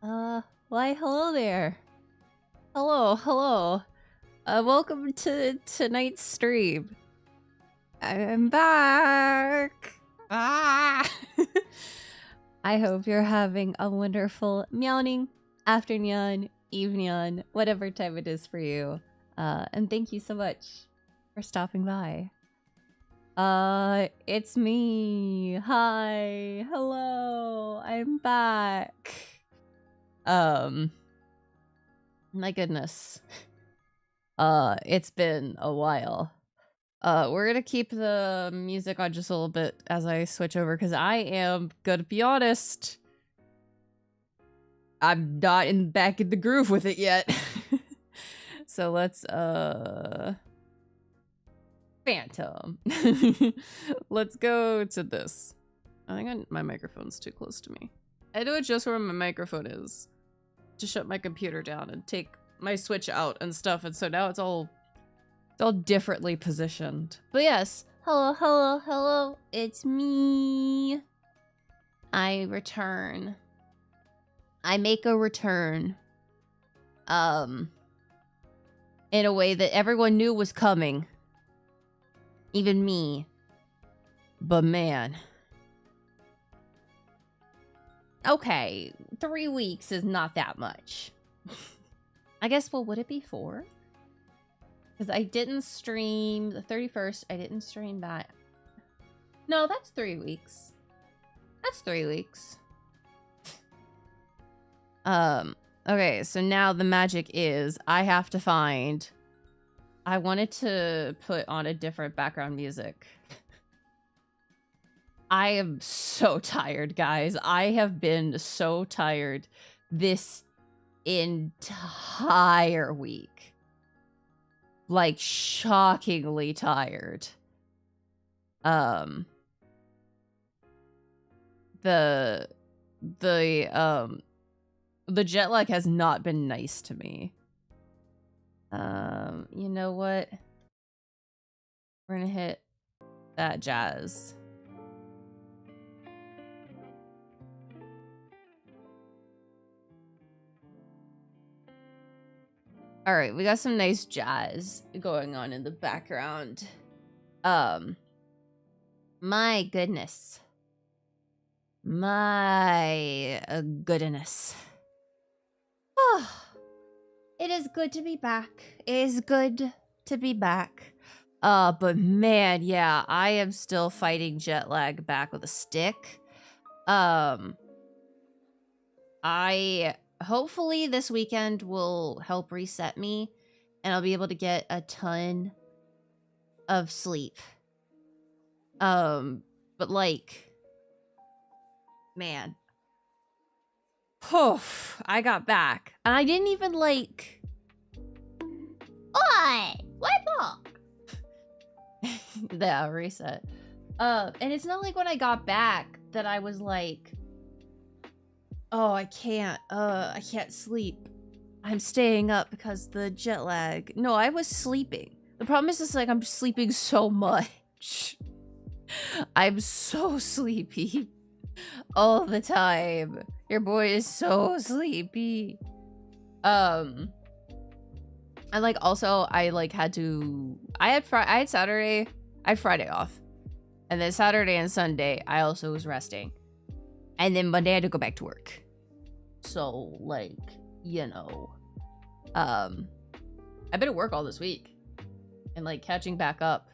Why hello there. Hello. Welcome to tonight's stream. I'm back. Ah! I hope you're having a wonderful meowing, afternoon, evening, whatever time it is for you. And thank you so much for stopping by. It's me. Hi. Hello. I'm back. My goodness. It's been a while. We're gonna keep the music on just a little bit as I switch over, because I am gonna be honest, I'm not back in the groove with it yet. So let's Phantom. Let's go to this. I think my microphone's too close to me. I do adjust where my microphone is to shut my computer down and take my switch out and stuff, and so now it's all differently positioned. But yes, hello, it's me. I return. I make a return. In a way that everyone knew was coming. Even me. But man. Okay, 3 weeks is not that much. I guess, well, would it be 4? Because I didn't stream the 31st. I didn't stream that. No, that's 3 weeks. That's 3 weeks. Okay, so now the magic is I have to find... I wanted to put on a different background music. I am so tired, guys. I have been so tired this entire week. Like, shockingly tired. The jet lag has not been nice to me. You know what? We're gonna hit that jazz. All right, we got some nice jazz going on in the background. My goodness. My goodness. Oh, it is good to be back. It is good to be back. But man, yeah, I am still fighting jet lag back with a stick. Hopefully this weekend will help reset me and I'll be able to get a ton of sleep. But like, man. Poof, I got back. And I didn't even like... Oi! What book? Yeah, reset. And it's not like when I got back that I was like... Oh, I can't sleep. I'm staying up because the jet lag. No, I was sleeping. The problem is just like I'm sleeping so much. I'm so sleepy all the time. Your boy is so sleepy. And like also I like had to I had Saturday, I had Friday off. And then Saturday and Sunday I also was resting. And then Monday I had to go back to work. So, like, you know. I've been at work all this week. And, like, catching back up.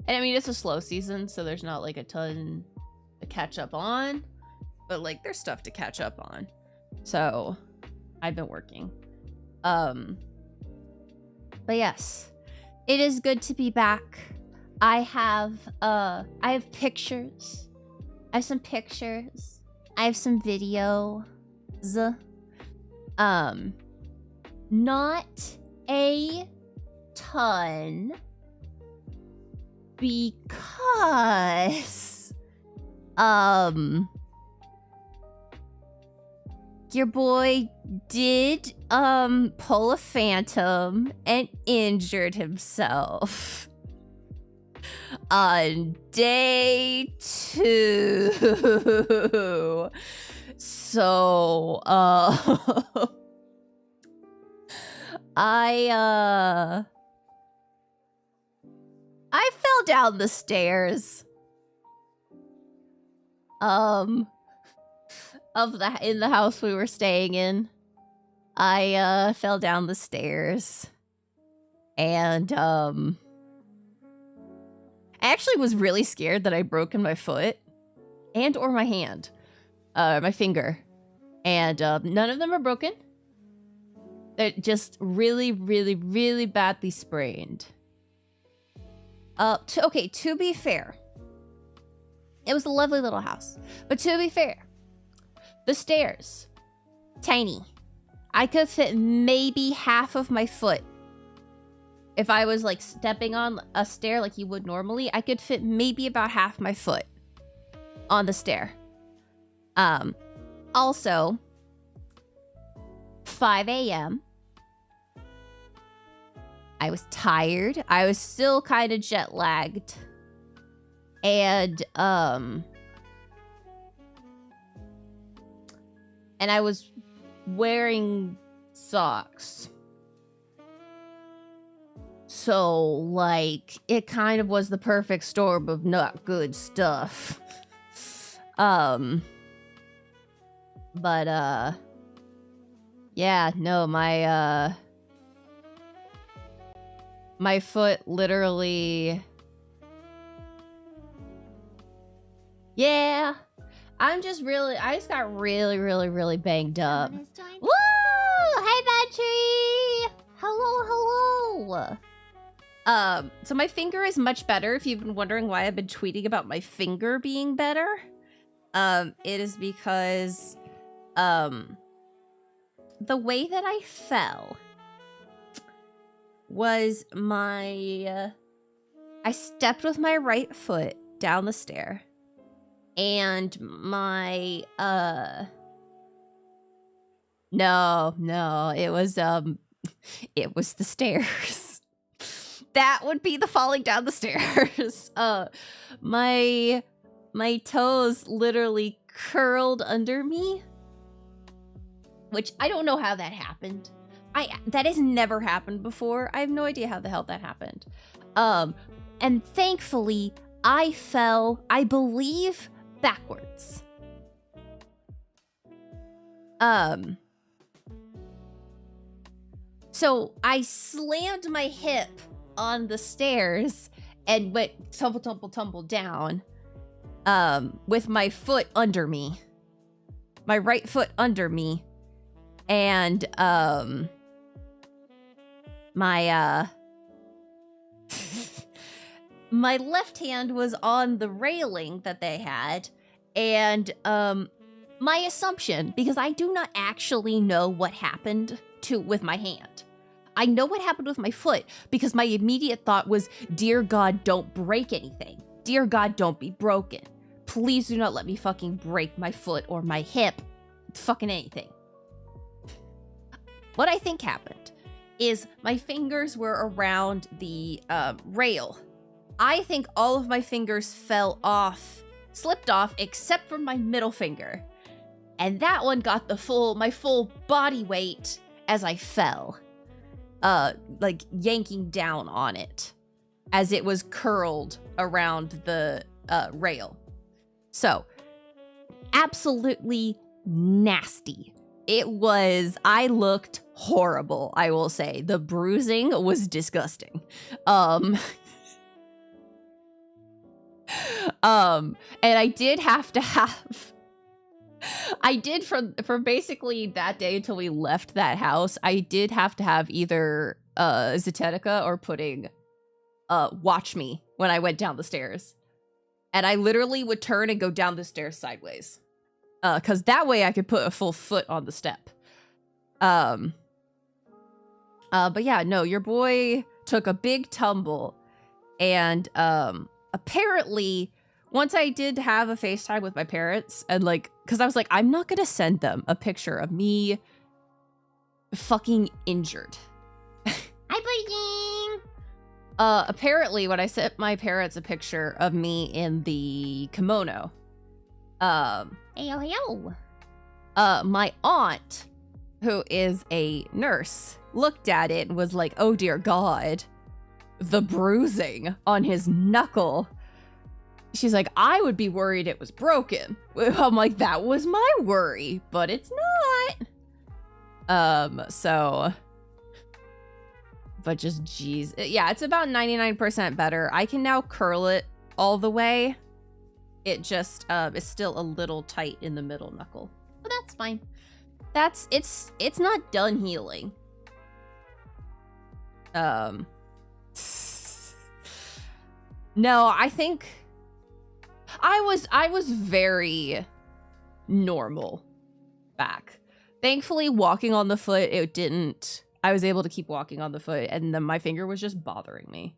And, I mean, it's a slow season, so there's not, like, a ton to catch up on. But, like, there's stuff to catch up on. So, I've been working. But, yes. It is good to be back. I have pictures. I have some pictures. I have some videos. Not a ton. Because your boy did pull a phantom and injured himself. On day 2. So, I fell down the stairs. In the house we were staying in. I fell down the stairs. And I actually was really scared that I'd broken my foot and or my hand. My finger. And none of them are broken. They're just really, really, really badly sprained. Okay, to be fair, it was a lovely little house. But to be fair, the stairs, tiny. I could fit maybe half of my foot. If I was like stepping on a stair like you would normally, I could fit maybe about half my foot on the stair. Also, 5 a.m. I was tired. I was still kind of jet lagged. And I was wearing socks. So, like, it kind of was the perfect storm of not good stuff. But, yeah, no, my foot literally... Yeah, I just got really, really, really banged up. Woo! Hey, Battery! Hello. So my finger is much better. If you've been wondering why I've been tweeting about my finger being better, it is because, the way that I fell was I stepped with my right foot down the stair. And my, no, it was the stairs. That would be the falling down the stairs. My toes literally curled under me, which I don't know how that happened. That has never happened before. I have no idea how the hell that happened. And thankfully I fell, I believe, backwards. So I slammed my hip on the stairs and went tumble down, with my foot under me, my right foot under me, and my my left hand was on the railing that they had, and my assumption, because I do not actually know what happened with my hand. I know what happened with my foot because my immediate thought was, dear God, don't break anything. Dear God, don't be broken. Please do not let me fucking break my foot or my hip. Fucking anything. What I think happened is my fingers were around the rail. I think all of my fingers slipped off, except for my middle finger. And that one got my full body weight as I fell. Like yanking down on it as it was curled around the rail. So, absolutely nasty. I looked horrible, I will say. The bruising was disgusting. And I did have to have... for basically that day until we left that house, I did have to have either Zetetica or Pudding watch me when I went down the stairs. And I literally would turn and go down the stairs sideways. Because that way I could put a full foot on the step. But yeah, no, your boy took a big tumble. And apparently... Once I did have a FaceTime with my parents, and like, because I was like, I'm not gonna send them a picture of me fucking injured. Hi, Pudding! Apparently, when I sent my parents a picture of me in the kimono, heyo. My aunt, who is a nurse, looked at it and was like, oh dear God, the bruising on his knuckle. She's like, I would be worried it was broken. I'm like, that was my worry, but it's not. But just geez. Yeah, it's about 99% better. I can now curl it all the way. It just is still a little tight in the middle knuckle. But that's fine. It's not done healing. No, I think I was very normal back. Thankfully, walking on the foot, I was able to keep walking on the foot, and then my finger was just bothering me.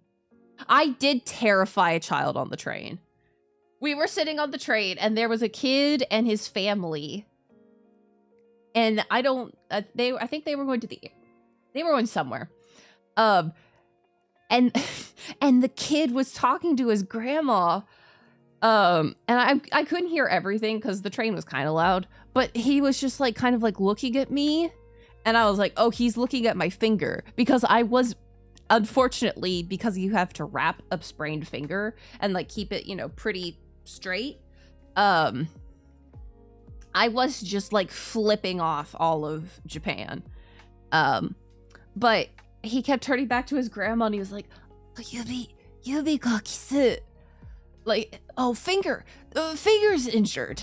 I did terrify a child on the train. We were sitting on the train, and there was a kid and his family. And I think they were going they were going somewhere. And the kid was talking to his grandma. And I couldn't hear everything because the train was kind of loud, but he was just like kind of like looking at me, and I was like, oh, he's looking at my finger, because I was, unfortunately, because you have to wrap a sprained finger and like keep it, pretty straight. I was just like flipping off all of Japan. But he kept turning back to his grandma and he was like, Yubi ga kisu. Like, oh, finger's injured.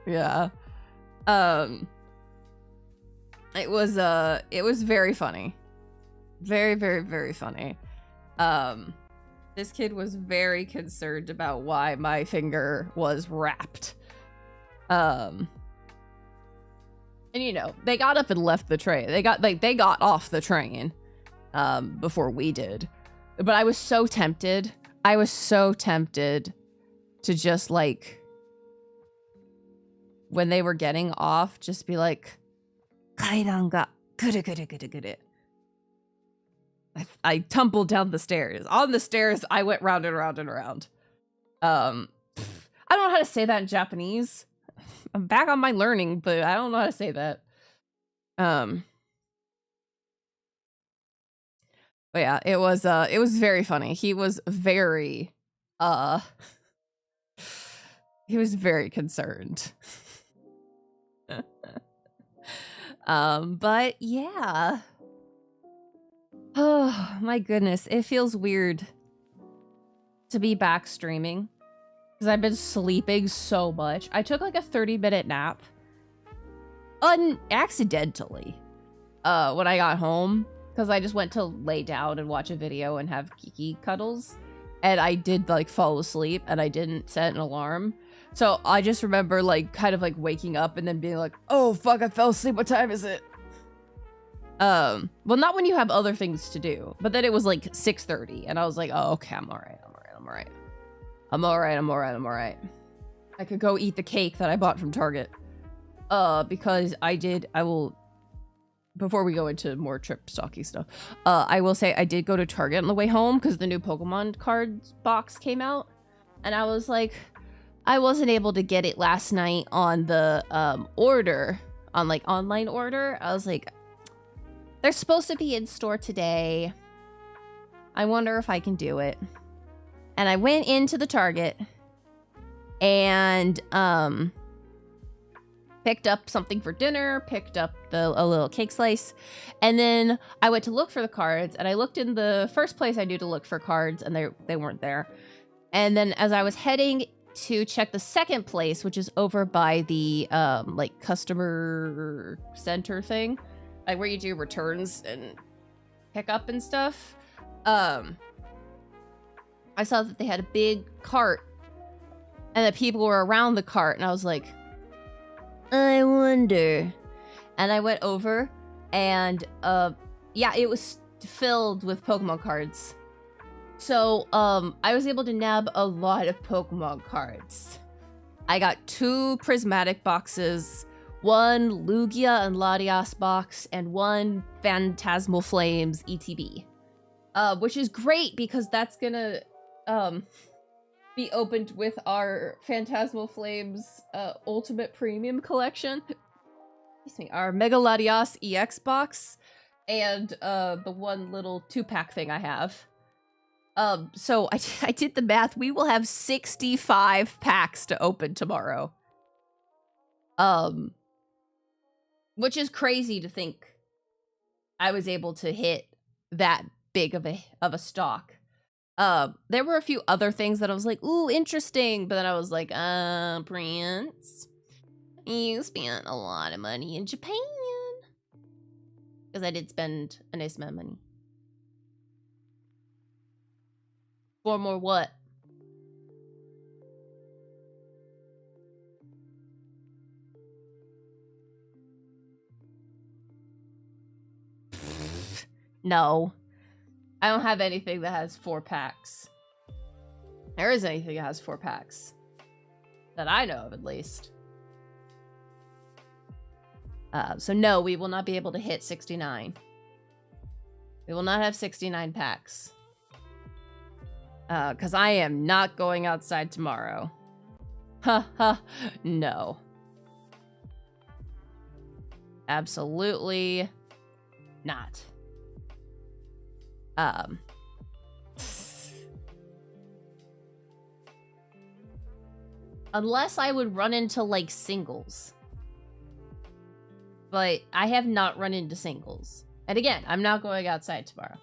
Yeah. It was very funny. Very, very, very funny. This kid was very concerned about why my finger was wrapped. And they got up and left the train. They got off the train before we did. But I was so tempted. To just like, when they were getting off, just be like, Kaidan ga guru guru guru guru. I tumbled down the stairs. On the stairs, I went round and round and round. I don't know how to say that in Japanese. I'm back on my learning, but I don't know how to say that. But yeah, it was very funny. He was very concerned. But yeah. Oh my goodness, it feels weird to be back streaming because I've been sleeping so much. I took like a 30-minute nap accidentally when I got home, because I just went to lay down and watch a video and have Kiki cuddles, and I did like fall asleep and I didn't set an alarm. So I just remember like kind of like waking up and then being like, oh fuck, I fell asleep, what time is it? Well, not when you have other things to do, but then it was like 6:30 and I was like, oh, okay, I'm all right. I could go eat the cake that I bought from Target. Because I will, before we go into more trip stalky stuff, I will say I did go to Target on the way home because the new Pokemon cards box came out, and I was like, I wasn't able to get it last night on the online order. I was like, they're supposed to be in store today. I wonder if I can do it. And I went into the Target and picked up something for dinner, picked up a little cake slice, and then I went to look for the cards, and I looked in the first place I knew to look for cards, and they weren't there. And then as I was heading to check the second place, which is over by the like customer center thing, like where you do returns and pick up and stuff, I saw that they had a big cart and that people were around the cart, and I was like, I wonder. And I went over, and yeah, it was filled with Pokemon cards. So I was able to nab a lot of Pokemon cards. I got 2 prismatic boxes, 1 Lugia and Latias box, and 1 Phantasmal Flames ETB. Which is great because that's gonna be opened with our Phantasmal Flames Ultimate Premium Collection. Excuse me, our Mega Latias EX box, and the one little 2-pack thing I have. So I did the math. We will have 65 packs to open tomorrow. Which is crazy to think I was able to hit that big of a stock. There were a few other things that I was like, ooh, interesting. But then I was like, Prince, you spent a lot of money in Japan. Because I did spend a nice amount of money. For more what? No. I don't have anything that has 4 packs. There is anything that has 4 packs. That I know of, at least. So no, we will not be able to hit 69. We will not have 69 packs. Because I am not going outside tomorrow. Ha ha, no. Absolutely not. Unless I would run into, like, singles. But I have not run into singles. And again, I'm not going outside tomorrow.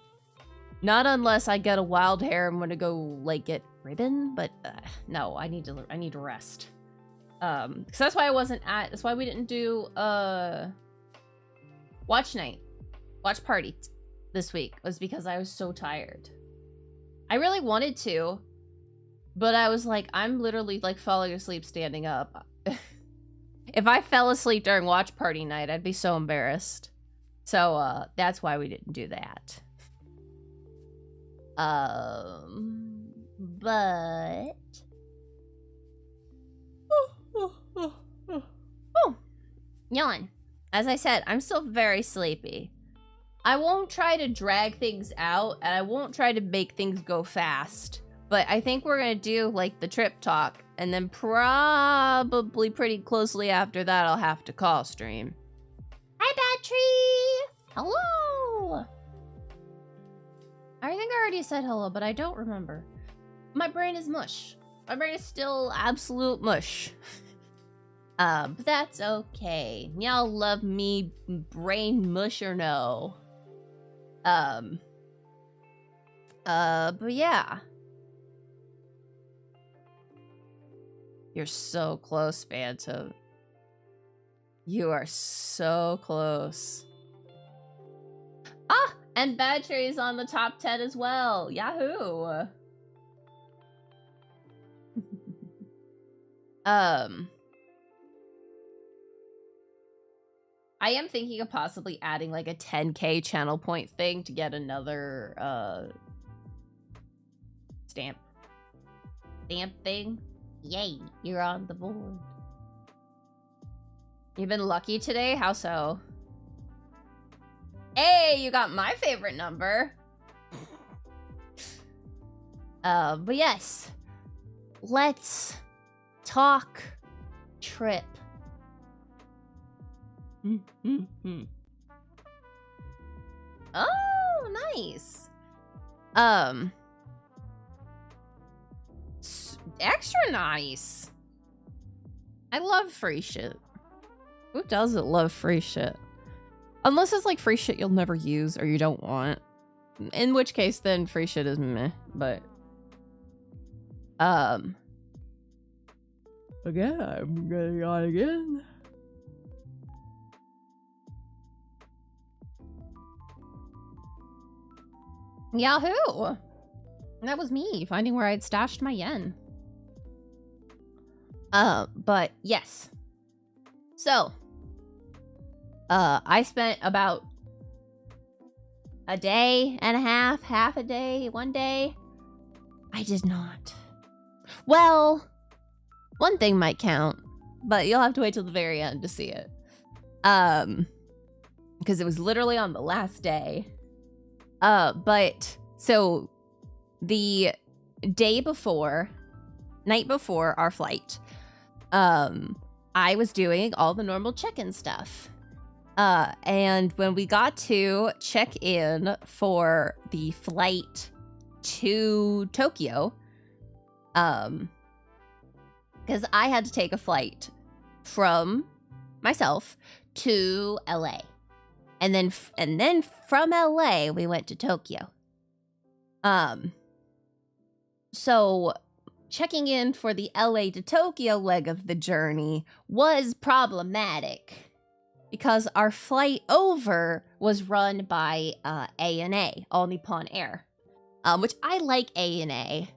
Not unless I get a wild hair, I'm gonna go, like, get ribbon. But, no, I need to rest. Because that's why I wasn't at, that's why we didn't do, watch night. Watch party this week. Was because I was so tired. I really wanted to. But I was like, I'm literally, like, falling asleep standing up. If I fell asleep during watch party night, I'd be so embarrassed. So, that's why we didn't do that. But... Oh, yawn. As I said, I'm still very sleepy. I won't try to drag things out, and I won't try to make things go fast. But I think we're gonna do, like, the trip talk, and then probably pretty closely after that, I'll have to call stream. Hi, Battery! Hello! I think I already said hello, but I don't remember. My brain is mush. My brain is still absolute mush. But that's okay. Y'all love me brain mush or no. But yeah. You're so close, Phantom. You are so close. Ah! And Battery's on the top 10 as well. Yahoo! I am thinking of possibly adding, like, a 10k channel point thing to get another, stamp thing. Yay, you're on the board. You've been lucky today? How so? Hey, you got my favorite number. But yes. Let's talk trip. Oh, nice. Extra nice. I love free shit. Who doesn't love free shit? Unless it's like free shit you'll never use or you don't want. In which case then free shit is meh, but okay, I'm getting on again. Yahoo! That was me finding where I'd stashed my yen. But yes. So, I spent about a day and a half a day, 1 day. I did not. Well, one thing might count, but you'll have to wait till the very end to see it. Because it was literally on the last day. But so the day before, night before our flight, I was doing all the normal check-in stuff. And when we got to check in for the flight to Tokyo, because I had to take a flight from myself to LA. And then from LA, we went to Tokyo. So checking in for the LA to Tokyo leg of the journey was problematic because our flight over was run by ANA, All Nippon Air, which I like ANA.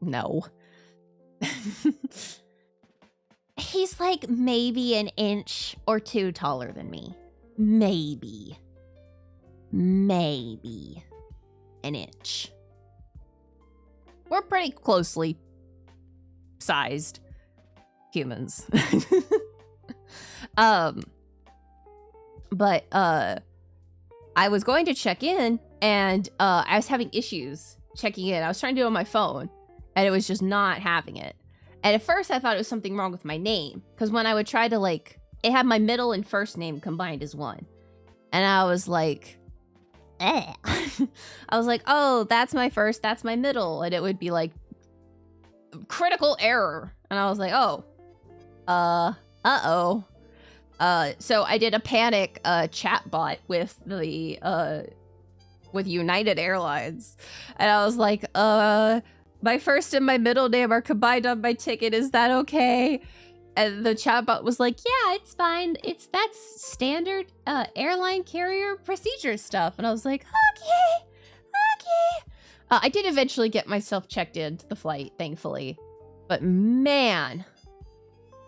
No. He's like maybe an inch or two taller than me. Maybe an inch. We're pretty closely sized humans. But I was going to check in, and I was having issues checking in. I was trying to do it on my phone, and it was just not having it. And at first I thought it was something wrong with my name, because when I would try to, like, it had my middle and first name combined as one. And I was like, eh. I was like, oh, that's my first, that's my middle. And it would be like, critical error. And I was like, oh, uh-oh. So I did a panic chat bot with the with United Airlines. And I was like, my first and my middle name are combined on my ticket. Is that okay? And the chatbot was like, yeah, it's fine. That's standard airline carrier procedure stuff. And I was like, okay. I did eventually get myself checked into the flight, thankfully. But man,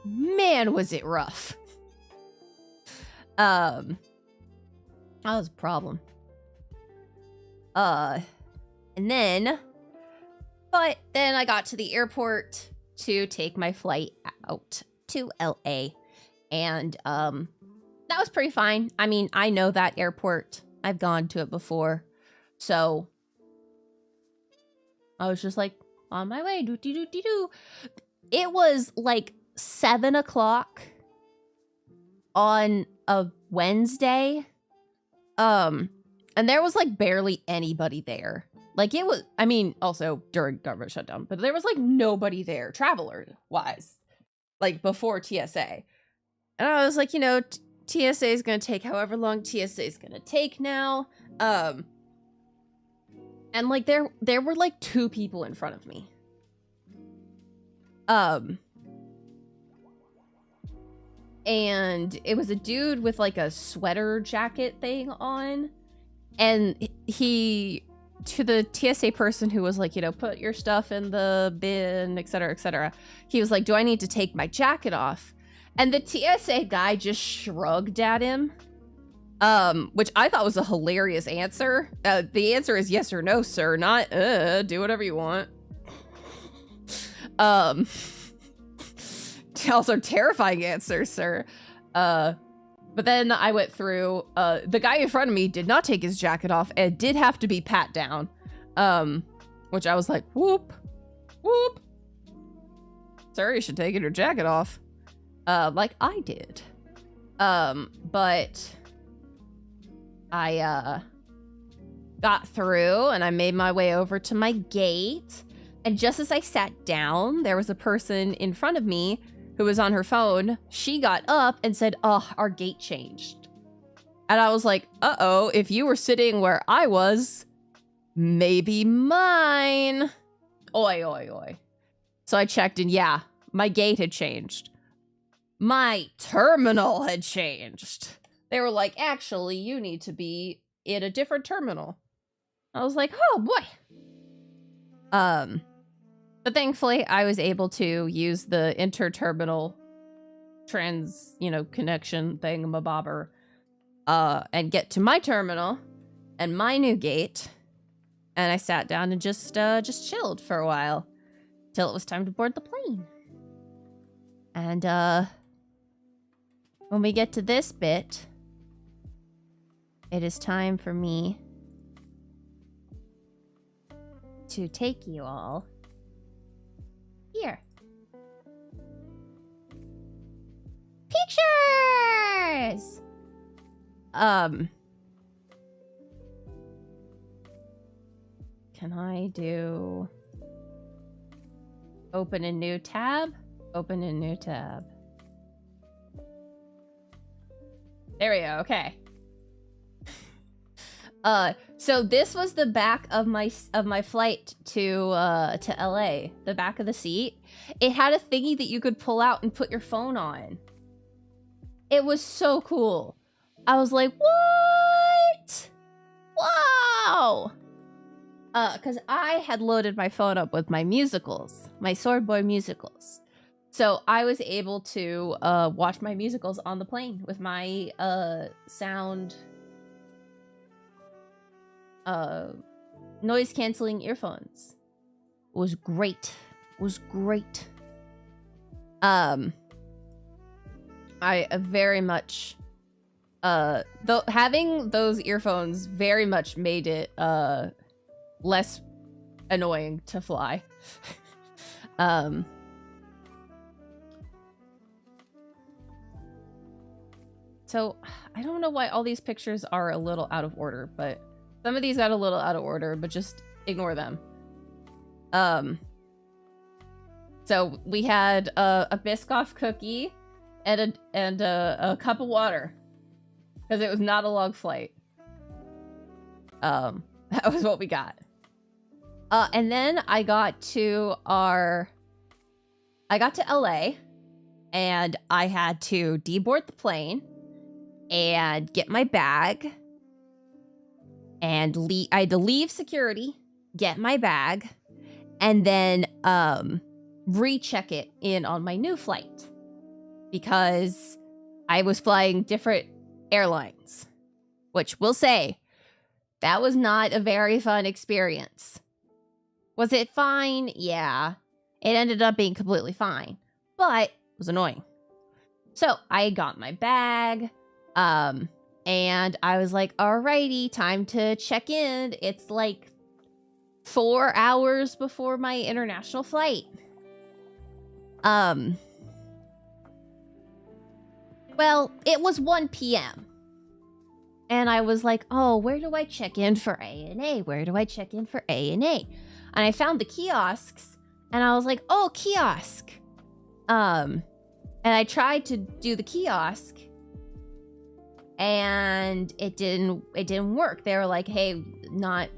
was it rough. That was a problem. But then I got to the airport to take my flight out to LA, and that was pretty fine. I mean, I know that airport. I've gone to it before, so I was just like on my way. Do. It was like 7 o'clock on a Wednesday, and there was like barely anybody there. Like it was, I mean, also during government shutdown, but there was like nobody there, traveler-wise, like before TSA. And I was like, you know, TSA is going to take however long TSA is going to take now. And like there were like 2 people in front of me. And it was a dude with like a sweater jacket thing on. And he, to the TSA person who was like, you know, put your stuff in the bin, etc., etc. He was like, do I need to take my jacket off? And the TSA guy just shrugged at him, which I thought was a hilarious answer. The answer is yes or no, sir, not, do whatever you want. Also terrifying answer, sir. But then I went through, the guy in front of me did not take his jacket off and did have to be pat down, which I was like, whoop. Sir, you should take your jacket off. Like I did. But I, got through and I made my way over to my gate. And just as I sat down, there was a person in front of me who was on her phone. She got up and said, oh, our gate changed. And I was like, uh-oh, if you were sitting where I was, maybe mine. Oi. So I checked and yeah, my gate had changed. My terminal had changed. They were like, actually, you need to be in a different terminal. I was like, oh boy. But thankfully, I was able to use the interterminal connection thingamabobber, and get to my terminal and my new gate. And I sat down and just chilled for a while till it was time to board the plane. And when we get to this bit, it is time for me to take you all Here. Pictures! Can I do... Open a new tab? Open a new tab. There we go, okay. So this was the back of my flight to LA. The back of the seat. It had a thingy that you could pull out and put your phone on. It was so cool. I was like, what? Wow! Because I had loaded my phone up with my musicals, my Sword Boy musicals. So I was able to watch my musicals on the plane with my sound noise canceling earphones. It was great. It was great. I very much having those earphones very much made it less annoying to fly. So I don't know why all these pictures are a little out of order, but some of these got a little out of order, but just ignore them. So we had a Biscoff cookie and a cup of water because it was not a long flight. That was what we got. And then I got to LA and I had to deboard the plane and get my bag and I had to leave security, get my bag, and then recheck it in on my new flight because I was flying different airlines, which we'll say that was not a very fun experience. Was it fine? Yeah. It ended up being completely fine, but it was annoying. So I got my bag, and I was like, alrighty, time to check in. It's like 4 hours before my international flight. Well, it was 1 p.m. And I was like, oh, where do I check in for ANA? Where do I check in for ANA? And I found the kiosks, and I was like, oh, kiosk. And I tried to do the kiosk, and it didn't work. They were like, hey, not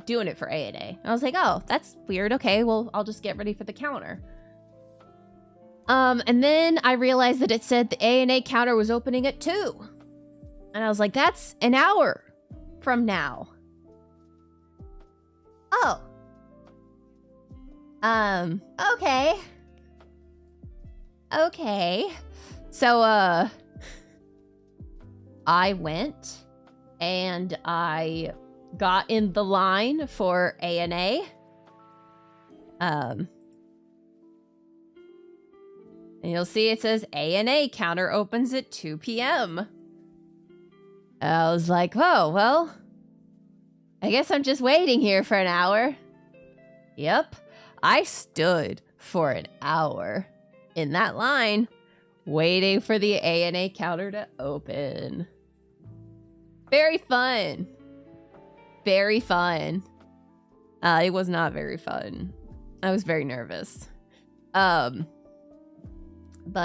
doing it for ANA. I was like, oh, that's weird. Okay, well, I'll just get ready for the counter. And then I realized that it said the ANA counter was opening at 2. And I was like, that's an hour from now. Oh. Okay. Okay. So, I went and I got in the line for ANA. And you'll see it says ANA counter opens at 2 p.m. I was like, oh, well, I guess I'm just waiting here for an hour. Yep, I stood for an hour in that line, waiting for the ANA counter to open. Very fun. Very fun. It was not very fun. I was very nervous. But,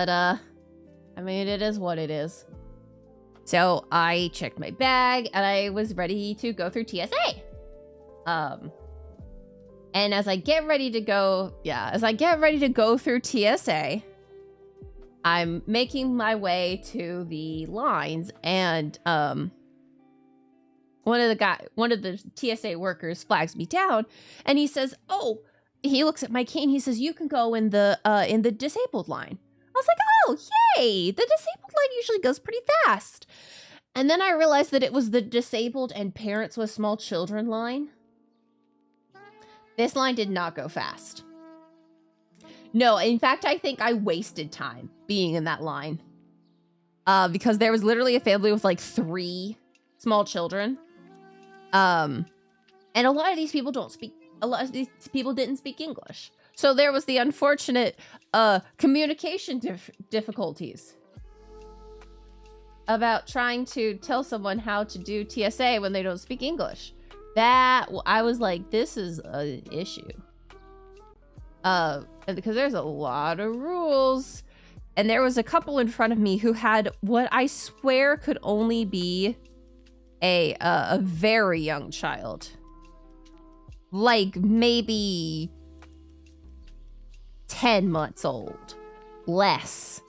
I mean, it is what it is. So I checked my bag and I was ready to go through TSA. And as I get ready to go through TSA, I'm making my way to the lines, and one of the TSA workers flags me down, and he says, "Oh," he looks at my cane. He says, "You can go in the disabled line." I was like, oh, yay! The disabled line usually goes pretty fast. And then I realized that it was the disabled and parents with small children line. This line did not go fast. No, in fact, I think I wasted time being in that line. Because there was literally a family with like 3 small children. And a lot of these people didn't speak English. So there was the unfortunate communication difficulties about trying to tell someone how to do TSA when they don't speak English. That, I was like, this is an issue. Because there's a lot of rules. And there was a couple in front of me who had what I swear could only be a very young child. Like maybe 10 months old. Less.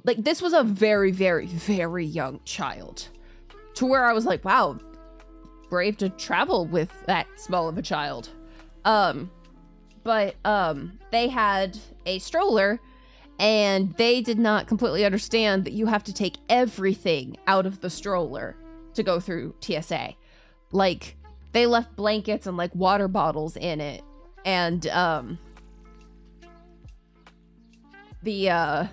Like this was a very, very, very young child. To where I was like, wow, brave to travel with that small of a child. But they had a stroller and they did not completely understand that you have to take everything out of the stroller to go through TSA. Like, they left blankets and, like, water bottles in it. And, the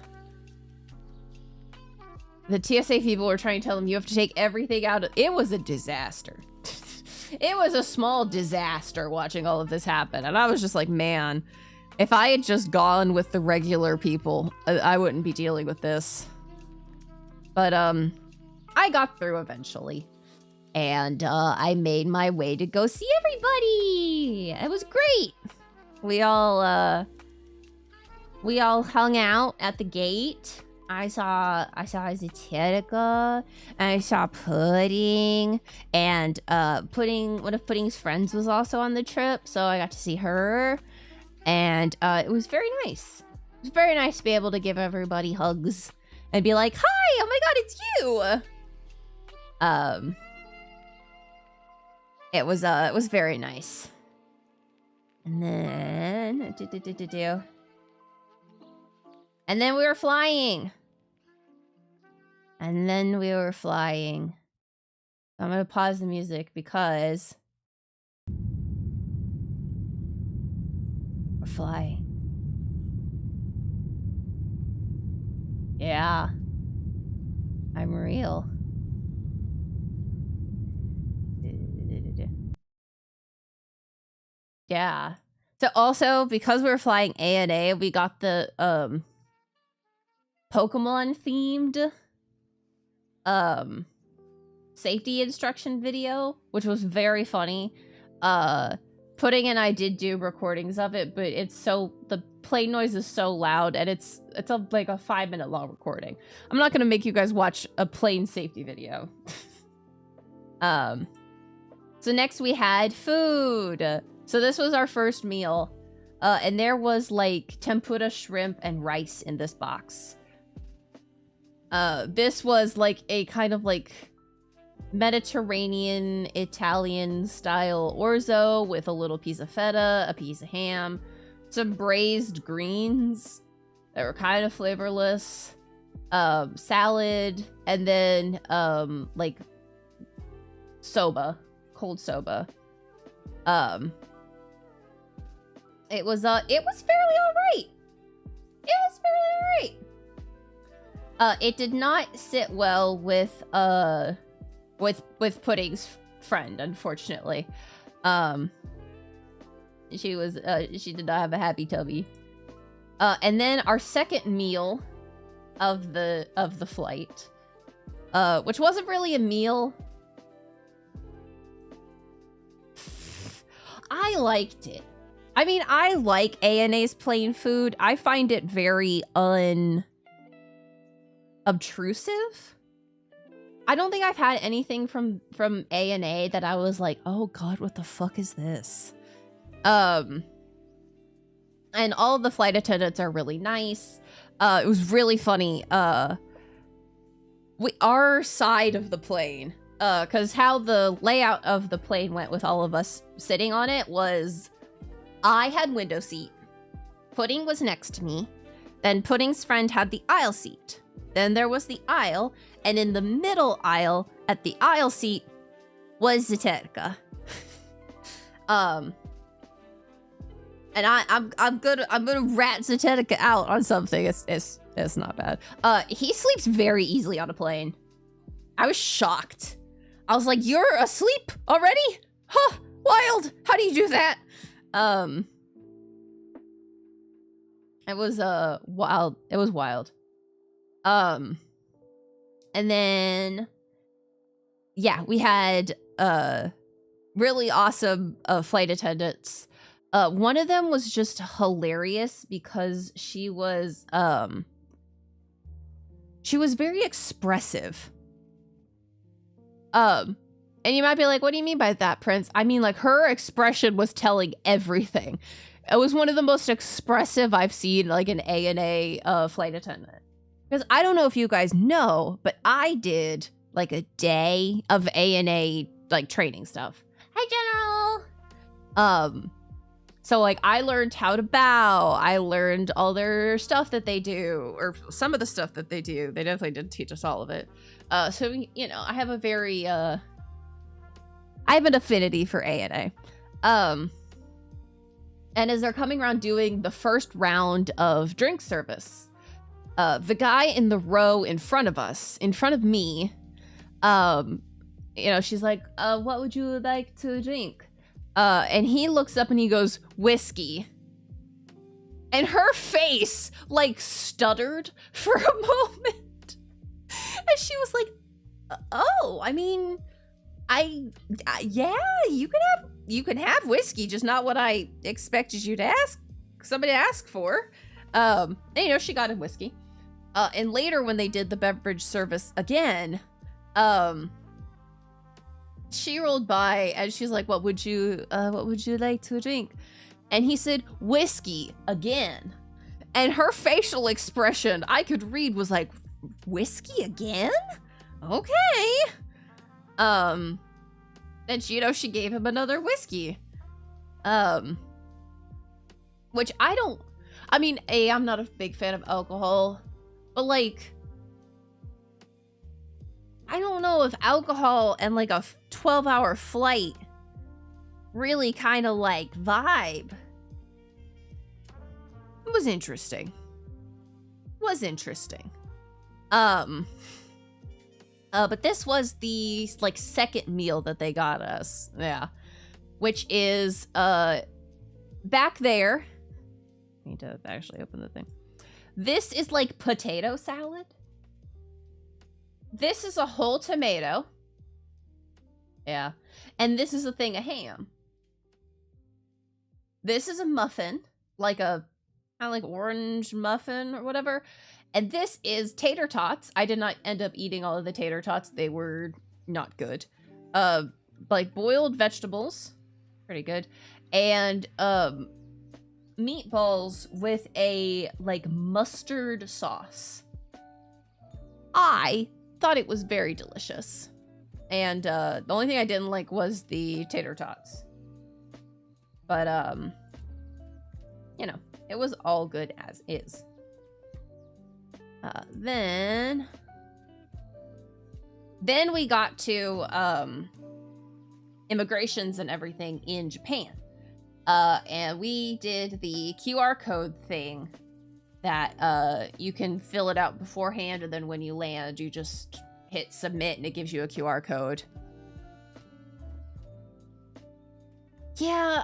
TSA people were trying to tell them you have to take everything out of... It was a disaster. It was a small disaster watching all of this happen. And I was just like, man... If I had just gone with the regular people, I wouldn't be dealing with this. But, I got through eventually. And, I made my way to go see everybody! It was great! We all hung out at the gate. I saw Zetetica, and I saw Pudding, and, one of Pudding's friends was also on the trip, so I got to see her. And it was very nice. It was very nice to be able to give everybody hugs and be like, "Hi! Oh my god, it's you!" It was very nice. And then and then we were flying. And then we were flying. I'm gonna pause the music because we're flying. Yeah. I'm real. Yeah. So also, because we were flying ANA, we got the Pokemon themed safety instruction video, which was very funny. Pudding and I did do recordings of it, but the plane noise is so loud, and it's like a 5-minute long recording. I'm not gonna make you guys watch a plane safety video. So next we had food. So this was our first meal, and there was like tempura shrimp and rice in this box. This was like a kind of like Mediterranean Italian style orzo with a little piece of feta, a piece of ham, some braised greens that were kind of flavorless, salad, and then like soba, cold soba. It was fairly alright. It was fairly alright. It did not sit well with Pudding's friend, unfortunately. She did not have a happy tummy. And then our second meal of the flight, which wasn't really a meal. I liked it. I mean, I like ANA's plain food. I find it very unobtrusive. I don't think I've had anything from ANA that I was like, oh god, what the fuck is this? And all of the flight attendants are really nice. It was really funny. Our side of the plane, because how the layout of the plane went with all of us sitting on it was, I had window seat, Pudding was next to me, then Pudding's friend had the aisle seat. Then there was the aisle, and in the middle aisle, at the aisle seat, was Zetetica. And I'm gonna rat Zetetica out on something. It's not bad. He sleeps very easily on a plane. I was shocked. I was like, "You're asleep already? Huh? Wild. How do you do that?" It was wild. It was wild. And then yeah, we had really awesome flight attendants. One of them was just hilarious because she was very expressive. And you might be like, what do you mean by that, Prince? I mean, like, her expression was telling everything. It was one of the most expressive I've seen, like, an ANA flight attendant. Because I don't know if you guys know, but I did, like, a day of ANA, like, training stuff. Hi, General! So, like, I learned how to bow. I learned all their stuff that they do, or some of the stuff that they do. They definitely didn't teach us all of it. So, you know, I have a very, I have an affinity for ANA. And as they're coming around doing the first round of drink service, the guy in the row in front of us, in front of me, you know, she's like, what would you like to drink? And he looks up and he goes, whiskey. And her face, like, stuttered for a moment. And she was like, oh, I mean, yeah, you can have whiskey, just not what I expected you to somebody to ask for. And, you know, she got a whiskey. And later when they did the beverage service again, she rolled by and she's like, what would you like to drink? And he said, whiskey again. And her facial expression, I could read, was like, whiskey again? Okay. And she, you know, she gave him another whiskey. Which I mean, I'm not a big fan of alcohol, but, like, I don't know if alcohol and, like, a 12-hour flight really kind of, like, vibe. It was interesting. But this was the, like, second meal that they got us. Yeah. Which is, back there. I need to actually open the thing. This is, like, potato salad. This is a whole tomato. Yeah. And this is a thing of ham. This is a muffin. Like a, kind of like orange muffin or whatever. And this is tater tots. I did not end up eating all of the tater tots. They were not good. Like boiled vegetables. Pretty good. And, meatballs with a, like, mustard sauce. I thought it was very delicious. And, the only thing I didn't like was the tater tots. But, you know, it was all good as is. Then we got to, immigrations and everything in Japan. And we did the QR code thing that, you can fill it out beforehand, and then when you land, you just hit submit and it gives you a QR code. Yeah,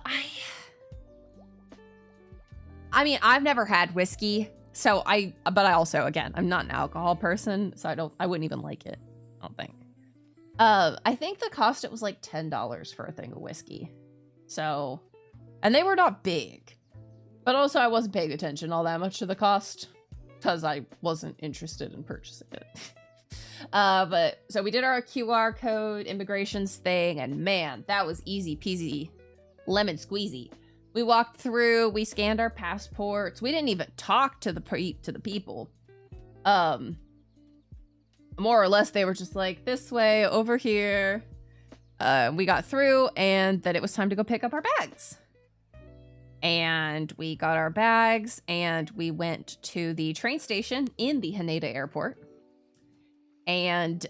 I mean, I've never had whiskey, so but I also, again, I'm not an alcohol person, so I wouldn't even like it, I don't think. I think the cost, it was like $10 for a thing of whiskey. So, and they were not big, but also I wasn't paying attention all that much to the cost because I wasn't interested in purchasing it. But so we did our QR code immigrations thing, and man, that was easy peasy lemon squeezy. We walked through, we scanned our passports. We didn't even talk to the people. More or less, they were just like, this way, over here. We got through, and then it was time to go pick up our bags. And we got our bags, and we went to the train station in the Haneda airport. And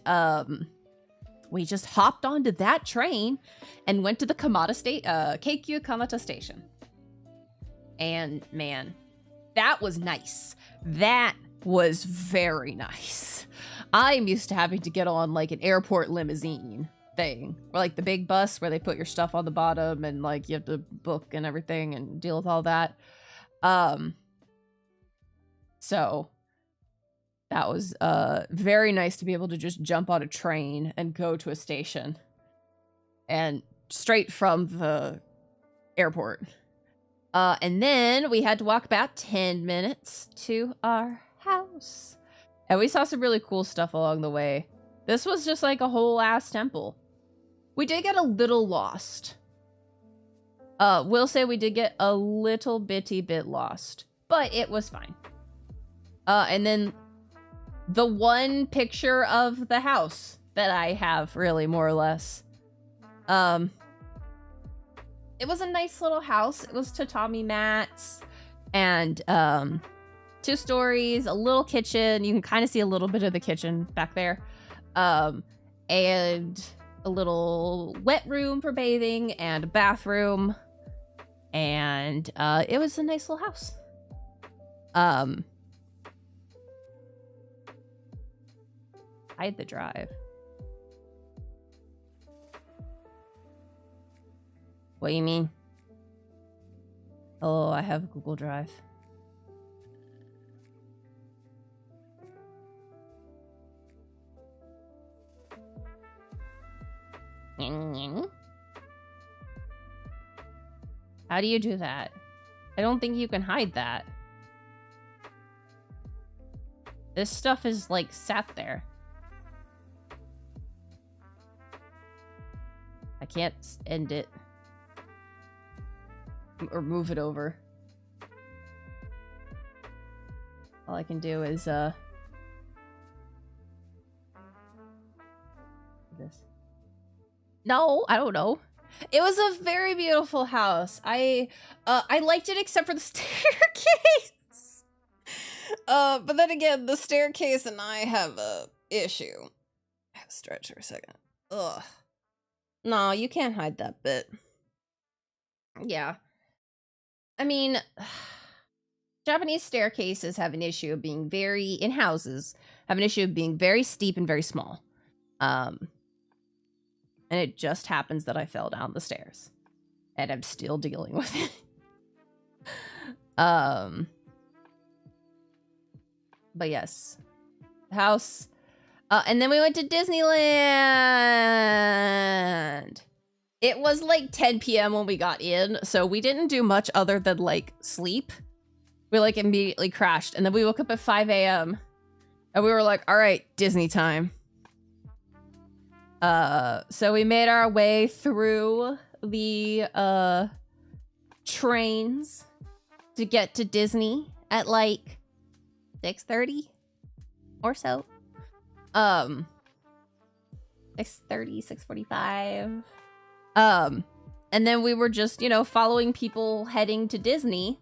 we just hopped onto that train and went to the Keikyu Kamata station. And man, that was nice. That was very nice. I'm used to having to get on like an airport limousine thing, or like the big bus where they put your stuff on the bottom and like you have to book and everything and deal with all that. So that was very nice to be able to just jump on a train and go to a station. And straight from the airport. And then we had to walk about 10 minutes to our house. And we saw some really cool stuff along the way. This was just like a whole ass temple. We did get a little lost. We'll say we did get a little bitty bit lost. But it was fine. And then the one picture of the house that I have, really, more or less. It was a nice little house. It was tatami mats and 2 stories, a little kitchen. You can kind of see a little bit of the kitchen back there. And a little wet room for bathing and a bathroom. And it was a nice little house. Hide the drive. What do you mean? Oh, I have Google Drive. How do you do that? I don't think you can hide that. This stuff is like sat there. I can't end it. Or move it over. All I can do is this. No, I don't know. It was a very beautiful house. I liked it except for the staircase. But then again, the staircase and I have a issue. I have to stretch for a second. Ugh. No, you can't hide that bit. Yeah. I mean, Japanese staircases have an issue of being very, in houses, have an issue of being very steep and very small. And it just happens that I fell down the stairs. And I'm still dealing with it. But yes. House. And then we went to Disneyland. It was like 10 p.m. when we got in, so we didn't do much other than like sleep. We like immediately crashed, and then we woke up at 5 a.m. and we were like, all right, Disney time. So we made our way through the trains to get to Disney at like 6:30 or so. 6:30, 6:45. And then we were just, you know, following people heading to Disney.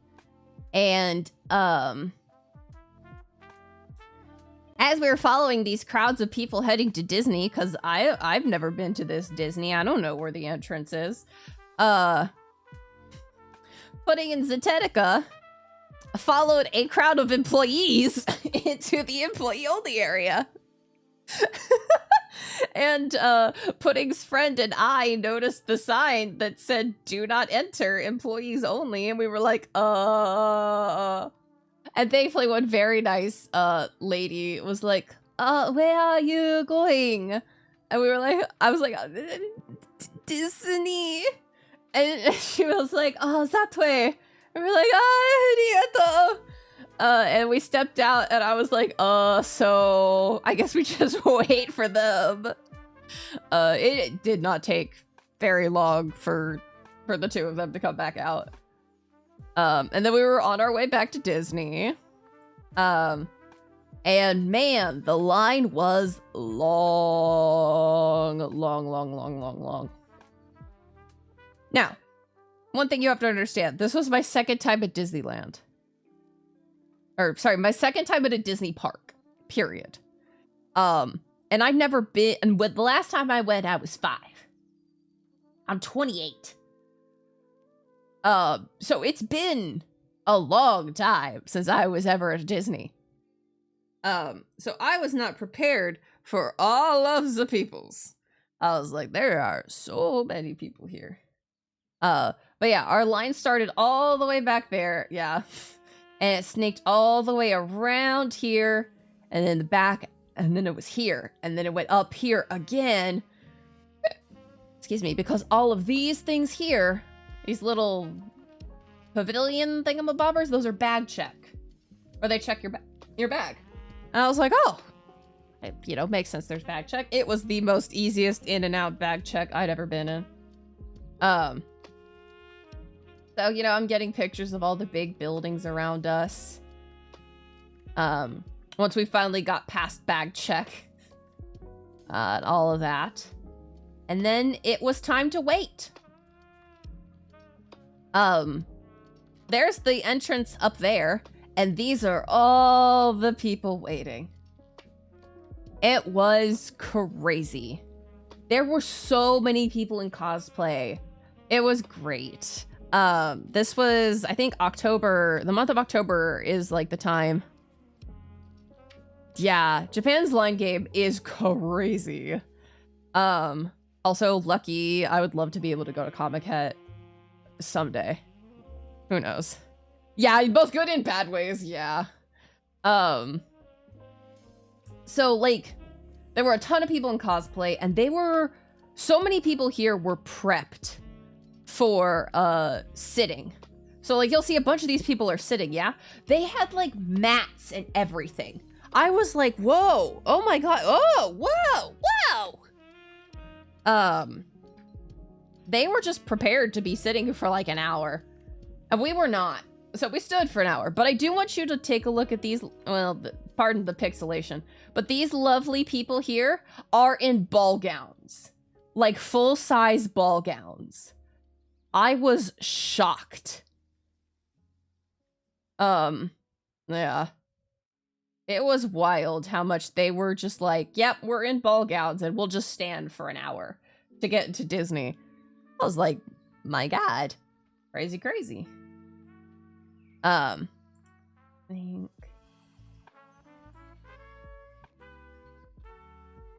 And, as we were following these crowds of people heading to Disney, because I've never been to this Disney. I don't know where the entrance is. Pudding and Zetetica followed a crowd of employees into the employee-only area. And Pudding's friend and I noticed the sign that said "Do not enter, employees only," and we were like, And thankfully one very nice lady was like, where are you going? And we were like, I was like, Disney. And she was like, oh, that way. And we were like, arigato. And we stepped out, and I was like, so I guess we just wait for them. It did not take very long for the two of them to come back out. And then we were on our way back to Disney. And man, the line was long. Now, one thing you have to understand, this was my second time at Disneyland. Or, sorry, my second time at a Disney park, period. And I've never been, and the last time I went, I was 5. I'm 28. So it's been a long time since I was ever at Disney. So I was not prepared for all of the peoples. I was like, there are so many people here. But yeah, our line started all the way back there. Yeah. And it snaked all the way around here, and then the back, and then it was here, and then it went up here again. Excuse me, because all of these things here, these little pavilion thingamabobbers, those are bag check. Or they check your bag. And I was like, oh, it, you know, makes sense there's bag check. It was the most easiest in and out bag check I'd ever been in. So, you know, I'm getting pictures of all the big buildings around us. Once we finally got past bag check. And all of that. And then it was time to wait. There's the entrance up there. And these are all the people waiting. It was crazy. There were so many people in cosplay. It was great. This was, I think, October. The month of October is like the time. Yeah, Japan's line game is crazy. Also, lucky. I would love to be able to go to Comic-Con someday. Who knows? Yeah, both good and bad ways, yeah. So, like, there were a ton of people in cosplay, and they were... So many people here were prepped for, sitting. So, like, you'll see a bunch of these people are sitting, yeah? They had, like, mats and everything. I was like, whoa! Oh my god! Oh! Whoa! Whoa! They were just prepared to be sitting for, like, an hour. And we were not. So we stood for an hour, but I do want you to take a look at these, well, pardon the pixelation, but these lovely people here are in ball gowns. Like full-size ball gowns. I was shocked. Yeah. It was wild how much they were just like, yep, we're in ball gowns and we'll just stand for an hour to get to Disney. I was like, my god. Crazy, crazy. I think...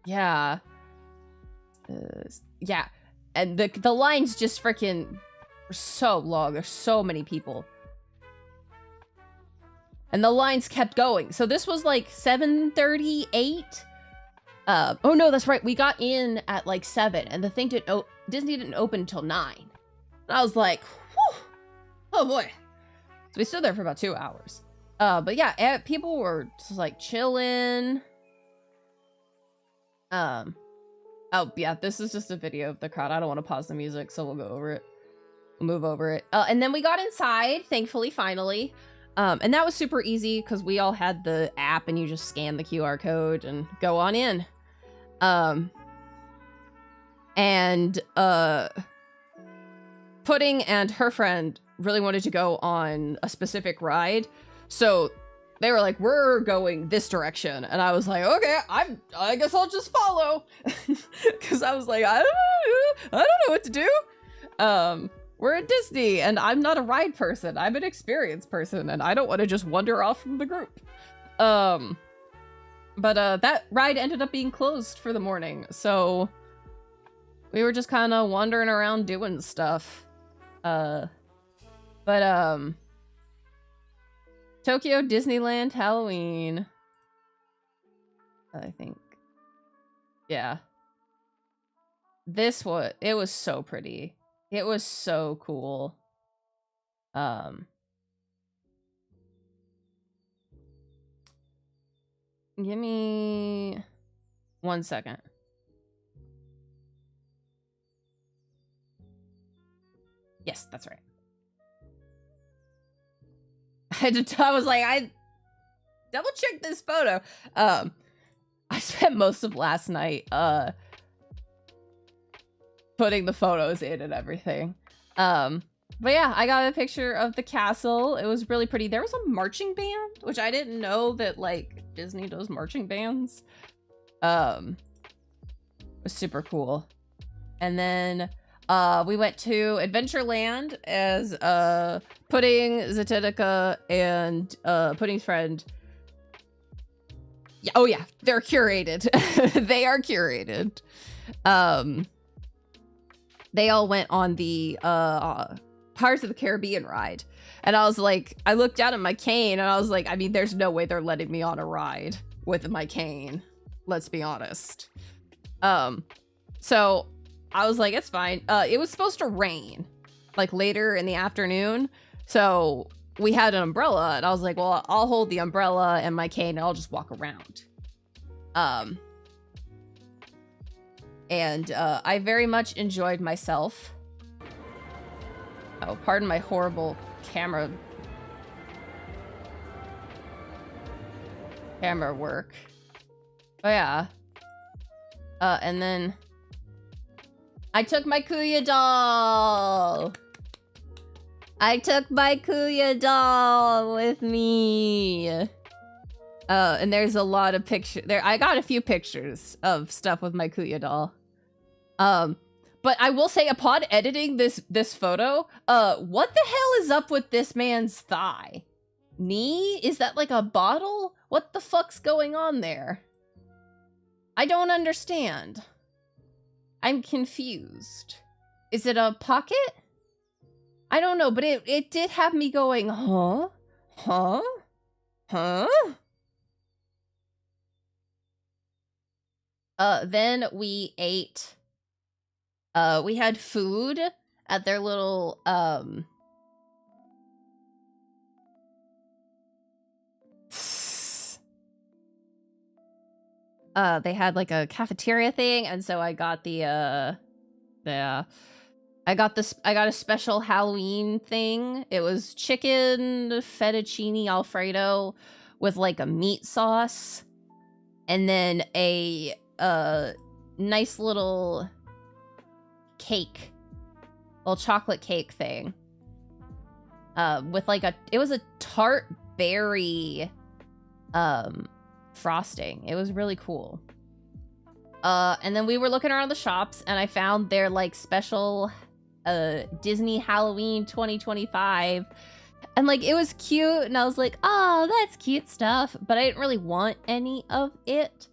Yeah. Yeah. And the lines just freaking were so long. There's so many people. And the lines kept going. So this was like 7:38. Oh no, that's right. We got in at like 7 and the thing didn't Disney didn't open until 9. And I was like, whew, oh boy. So we stood there for about 2 hours. But yeah, people were just like chilling. Oh yeah, this is just a video of the crowd. I don't want to pause the music, so we'll go over it. We'll move over it. And then we got inside, thankfully, finally. And that was super easy because we all had the app and you just scan the QR code and go on in. Pudding and her friend really wanted to go on a specific ride. So they were like, we're going this direction. And I was like, okay, I guess I'll just follow. Because I was like, I don't know what to do. We're at Disney and I'm not a ride person. I'm an experience person and I don't want to just wander off from the group. But that ride ended up being closed for the morning. So we were just kind of wandering around doing stuff. Tokyo Disneyland Halloween. I think. Yeah. It was so pretty. It was so cool. Give me 1 second. Yes, that's right. I was like, I double checked this photo. I spent most of last night putting the photos in and everything. But yeah, I got a picture of the castle. It was really pretty. There was a marching band, which I didn't know that like Disney does marching bands. It was super cool. And then we went to Adventureland as Pudding, Zetetica, and Pudding's friend. Yeah, oh yeah, they're curated. They are curated. They all went on the Pirates of the Caribbean ride. And I was like, I looked down at my cane and I was like, I mean, there's no way they're letting me on a ride with my cane. Let's be honest. So I was like, it's fine. It was supposed to rain like later in the afternoon. So we had an umbrella and I was like, well, I'll hold the umbrella and my cane and I'll just walk around. And I very much enjoyed myself. Oh, pardon my horrible camera work. Oh yeah. And then I took my Kuya doll. I took my Kuya doll with me. And there's a lot of pictures there. I got a few pictures of stuff with my Kuya doll. But I will say, upon editing this photo, what the hell is up with this man's thigh? Knee? Is that like a bottle? What the fuck's going on there? I don't understand. I'm confused. Is it a pocket? I don't know, but it did have me going, huh? Huh? Huh? Then we ate. We had food at their little, they had like a cafeteria thing, and so I got I got a special Halloween thing. It was chicken fettuccine Alfredo with like a meat sauce, and then a nice little cake, little chocolate cake thing, with like it was a tart berry frosting. It was really cool. And then we were looking around the shops and I found their like special Disney Halloween 2025, and like it was cute and I was like, oh, that's cute stuff, but I didn't really want any of it,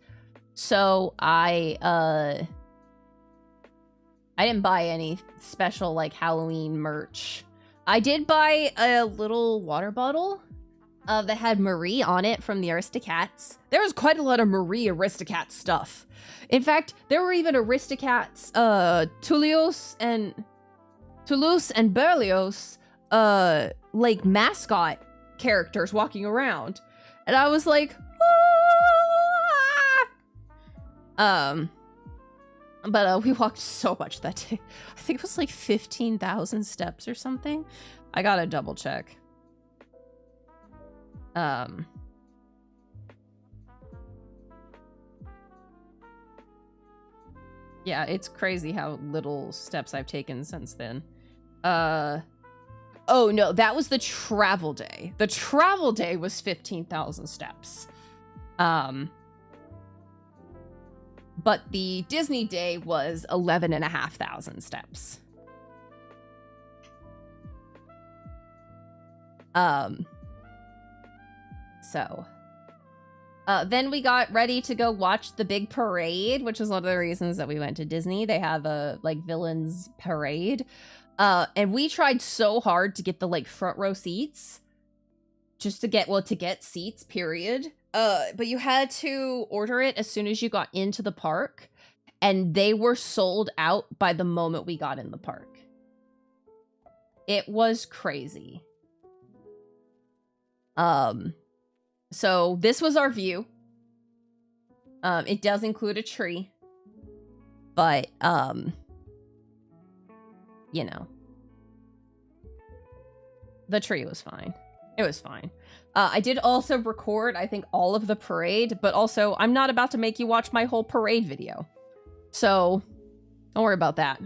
so I didn't buy any special like Halloween merch. I did buy a little water bottle that had Marie on it from the Aristocats. There was quite a lot of Marie Aristocats stuff. In fact, there were even Aristocats, Toulouse and Berlioz, like mascot characters walking around. And I was like, ah! But we walked so much that day. I think it was like 15,000 steps or something. I gotta double check. Yeah, it's crazy how little steps I've taken since then. Oh no, that was the travel day. The travel day was 15,000 steps. But the Disney day was 11,500 steps. So then we got ready to go watch the big parade, which is one of the reasons that we went to Disney. They have a like villains parade. And we tried so hard to get the like front row seats, just to get seats, period. But you had to order it as soon as you got into the park, and they were sold out by the moment we got in the park. It was crazy. So this was our view. It does include a tree, but you know, the tree was fine. It was fine. I did also record, I think, all of the parade, but also I'm not about to make you watch my whole parade video, so don't worry about that.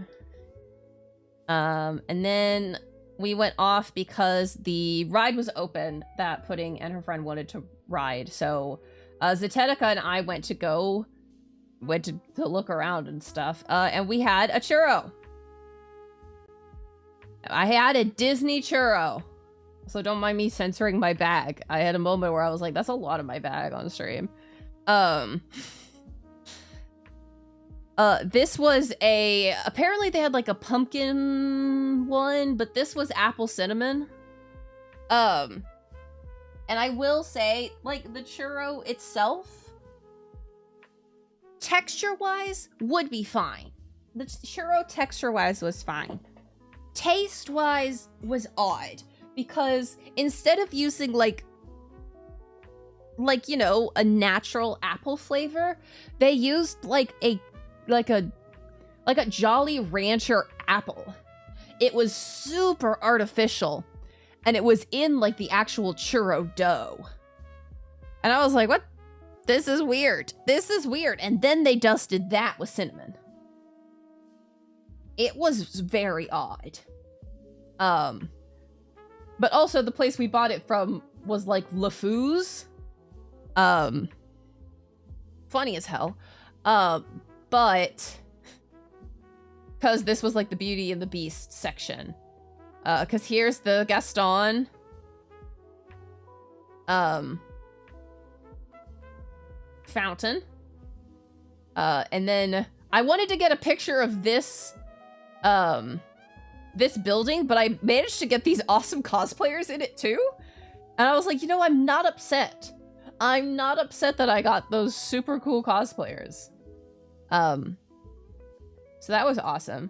And then we went off because the ride was open that Pudding and her friend wanted to ride. So Zetetica and I went to look around and stuff. And we had a churro. I had a Disney churro. So don't mind me censoring my bag. I had a moment where I was like, that's a lot of my bag on stream. This was apparently they had like a pumpkin one, but this was apple cinnamon. And I will say, like, the churro itself, texture-wise, would be fine. The churro texture-wise was fine. Taste-wise was odd, because instead of using, like, you know, a natural apple flavor, they used, like a Jolly Rancher apple. It was super artificial. And it was in, like, the actual churro dough. And I was like, what? This is weird. This is weird. And then they dusted that with cinnamon. It was very odd. But also, the place we bought it from was, like, LeFou's. Funny as hell. But... because this was, like, the Beauty and the Beast section. Because here's the Gaston. Fountain. And then I wanted to get a picture of this, this building, but I managed to get these awesome cosplayers in it too. And I was like, you know, I'm not upset. I'm not upset that I got those super cool cosplayers. So that was awesome.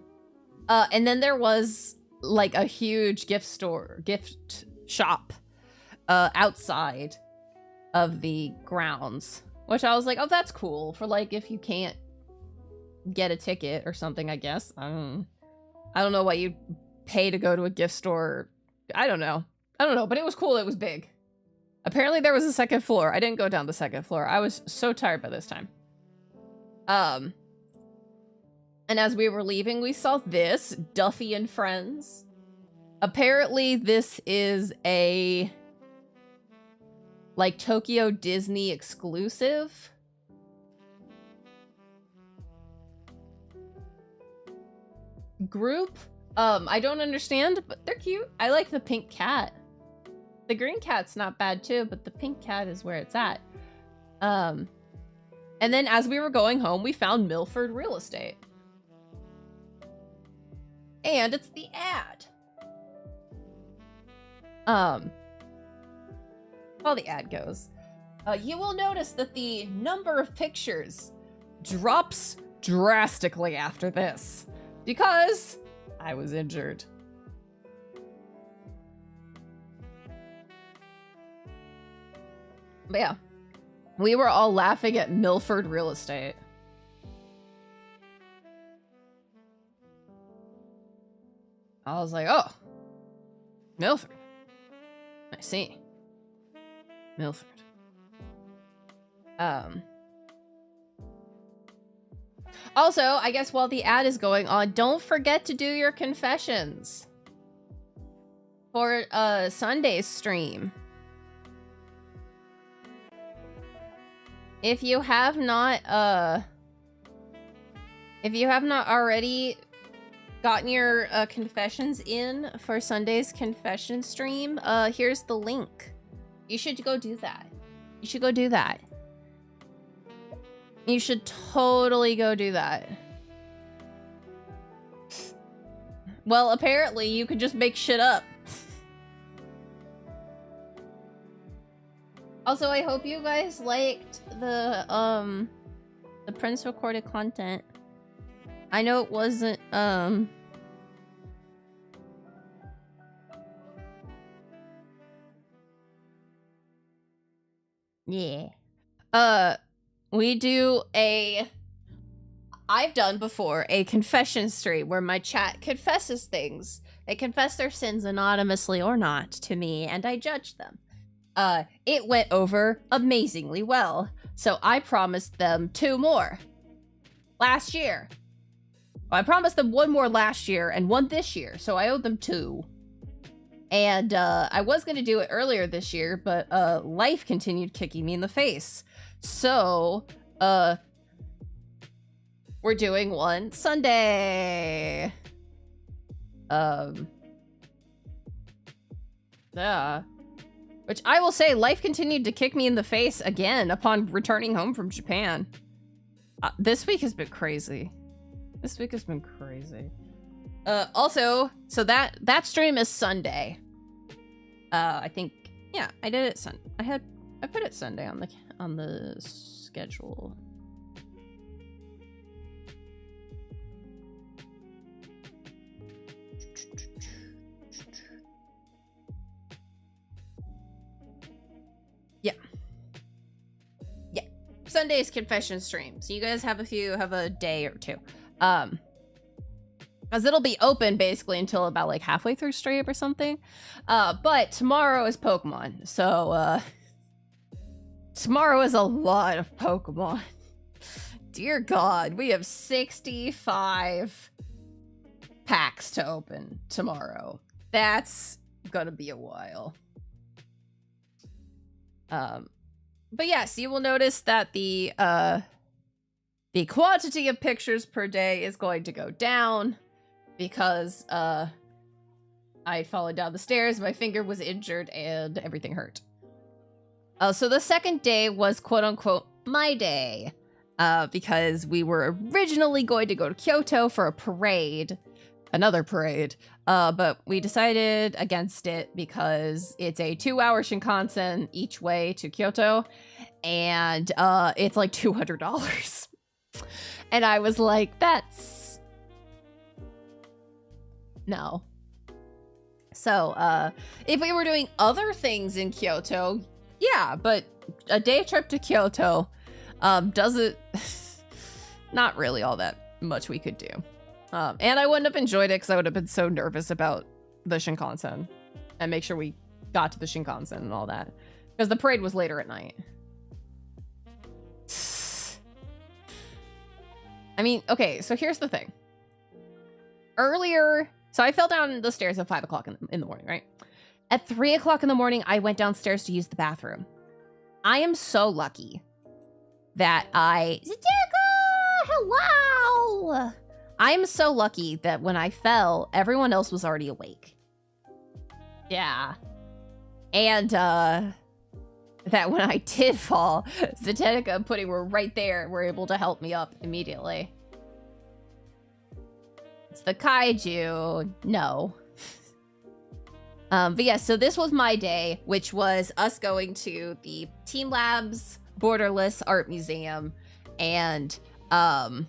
And then there was, like, a huge gift shop outside of the grounds, which I was like, oh, that's cool for, like, if you can't get a ticket or something, I guess. I don't know why you'd pay to go to a gift store. I don't know, but it was cool. It was big. Apparently there was a second floor. I didn't go down the second floor. I was so tired by this time. And as we were leaving, we saw this, Duffy and Friends. Apparently, this is a, like, Tokyo Disney exclusive. Group. I don't understand, but they're cute. I like the pink cat. The green cat's not bad too, but the pink cat is where it's at. And then as we were going home, we found Milford Real Estate. And it's the ad. How the ad goes. You will notice that the number of pictures drops drastically after this. Because I was injured. But yeah. We were all laughing at Milford Real Estate. I was like, oh, Milford. I see. Milford. Also, I guess while the ad is going on, don't forget to do your confessions for Sunday's stream. If you have not already gotten your confessions in for Sunday's confession stream, here's the link. You should go do that. You should go do that. You should totally go do that. Well, apparently you could just make shit up. Also, I hope you guys liked the Prince recorded content. I know it wasn't, yeah. We do I've done before a confession stream where my chat confesses things. They confess their sins anonymously or not to me, and I judge them. It went over amazingly well, so I promised them 2 more last year. Well, I promised them 1 more last year and 1 this year, so I owed them 2. And I was going to do it earlier this year, but life continued kicking me in the face. So, we're doing one Sunday. Yeah. Which I will say, life continued to kick me in the face again upon returning home from Japan. This week has been crazy. This week has been crazy. Also, so that stream is Sunday. I think, yeah, I did it I put it Sunday on the schedule. Yeah. Yeah. Sunday's confession stream. So you guys have a day or two. Because it'll be open basically until about like halfway through stream or something. But tomorrow is Pokemon. So tomorrow is a lot of Pokemon. Dear God, we have 65 packs to open tomorrow. That's gonna be a while. But yes, you will notice that the quantity of pictures per day is going to go down because I had fallen down the stairs, my finger was injured, and everything hurt. So the second day was quote-unquote my day, because we were originally going to go to Kyoto for a parade, another parade, but we decided against it because it's a 2-hour Shinkansen each way to Kyoto, and it's like $200. And I was like, that's... no. So, if we were doing other things in Kyoto, yeah, but a day trip to Kyoto doesn't... not really all that much we could do. And I wouldn't have enjoyed it because I would have been so nervous about the Shinkansen and make sure we got to the Shinkansen and all that. Because the parade was later at night. I mean, okay, so here's the thing. Earlier, so I fell down the stairs at 5 o'clock in the morning, right? At 3 o'clock in the morning, I went downstairs to use the bathroom. I am so lucky that hello! I am so lucky that when I fell, everyone else was already awake. Yeah. And, that when I did fall, Zatenica and Pudding were right there, were able to help me up immediately. It's the kaiju. No. But yeah, so this was my day, which was us going to the Team Labs Borderless Art Museum and then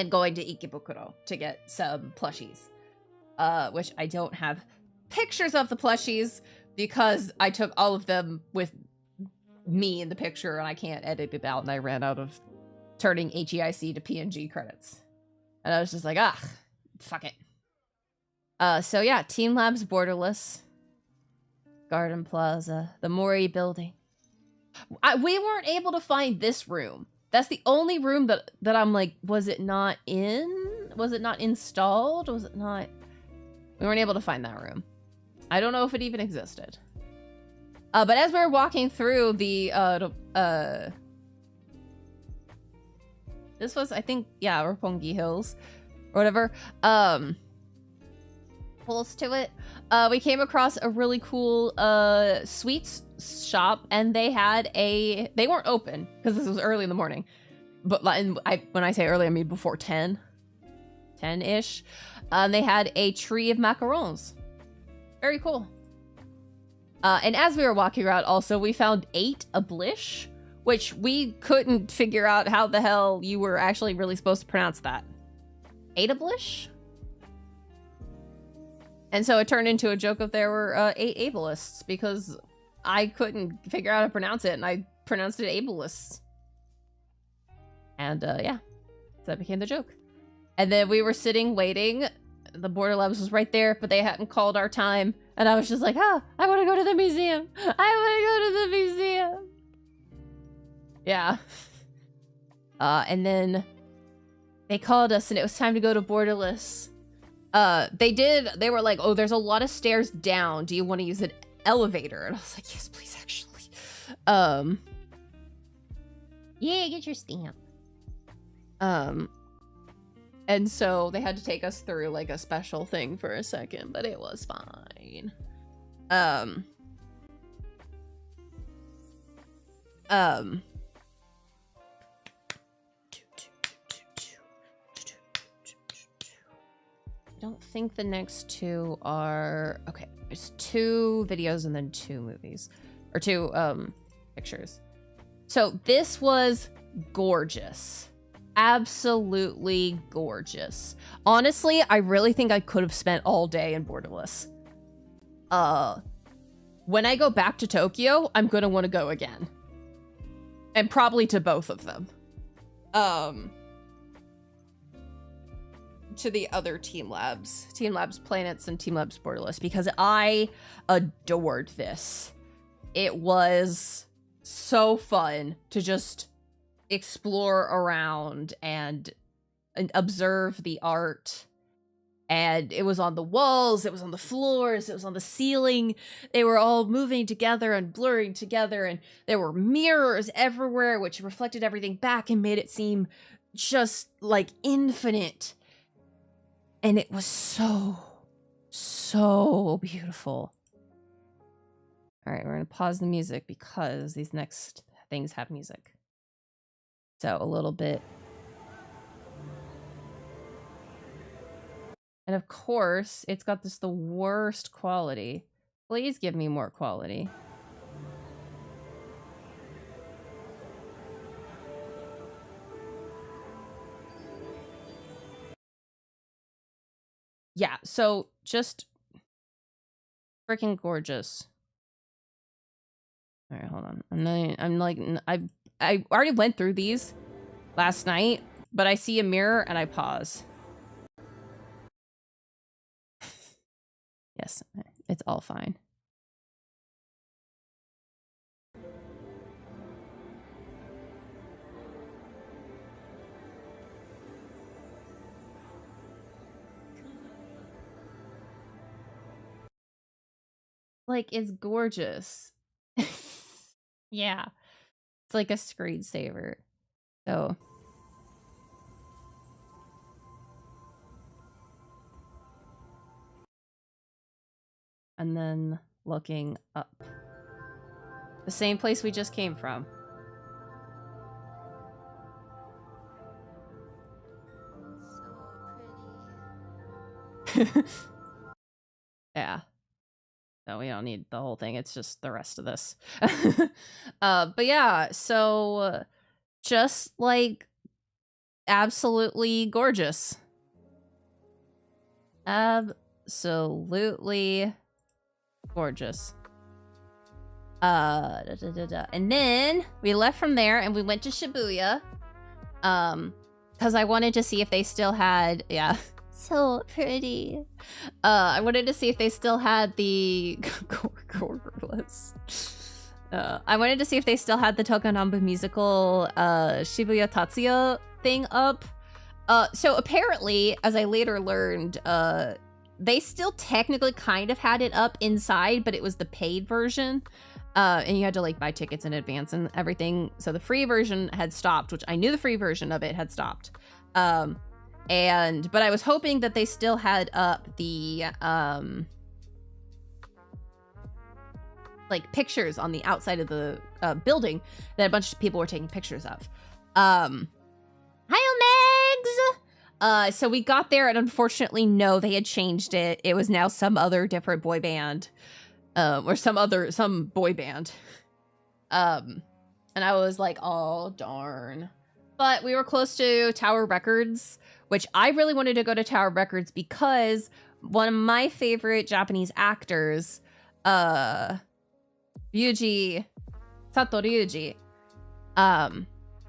going to Ikebukuro to get some plushies. Which I don't have pictures of the plushies because I took all of them with me in the picture and I can't edit it out and I ran out of turning HEIC to PNG credits. And I was just like, fuck it. So yeah, Team Labs Borderless, Garden Plaza, the Mori building. We weren't able to find this room. That's the only room that I'm like, was it not in? Was it not installed? Was it not? We weren't able to find that room. I don't know if it even existed. But as we were walking through the, this was, I think, yeah, Roppongi Hills, or whatever, close to it, we came across a really cool, sweets shop, and they had they weren't open, because this was early in the morning, but when I say early, I mean before 10-ish, they had a tree of macarons. Very cool. And as we were walking around, also, we found 8 Ablish, which we couldn't figure out how the hell you were actually really supposed to pronounce that. 8 Ablish? And so it turned into a joke of there were 8 ableists, because I couldn't figure out how to pronounce it, and I pronounced it ableists. And yeah, so that became the joke. And then we were sitting waiting. The Border Labs was right there, but they hadn't called our time. And I was just like, I want to go to the museum. I want to go to the museum. Yeah. And then they called us and it was time to go to Borderless. They were like, oh, there's a lot of stairs down. Do you want to use an elevator? And I was like, yes, please, actually. Yeah, get your stamp. And so they had to take us through like a special thing for a second, but it was fine. think the next two are... Okay, there's 2 videos and then 2 movies. Or 2 pictures. So this was gorgeous. Absolutely gorgeous. Honestly, I really think I could have spent all day in Borderless. When I go back to Tokyo, I'm gonna want to go again. And probably to both of them. To the other Team Labs Planets and Team Labs Borderless, because I adored this. It was so fun to just explore around and observe the art. And it was on the walls, it was on the floors, it was on the ceiling. They were all moving together and blurring together, and there were mirrors everywhere which reflected everything back and made it seem just like infinite. And it was so beautiful. All right, we're gonna pause the music because these next things have music. So a little bit. And of course, it's got the worst quality. Please give me more quality. Yeah, so just freaking gorgeous. All right, hold on. I already went through these last night, but I see a mirror and I pause. Yes, it's all fine. Like, it's gorgeous. Yeah. It's like a screensaver. So. And then looking up. The same place we just came from. So pretty. Yeah. No, we don't need the whole thing. It's just the rest of this. But yeah, so just like absolutely gorgeous. Absolutely gorgeous. And then we left from there and we went to Shibuya. Because I wanted to see if they still had, yeah. So pretty. I wanted to see if they still had the Gorgorless. I wanted to see if they still had the Tokononbu musical Shibuya Tatsuya thing up. So apparently, as I later learned, they still technically kind of had it up inside, but it was the paid version. And you had to like buy tickets in advance and everything. So the free version had stopped, which I knew the free version of it had stopped. But I was hoping that they still had up the like pictures on the outside of the building that a bunch of people were taking pictures of. Hi, Omegs! So we got there and unfortunately, no, they had changed it. It was now some other different boy band. Or some boy band. And I was like, oh, darn. But we were close to Tower Records, which I really wanted to go to Tower Records because one of my favorite Japanese actors, Sato Ryuji,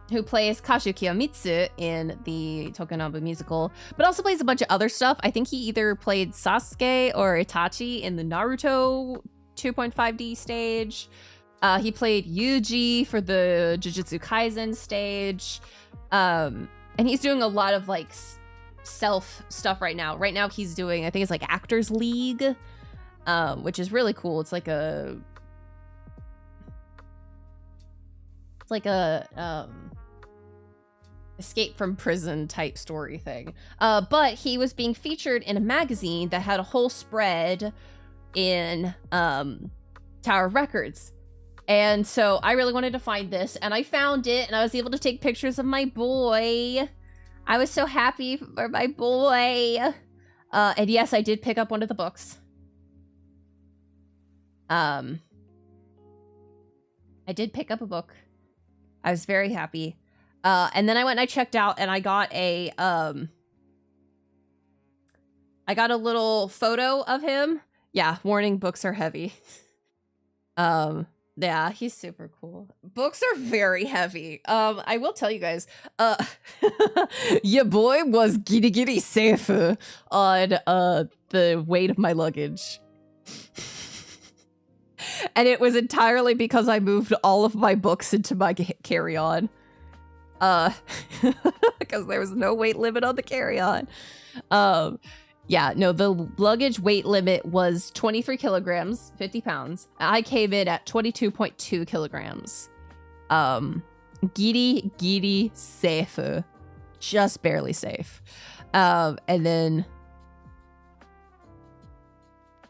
who plays Kashu Kiyomitsu in the Tokononbu musical, but also plays a bunch of other stuff. I think he either played Sasuke or Itachi in the Naruto 2.5D stage. He played Yuji for the Jujutsu Kaisen stage. And he's doing a lot of like self stuff right now. Right now he's doing, I think it's like Actors League, which is really cool. It's like a escape from prison type story thing. But he was being featured in a magazine that had a whole spread in Tower Records. And so I really wanted to find this, and I found it, and I was able to take pictures of my boy. I was so happy for my boy. And yes, I did pick up one of the books. I did pick up a book. I was very happy. And then I went and I checked out and I got a little photo of him. Yeah, warning, books are heavy. Yeah, he's super cool. Books are very heavy. I will tell you guys, your boy was giddy giddy safe on the weight of my luggage. And it was entirely because I moved all of my books into my carry-on. Because there was no weight limit on the carry-on. Yeah, no, the luggage weight limit was 23 kilograms, 50 pounds. I came in at 22.2 kilograms. Giddy safe. Just barely safe. And then...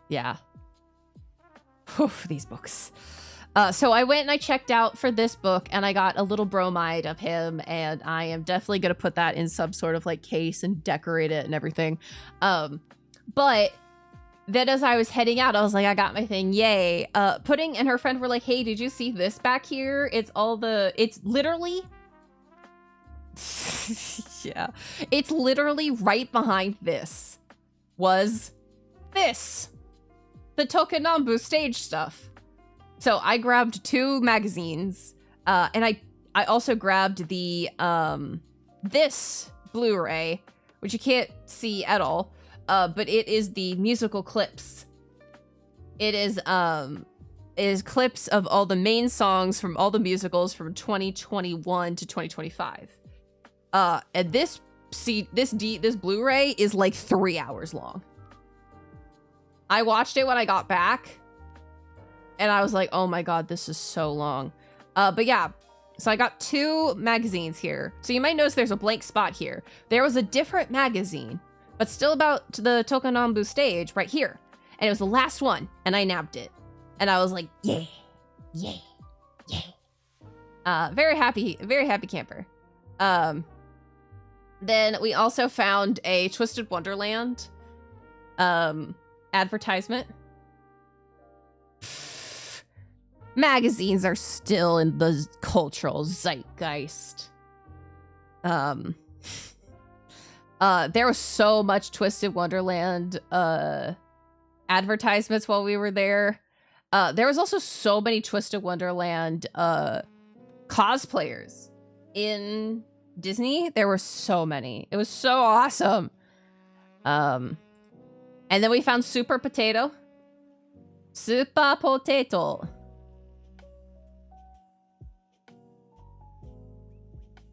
yeah. Oof, these books. So I went and I checked out for this book and I got a little bromide of him and I am definitely going to put that in some sort of like case and decorate it and everything. But then as I was heading out, I was like, I got my thing. Yay. Pudding and her friend were like, hey, did you see this back here? It's literally... yeah. It's literally right behind this. Was this. The Tokonambu stage stuff. So I grabbed 2 magazines, and I also grabbed the this Blu-ray, which you can't see at all, but it is the musical clips. It is clips of all the main songs from all the musicals from 2021 to 2025. And this Blu-ray is like 3 hours long. I watched it when I got back. And I was like, oh my god, this is so long. But yeah, so I got 2 magazines here. So you might notice there's a blank spot here. There was a different magazine, but still about the Tokonambu stage right here. And it was the last one, and I nabbed it. And I was like, yay, yay, yay. Very happy camper. Then we also found a Twisted Wonderland advertisement. Magazines are still in the cultural zeitgeist. There was so much Twisted Wonderland advertisements while we were there. There was also so many Twisted Wonderland cosplayers in Disney. There were so many. It was so awesome. And then we found Super Potato. Super Potato.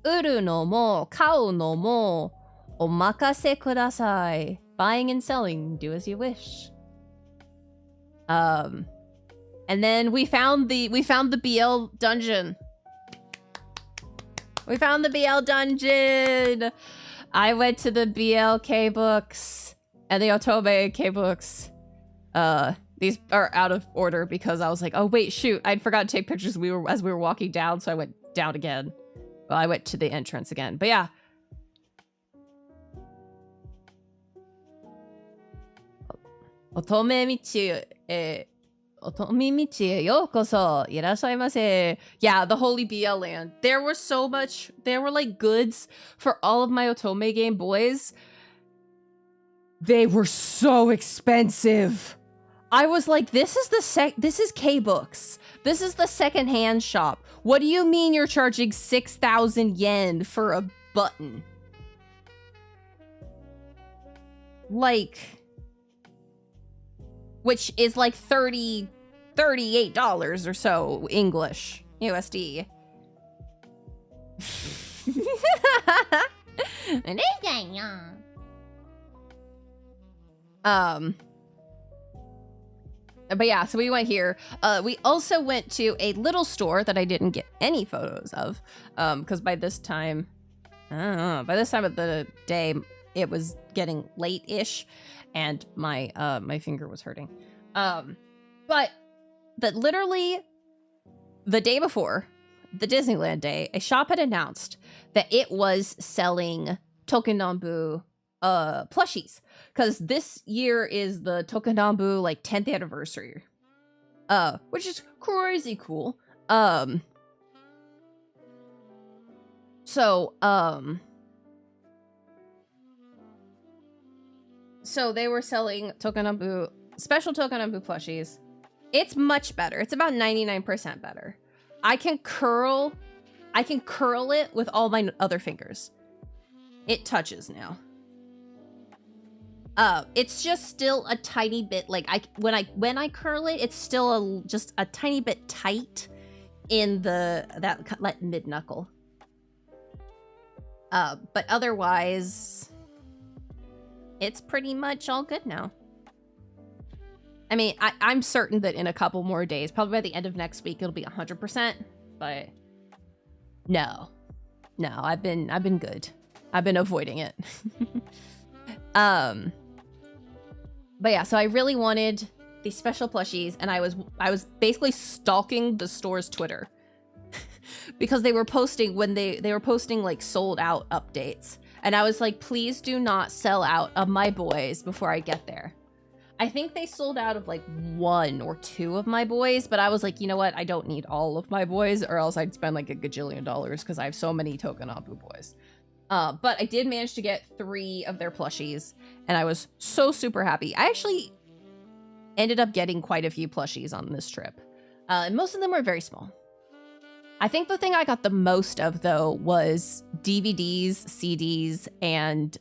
Uru no mo, kau no mo, omakase kudasai. Buying and selling, do as you wish. And then we found the BL dungeon. We found the BL dungeon. I went to the BLK books and the Otome K books. These are out of order because I was like, oh wait, shoot, I'd forgot to take pictures as we were walking down, so I went down again. Well, I went to the entrance again, but yeah. Otome Michi, Otome Michi e yokoso, irashaimase. Yeah, the Holy BL Land. There were like goods for all of my Otome Game Boys. They were so expensive. I was like, this is K-Books. This is the secondhand shop. What do you mean you're charging 6,000 yen for a button? Like, which is like $38 or so English USD. But yeah, so we went here. We also went to a little store that I didn't get any photos of, because by this time of the day, it was getting late-ish, and my finger was hurting. But literally the day before, the Disneyland day, a shop had announced that it was selling Tokonambu plushies, because this year is the Tokonambu like 10th anniversary, which is crazy cool. So they were selling Tokonambu, special Tokonambu plushies. It's much better. It's about 99% better. I can curl it with all my other fingers. It touches now. It's just still a tiny bit like when I curl it, it's still just a tiny bit tight in that mid knuckle. But otherwise, it's pretty much all good now. I mean, I'm certain that in a couple more days, probably by the end of next week, it'll be 100%. But no, I've been good. I've been avoiding it. But yeah, so I really wanted these special plushies, and I was basically stalking the store's Twitter because they were posting when they were posting like sold out updates, and I was like, please do not sell out of my boys before I get there. I think they sold out of like 1 or 2 of my boys, but I was like, you know what? I don't need all of my boys, or else I'd spend like $1 gajillion because I have so many Tokonambu boys. But I did manage to get 3 of their plushies, and I was so super happy. I actually ended up getting quite a few plushies on this trip, and most of them were very small. I think the thing I got the most of, though, was DVDs, CDs, and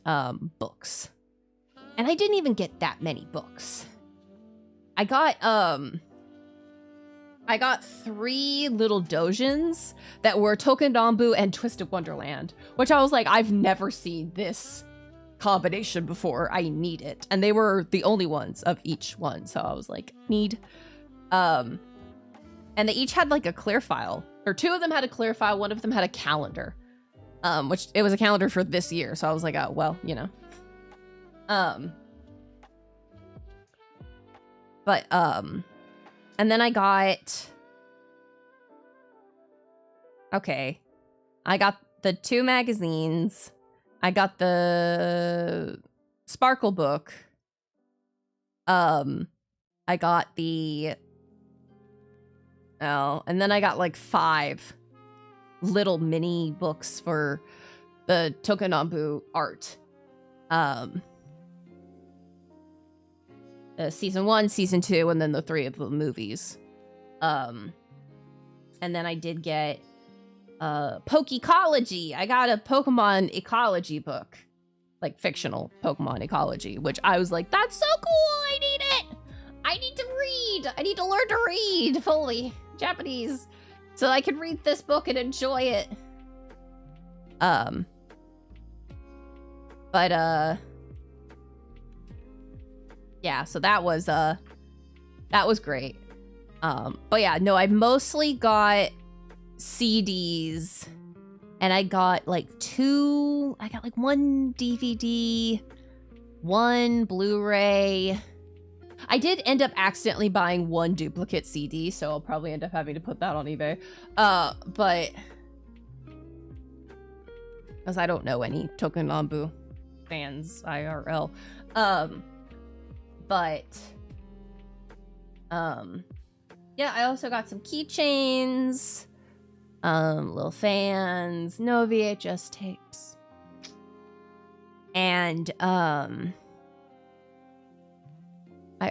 books. And I didn't even get that many books. I got 3 little dojins that were Tokonambu and Twisted Wonderland, which I was like, I've never seen this combination before. I need it. And they were the only ones of each one, so I was like, need. And they each had like a clear file, or 2 of them had a clear file, 1 of them had a calendar, which it was a calendar for this year, so I was like, oh, well, you know. And then I got, I got the 2 magazines, I got the Sparkle book, I got the, and then I got like 5 little mini books for the Tokonambu art. Season 1, season 2, and then the 3 of the movies. And then I did get Pokecology. I got a Pokemon ecology book, like fictional Pokemon ecology, which I was like, that's so cool. I need it. I need to read. I need to learn to read fully Japanese so I can read this book and enjoy it. Yeah, so that was great. But yeah, no, I mostly got CDs, and I got like 1 DVD, 1 Blu-ray. I did end up accidentally buying 1 duplicate CD, so I'll probably end up having to put that on eBay. But because I don't know any Tokonambu fans IRL. Yeah, I also got some keychains, little fans, no VHS tapes, and I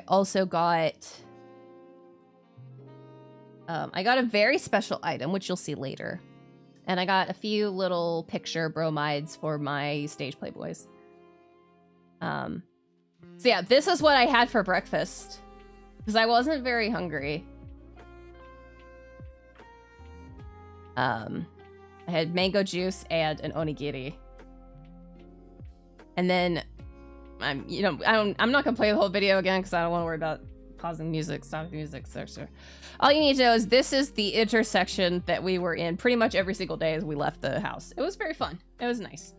also got a very special item, which you'll see later, and I got a few little picture bromides for my stage playboys. So yeah, this is what I had for breakfast, because I wasn't very hungry. I had mango juice and an onigiri. And then I'm not gonna play the whole video again because I don't want to worry about pausing music, stopping music, so. All you need to know is this is the intersection that we were in pretty much every single day as we left the house. It was very fun. It was nice.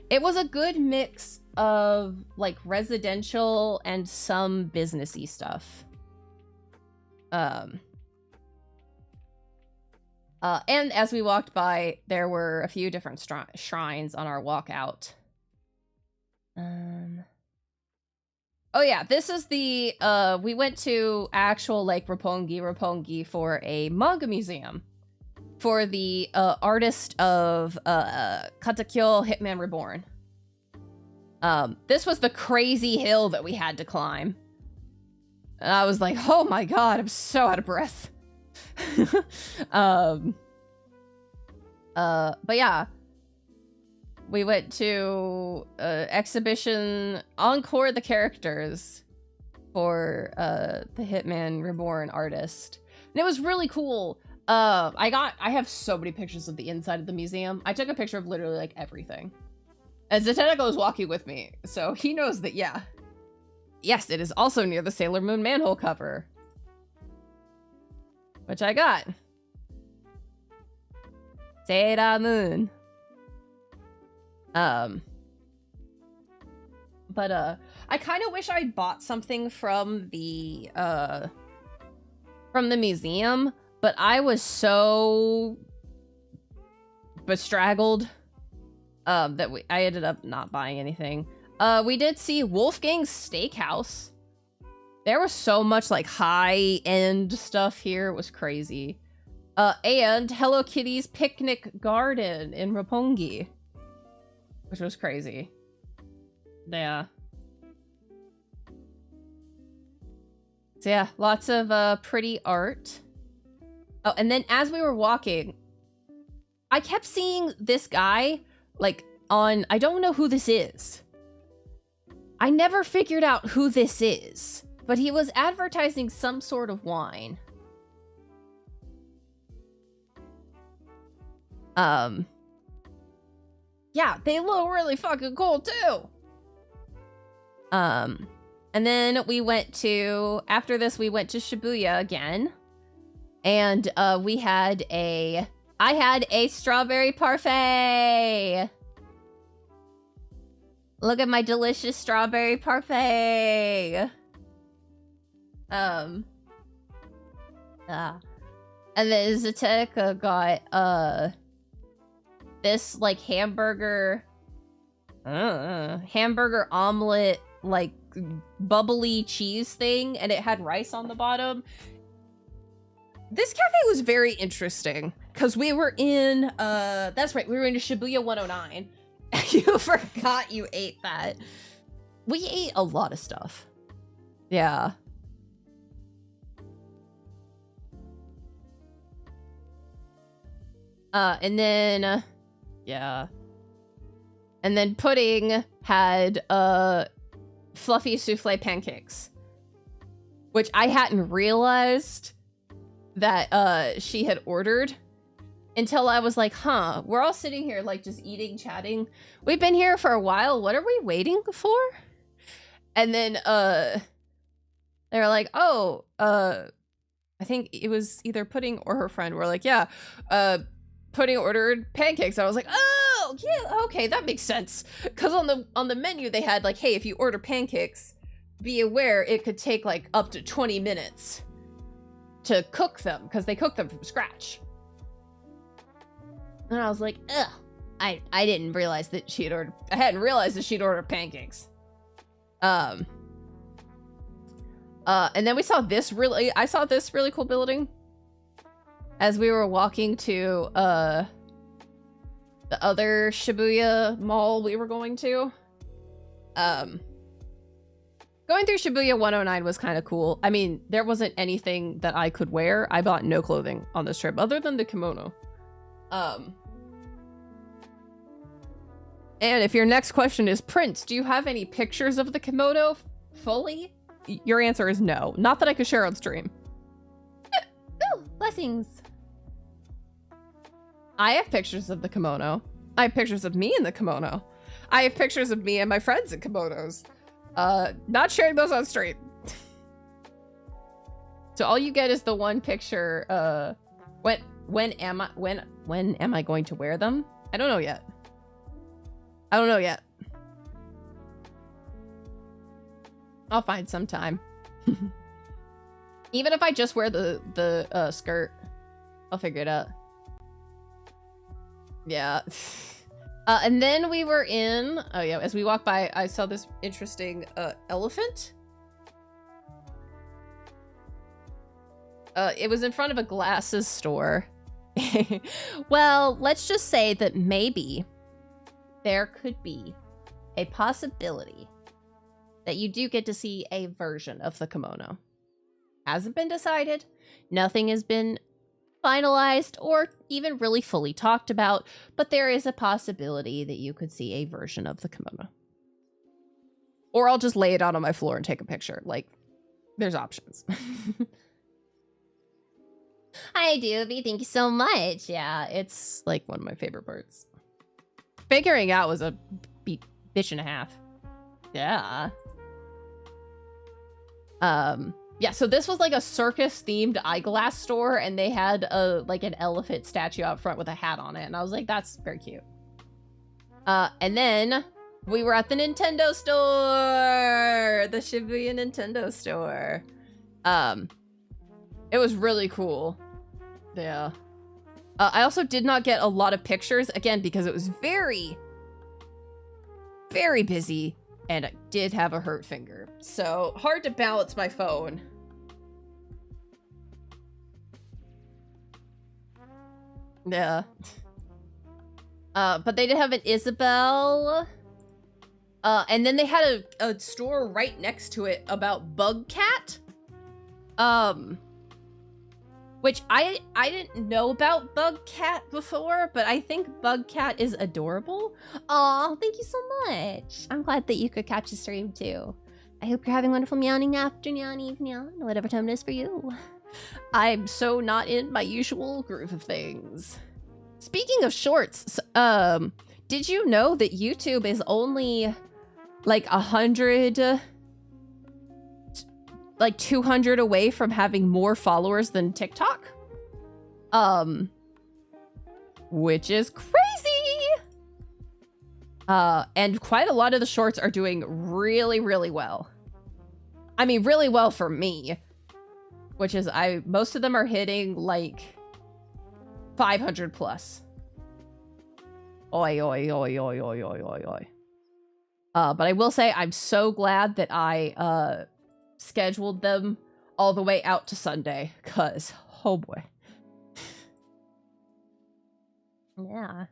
It was a good mix of like residential and some businessy stuff. And as we walked by, there were a few different shrines on our walk out. Oh yeah, this is the we went to actual like Roppongi for a manga museum for the artist of Katakyo Hitman Reborn. This was the crazy hill that we had to climb. And I was like, oh my god, I'm so out of breath. But yeah. We went to exhibition Encore the Characters for the Hitman Reborn artist. And it was really cool. I have so many pictures of the inside of the museum. I took a picture of literally like everything. And Zetenico is walking with me, so he knows that, yeah. Yes, it is also near the Sailor Moon manhole cover. Which I got. Sailor Moon. But I kind of wish I bought something from the museum, but I was so bestraggled that I ended up not buying anything. We did see Wolfgang's Steakhouse. There was so much like high-end stuff here. It was crazy. And Hello Kitty's Picnic Garden in Roppongi, which was crazy. Yeah. So yeah, lots of pretty art. Oh, and then as we were walking, I kept seeing this guy, like, on... I don't know who this is. I never figured out who this is, but he was advertising some sort of wine. Yeah, they look really fucking cool, too! And then we went to... After this, we went to Shibuya again. And, I had a strawberry parfait! Look at my delicious strawberry parfait! And then Zetenico got, this, like, hamburger omelet, like, bubbly cheese thing, and it had rice on the bottom. This cafe was very interesting, because we were in, that's right, we were in Shibuya 109. You forgot you ate that. We ate a lot of stuff. Yeah. And then, yeah. And then Pudding had, fluffy souffle pancakes, which I hadn't realized that, she had ordered until I was like, huh, we're all sitting here, like, just eating, chatting. We've been here for a while. What are we waiting for? And then, they were like, oh, I think it was either Pudding or her friend were like, yeah, Pudding ordered pancakes. I was like, oh, yeah, okay, that makes sense. Because on the menu, they had, like, hey, if you order pancakes, be aware it could take, like, up to 20 minutes to cook them, because they cook them from scratch. And I was like, ugh, I didn't realize that she'd ordered, I hadn't realized that she'd ordered pancakes. And then we saw this I saw this really cool building as we were walking to, the other Shibuya mall we were going to. Going through Shibuya 109 was kind of cool. I mean, there wasn't anything that I could wear. I bought no clothing on this trip other than the kimono. And if your next question is, Prince, do you have any pictures of the kimono fully? Your answer is no. Not that I could share on stream. Oh, blessings. I have pictures of the kimono. I have pictures of me in the kimono. I have pictures of me and my friends in kimonos. Not sharing those on stream. So all you get is the one picture, when am I going to wear them? I don't know yet. I don't know yet. I'll find some time. Even if I just wear the skirt, I'll figure it out. Yeah. And then we were in, oh yeah, as we walked by, I saw this interesting elephant. It was in front of a glasses store. Well, let's just say that maybe there could be a possibility that you do get to see a version of the kimono. Hasn't been decided. Nothing has been finalized or even really fully talked about, but there is a possibility that you could see a version of the kimono. Or I'll just lay it out on my floor and take a picture. Like, there's options. Hi, Doobie. Thank you so much. Yeah, it's like one of my favorite parts. Figuring out was a bitch and a half. Yeah. Yeah, so this was like a circus-themed eyeglass store, and they had like an elephant statue out front with a hat on it, and I was like, that's very cute. And then we were at the Nintendo store! The Shibuya Nintendo store. It was really cool. Yeah. I also did not get a lot of pictures, again, because it was very, very busy. And I did have a hurt finger, so hard to balance my phone. Yeah. But they did have an Isabelle. And then they had a store right next to it about Bug Cat. Which I didn't know about Bug Cat before, but I think Bug Cat is adorable. Aw, thank you so much. I'm glad that you could catch the stream too. I hope you're having a wonderful meowing afternoon, evening, whatever time it is for you. I'm so not in my usual groove of things. Speaking of shorts, did you know that YouTube is only like 100... like 200 away from having more followers than TikTok? Which is crazy! And quite a lot of the shorts are doing really, really well. I mean, really well for me. Which is, most of them are hitting, like, 500 plus. Oi, oi, oi, oi, oi, oi, oi, oi. But I will say, I'm so glad that I, scheduled them all the way out to Sunday, cause oh boy. Yeah.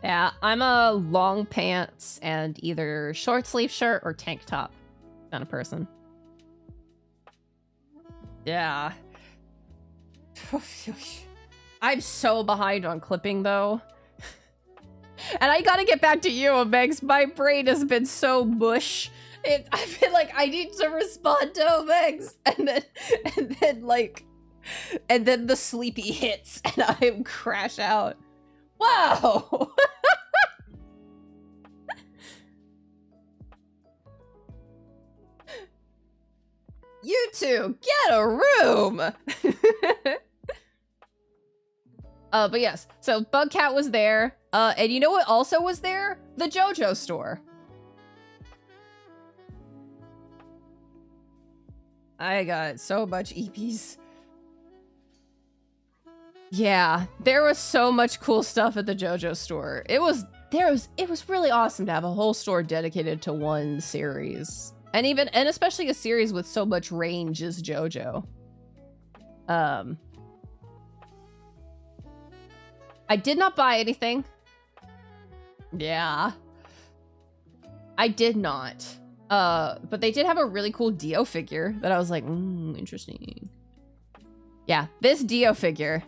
Yeah, I'm a long pants and either short sleeve shirt or tank top kind of person. Yeah. I'm so behind on clipping though. And I gotta get back to you, Omegs. My brain has been so mush. I've been like, I need to respond to Omegs. And then the sleepy hits and I crash out. Wow! You two, get a room! But yes, so Bug Cat was there. And you know what also was there? The JoJo store. I got so much EPs. Yeah, there was so much cool stuff at the JoJo store. It was really awesome to have a whole store dedicated to one series. And especially a series with so much range as JoJo. I did not buy anything. Yeah. I did not. But they did have a really cool Dio figure that I was like, interesting. Yeah, this Dio figure.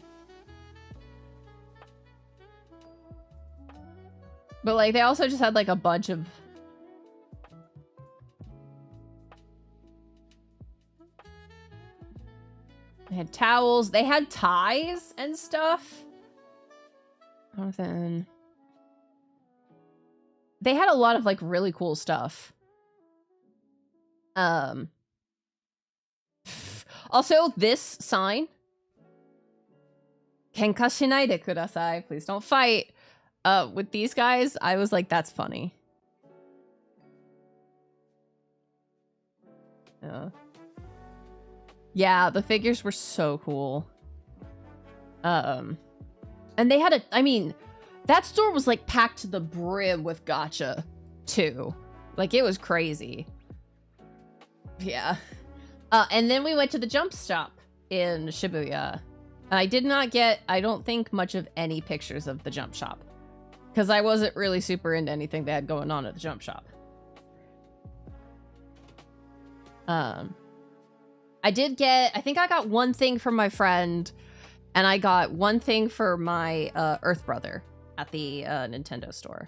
But like, they also just had like a bunch of... They had towels. They had ties and stuff. Jonathan. They had a lot of like really cool stuff. Also, this sign. Kenka shinai de kudasai. Please don't fight. With these guys, I was like, that's funny. Yeah, the figures were so cool. And they had I mean, that store was like packed to the brim with gacha too. Like it was crazy. Yeah. And then we went to the jump stop in Shibuya. I did not get, I don't think, much of any pictures of the jump shop. Because I wasn't really super into anything they had going on at the jump shop. I did get, I think I got one thing from my friend, and I got one thing for my Earth brother at the Nintendo store.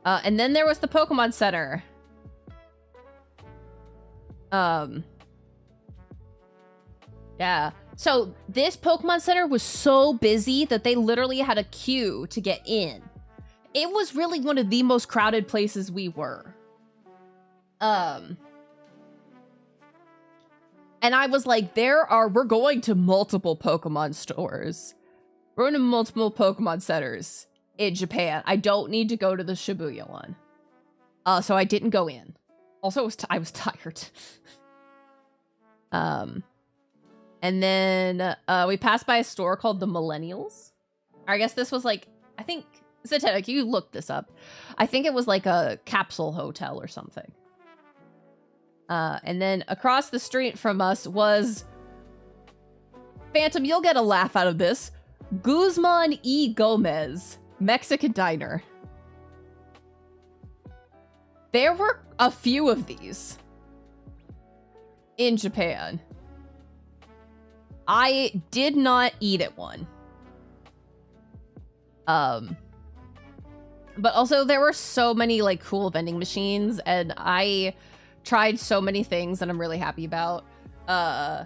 And then there was the Pokemon Center. Yeah. So this Pokemon Center was so busy that they literally had a queue to get in. It was really one of the most crowded places we were. And I was like, we're going to multiple Pokemon stores. We're going to multiple Pokemon centers in Japan. I don't need to go to the Shibuya one. So I didn't go in. Also, I was tired. And then we passed by a store called the Millennials. I guess this was like, I think, Zetetic, you looked this up. I think it was like a capsule hotel or something. And then across the street from us was, Phantom, you'll get a laugh out of this, Guzman E. Gomez Mexican Diner. There were a few of these in Japan. I did not eat at one. But also there were so many like cool vending machines, and I tried so many things that I'm really happy about. Yeah.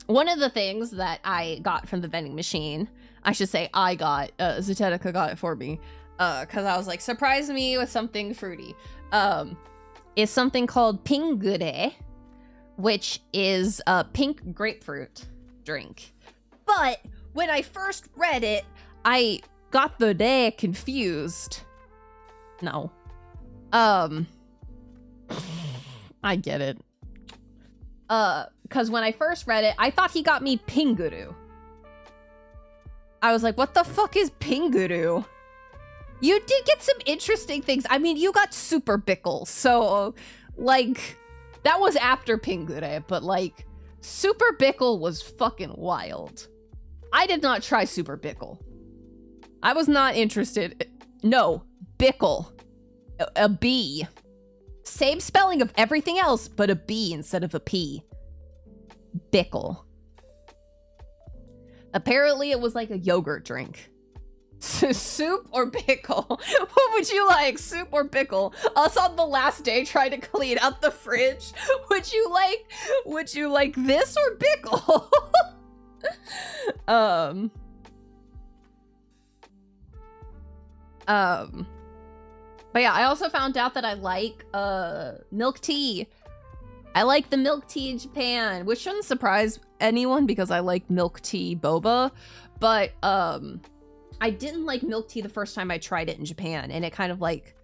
One of the things that I got from the vending machine, I should say I got, Zetetica got it for me, because I was like, surprise me with something fruity, is something called pingure, which is a pink grapefruit drink. But when I first read it, I got the day confused. No. I get it. Because when I first read it, I thought he got me pinguru. I was like, what the fuck is pinguru? You did get some interesting things. I mean, you got super bickle, so, like, that was after pingure, but, like, super bickle was fucking wild. I did not try super bickle. I was not interested. No, bickle. A B. Same spelling of everything else, but a B instead of a P. Bickle. Apparently it was like a yogurt drink. Soup or pickle? What would you like? Soup or pickle? Us on the last day trying to clean out the fridge. Would you like this or pickle? But yeah, I also found out that I like milk tea. I like the milk tea in Japan, which shouldn't surprise anyone because I like milk tea boba, but I didn't like milk tea the first time I tried it in Japan, and it kind of like,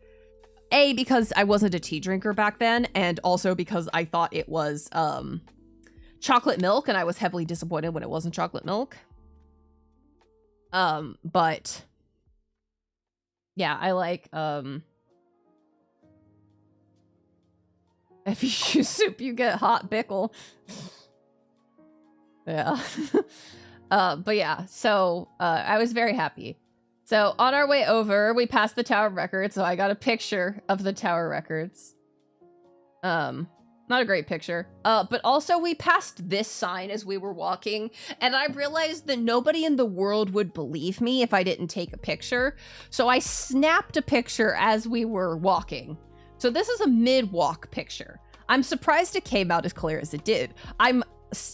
A, because I wasn't a tea drinker back then, and also because I thought it was chocolate milk, and I was heavily disappointed when it wasn't chocolate milk. But yeah, I like if you use soup, you get hot pickle. Yeah. But yeah, so I was very happy. So on our way over, we passed the Tower of Records, so I got a picture of the Tower of Records. Not a great picture. But also we passed this sign as we were walking, and I realized that nobody in the world would believe me if I didn't take a picture. So I snapped a picture as we were walking. So this is a mid-walk picture. I'm surprised it came out as clear as it did. I'm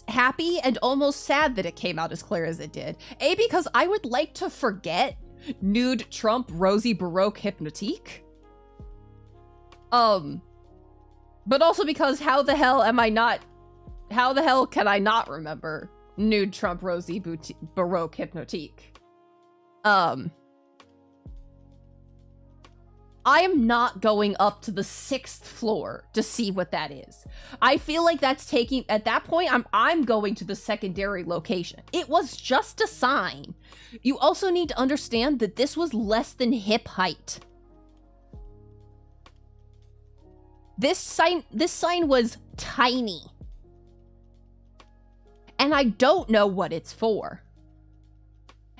happy and almost sad that it came out as clear as it did. A, because I would like to forget nude Trump Rosie Baroque Hypnotique. But also because how the hell am I not how the hell can I not remember Nude Trump Rosie Baroque Hypnotique? I am not going up to the 6th floor to see what that is. I feel like that's taking, at that point, I'm going to the secondary location. It was just a sign. You also need to understand that this was less than hip height. This sign was tiny. And I don't know what it's for.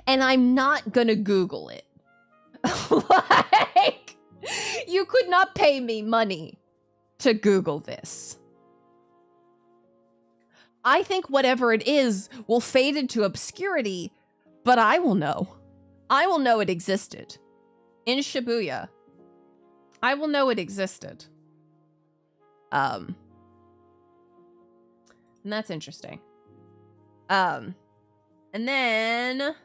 And I'm not gonna Google it. Like, you could not pay me money to Google this. I think whatever it is will fade into obscurity, but I will know. I will know it existed. In Shibuya. I will know it existed. And that's interesting. And then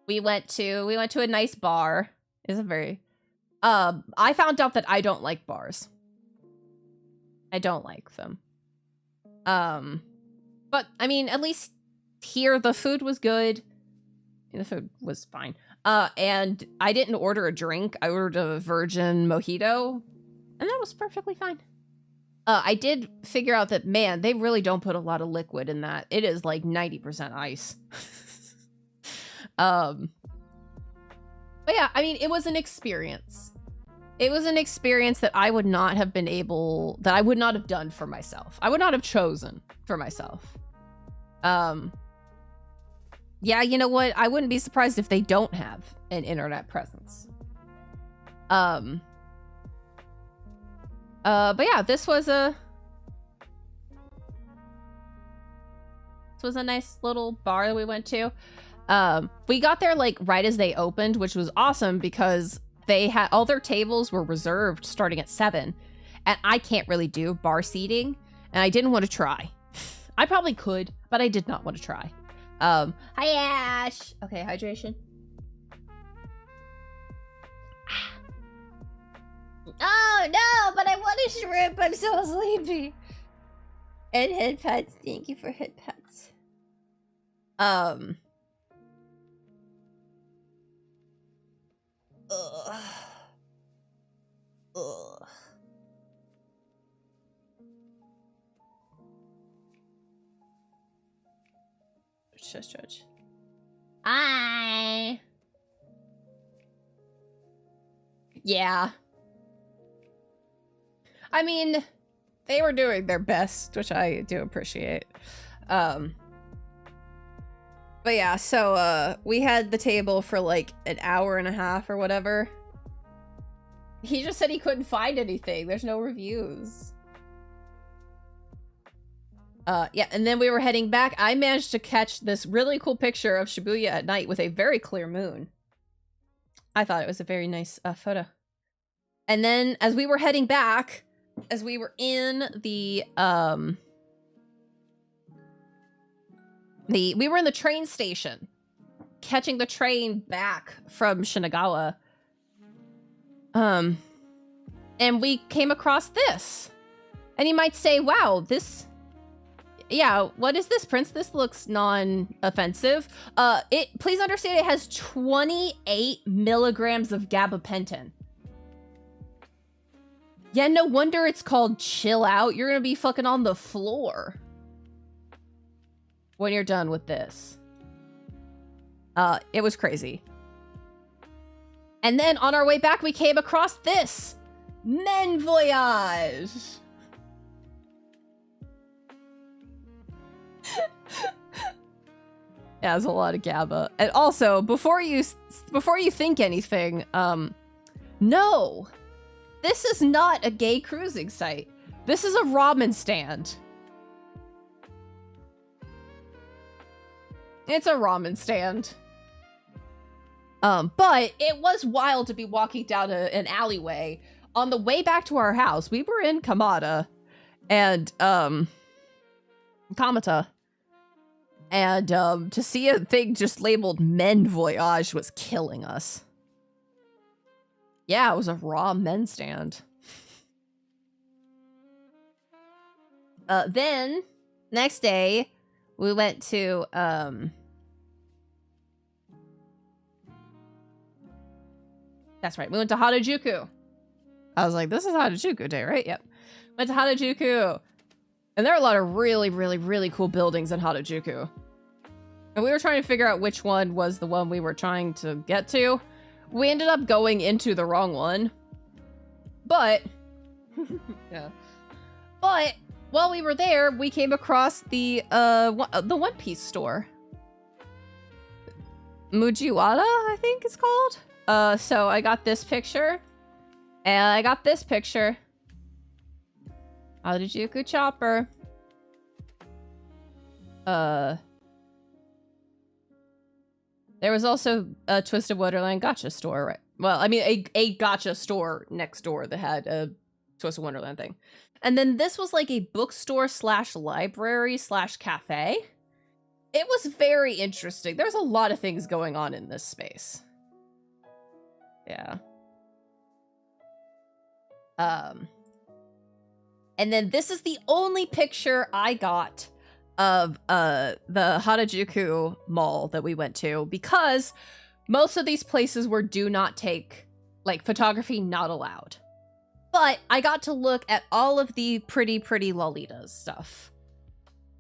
we went to a nice bar. It's a very I found out that I don't like bars. I don't like them. But I mean, at least here the food was good. The food was fine. And I didn't order a drink. I ordered a virgin mojito, and that was perfectly fine. I did figure out that, man, they really don't put a lot of liquid in that. It is like 90% ice. But yeah, I mean, it was an experience. It was an experience that I would not have been able, that I would not have done for myself. I would not have chosen for myself. Yeah, you know what? I wouldn't be surprised if they don't have an internet presence. But yeah, this was a nice little bar that we went to. We got there like right as they opened, which was awesome because they had all their tables were reserved starting at 7, and I can't really do bar seating, and I didn't want to try. I probably could, but I did not want to try. Hi Ash. Okay, hydration. Oh no, but I want a shrimp. I'm so sleepy. And head pads. Thank you for head pads. Ugh. Ugh. Judge. Hi. Yeah. I mean, they were doing their best, which I do appreciate. But yeah, so we had the table for like an hour and a half or whatever. He just said he couldn't find anything. There's no reviews. Yeah, and then we were heading back. I managed to catch this really cool picture of Shibuya at night with a very clear moon. I thought it was a very nice photo. And then as we were heading back, as we were in we were in the train station, catching the train back from Shinagawa. And we came across this. And you might say, wow, this... Yeah, what is this, Prince? This looks non-offensive. Please understand it has 28 milligrams of gabapentin. Yeah, no wonder it's called Chill Out. You're gonna be fucking on the floor when you're done with this. It was crazy. And then on our way back, we came across this. Men Voyage. Yeah, there's a lot of GABA. And also, before you think anything, no. This is not a gay cruising site. This is a ramen stand. It's a ramen stand. But it was wild to be walking down an alleyway. On the way back to our house, we were in Kamata. And, Kamata. And, to see a thing just labeled Men Voyage was killing us. Yeah, it was a raw men stand. Then, next day, we went to, that's right, we went to Harajuku. I was like, this is Harajuku Day, right? Yep. Went to Harajuku. And there are a lot of really, really, really cool buildings in Harajuku. And we were trying to figure out which one was the one we were trying to get to. We ended up going into the wrong one. But, yeah. But, while we were there, we came across the One Piece store. Mujiwara, I think it's called. So I got this picture. And I got this picture. Harajuku Chopper. There was also a Twisted Wonderland gacha store, right? Well, I mean, a gacha store next door that had a Twisted Wonderland thing. And then this was like a bookstore slash library slash cafe. It was very interesting. There's a lot of things going on in this space. Yeah. And then this is the only picture I got of the Harajuku mall that we went to, because most of these places were do not take, like, photography not allowed. But I got to look at all of the pretty Lolita stuff.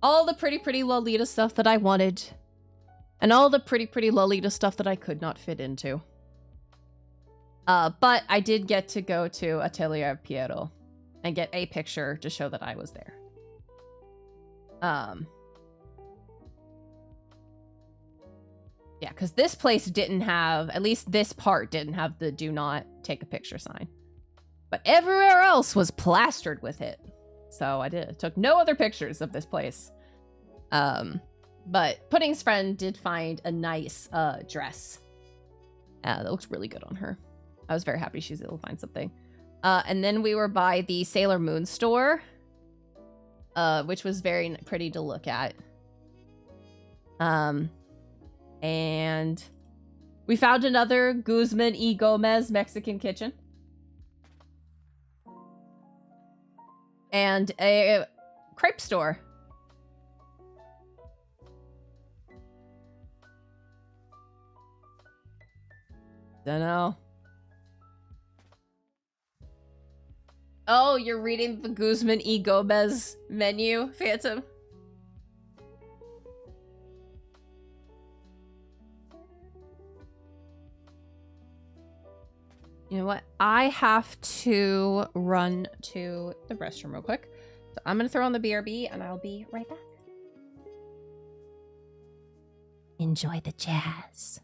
All the pretty Lolita stuff that I wanted. And all the pretty Lolita stuff that I could not fit into. But I did get to go to Atelier Piero and get a picture to show that I was there. Yeah, because this place didn't have, at least this part didn't have the do not take a picture sign. But everywhere else was plastered with it. So I took no other pictures of this place. But Pudding's friend did find a nice dress. That looks really good on her. I was very happy she was able to find something. And then we were by the Sailor Moon store, which was very pretty to look at. And we found another Guzman y Gomez Mexican kitchen. And a crepe store. Dunno. Oh, you're reading the Guzman y Gomez menu, Phantom? You know what? I have to run to the restroom real quick. So I'm going to throw on the BRB and I'll be right back. Enjoy the jazz.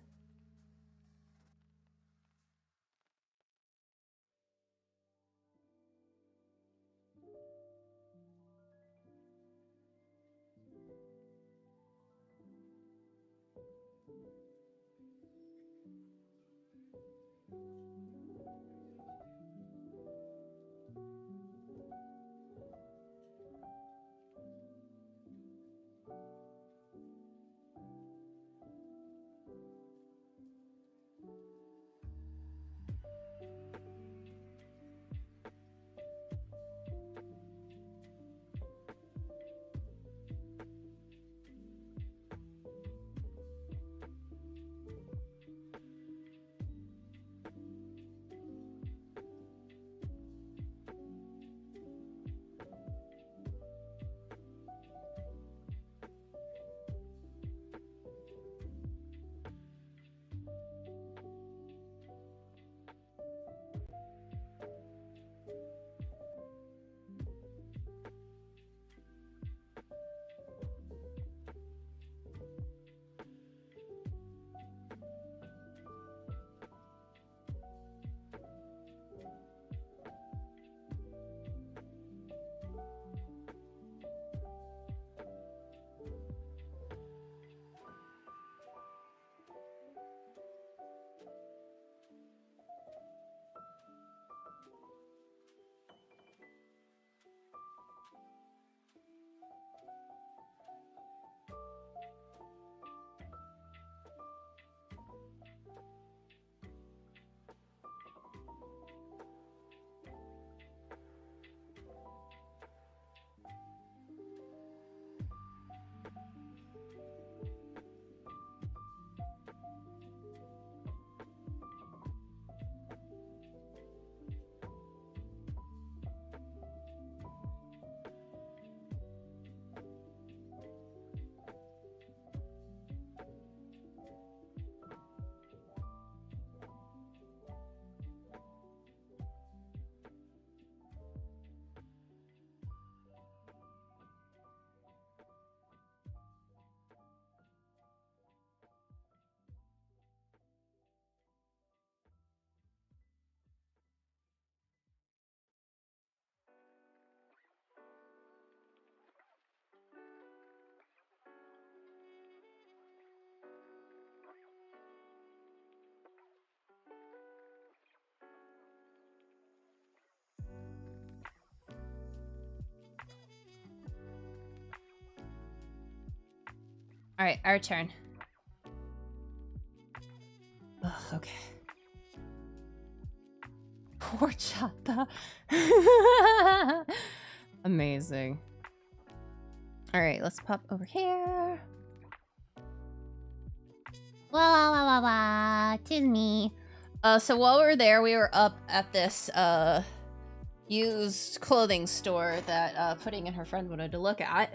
Alright, our turn. Ugh, okay. Poor Chata. Amazing. Alright, let's pop over here. Tis me. So while we were there, we were up at this used clothing store that Pudding and her friend wanted to look at.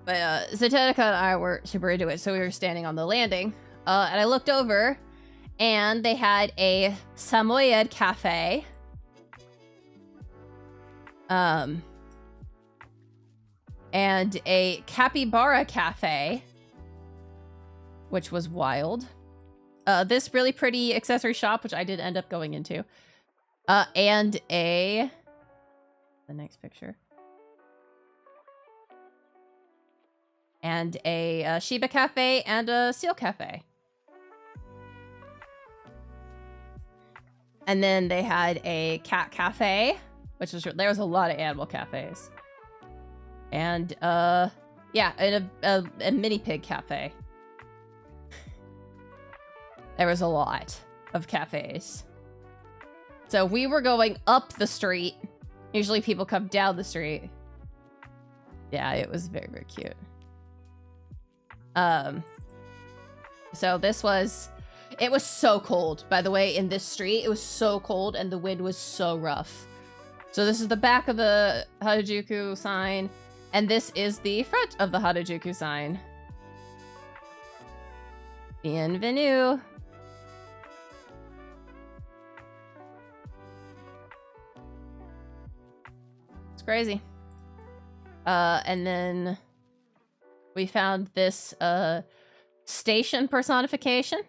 But Zatenica and I were super into it, so we were standing on the landing. And I looked over, and they had a Samoyed cafe. And a capybara cafe, which was wild. This really pretty accessory shop, which I did end up going into. And the next picture. And a Shiba cafe and a seal cafe. And then they had a cat cafe, which was, there was a lot of animal cafes. And, yeah, and a mini pig cafe. There was a lot of cafes. So we were going up the street. Usually people come down the street. Yeah, it was very, very cute. So this was, it was so cold, by the way, in this street. It was so cold and the wind was so rough. So this is the back of the Harajuku sign, and this is the front of the Harajuku sign. Bienvenue. It's crazy. And then we found this station personification.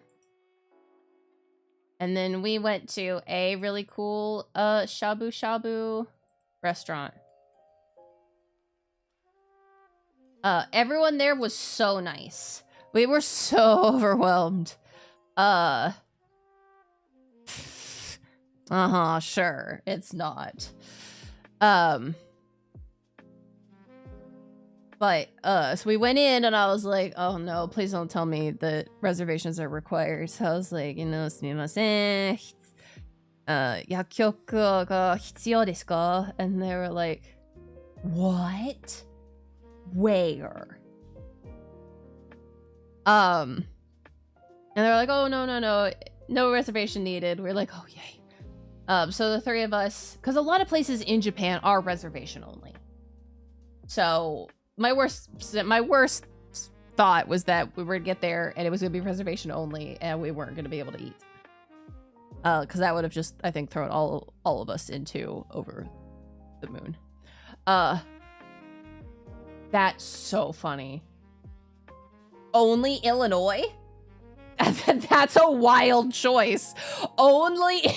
And then we went to a really cool shabu shabu restaurant. Everyone there was so nice. We were so overwhelmed. Sure, it's not. But, so we went in and I was like, oh no, please don't tell me that reservations are required. So I was like, sumimasen, yakyoku ga hitsuyou desu ka? And they were like, what? Where? And they're like, oh, no reservation needed. We're like, oh, yay. So the three of us, because a lot of places in Japan are reservation only. So my worst thought was that we were gonna get there and it was gonna be reservation only and we weren't gonna be able to eat. Because that would have just, I think, thrown all of us into over the moon. That's so funny. Only Illinois? That's a wild choice. Only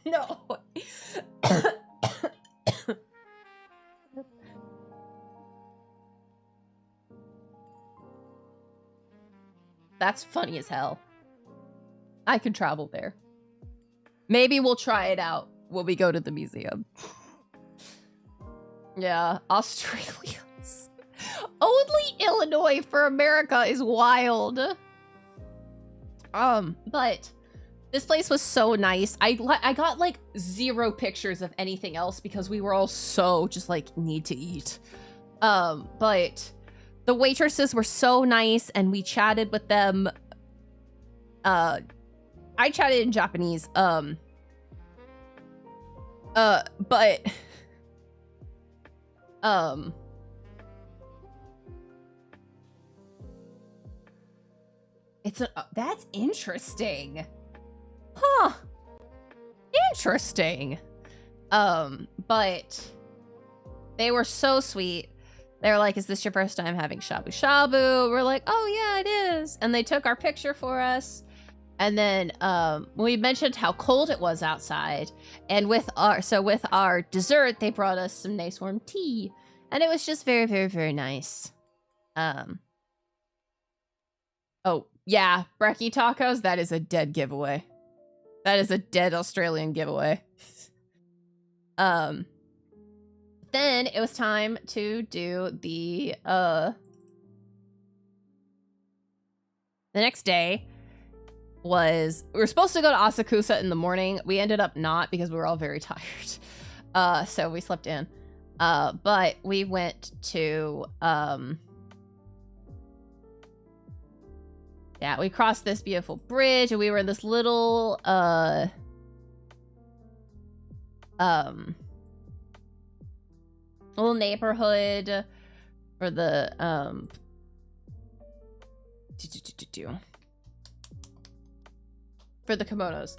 no. That's funny as hell. I could travel there. Maybe we'll try it out when we go to the museum. Yeah, Australia. Only Illinois for America is wild. But this place was so nice. I got like 0 pictures of anything else because we were all so just like need to eat. But the waitresses were so nice and we chatted with them. I chatted in Japanese. But it's that's interesting. Huh. Interesting. But they were so sweet. They were like, is this your first time having shabu shabu? We're like, oh yeah, it is. And they took our picture for us. And then we mentioned how cold it was outside. And with our dessert, they brought us some nice warm tea. And it was just very, very, very nice. Oh, yeah, brekkie tacos, that is a dead giveaway. That is a dead Australian giveaway. Then it was time to do the The next day we were supposed to go to Asakusa in the morning. We ended up not because we were all very tired. So we slept in. But we went to, yeah, we crossed this beautiful bridge and we were in this little, little neighborhood for the, for the kimonos.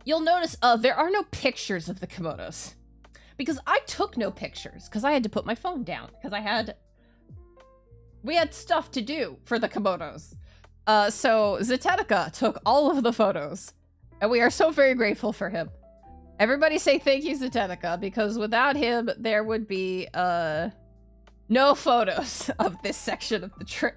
You'll notice, there are no pictures of the kimonos. Because I took no pictures, because I had to put my phone down, because we had stuff to do for the kimonos. So Zetetica took all of the photos, and we are so very grateful for him. Everybody say thank you, Zetetica, because without him, there would be, no photos of this section of the trip.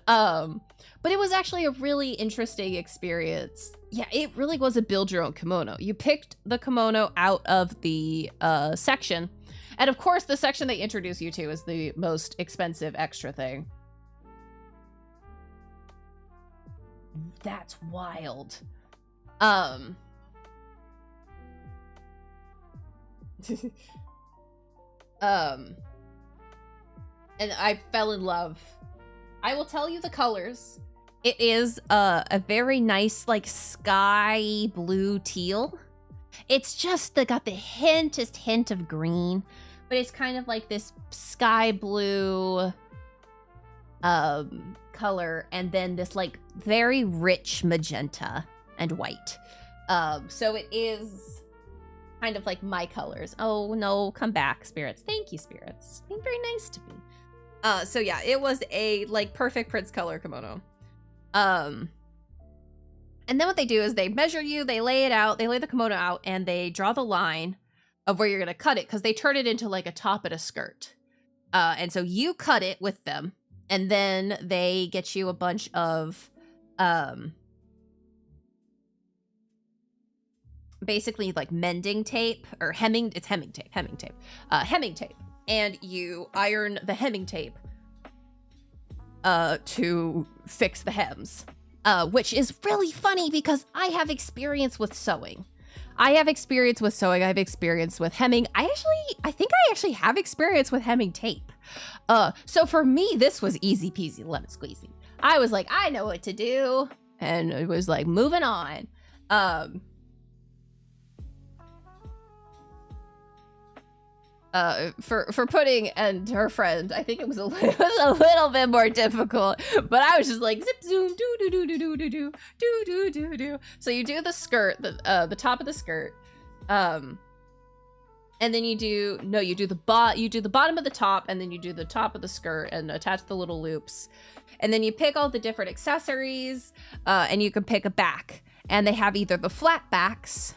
But it was actually a really interesting experience. Yeah, it really was a build your own kimono. You picked the kimono out of the section. And of course, the section they introduce you to is the most expensive extra thing. That's wild. And I fell in love. I will tell you the colors. It is a very nice, like, sky blue teal. It's just got the hint of green, but it's kind of like this sky blue color, and then this, like, very rich magenta and white. So it is kind of like my colors. Oh no, come back, spirits. Thank you, spirits. Being very nice to me. So yeah, it was a, like, perfect Prince color kimono. And then what they do is they measure you, they lay it out, they lay the kimono out, and they draw the line of where you're gonna cut it, because they turn it into like a top and a skirt. And so you cut it with them, and then they get you a bunch of basically like mending tape or hemming tape. And you iron the hemming tape to fix the hems. Which is really funny because I have experience with sewing. I have experience with hemming. I think I actually have experience with hemming tape. So for me, this was easy peasy lemon squeezy. I was like, I know what to do. And it was like, moving on. For Pudding and her friend, I think it was a little bit more difficult, but I was just like zip zoom do do do do do do do do do do do. So you do the skirt, the top of the skirt, and then you do the bottom of the top, and then you do the top of the skirt and attach the little loops, and then you pick all the different accessories, and you can pick a back, and they have either the flat backs.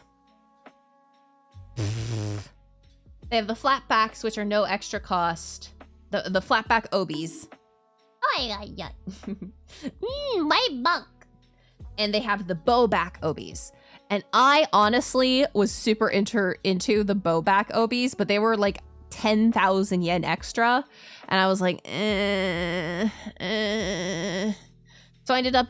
They have the flat backs, which are no extra cost. The flat back obies. My bunk. And they have the bow back obies. And I honestly was super into the bow back obies, but they were like 10,000 yen extra. And I was like, So I ended up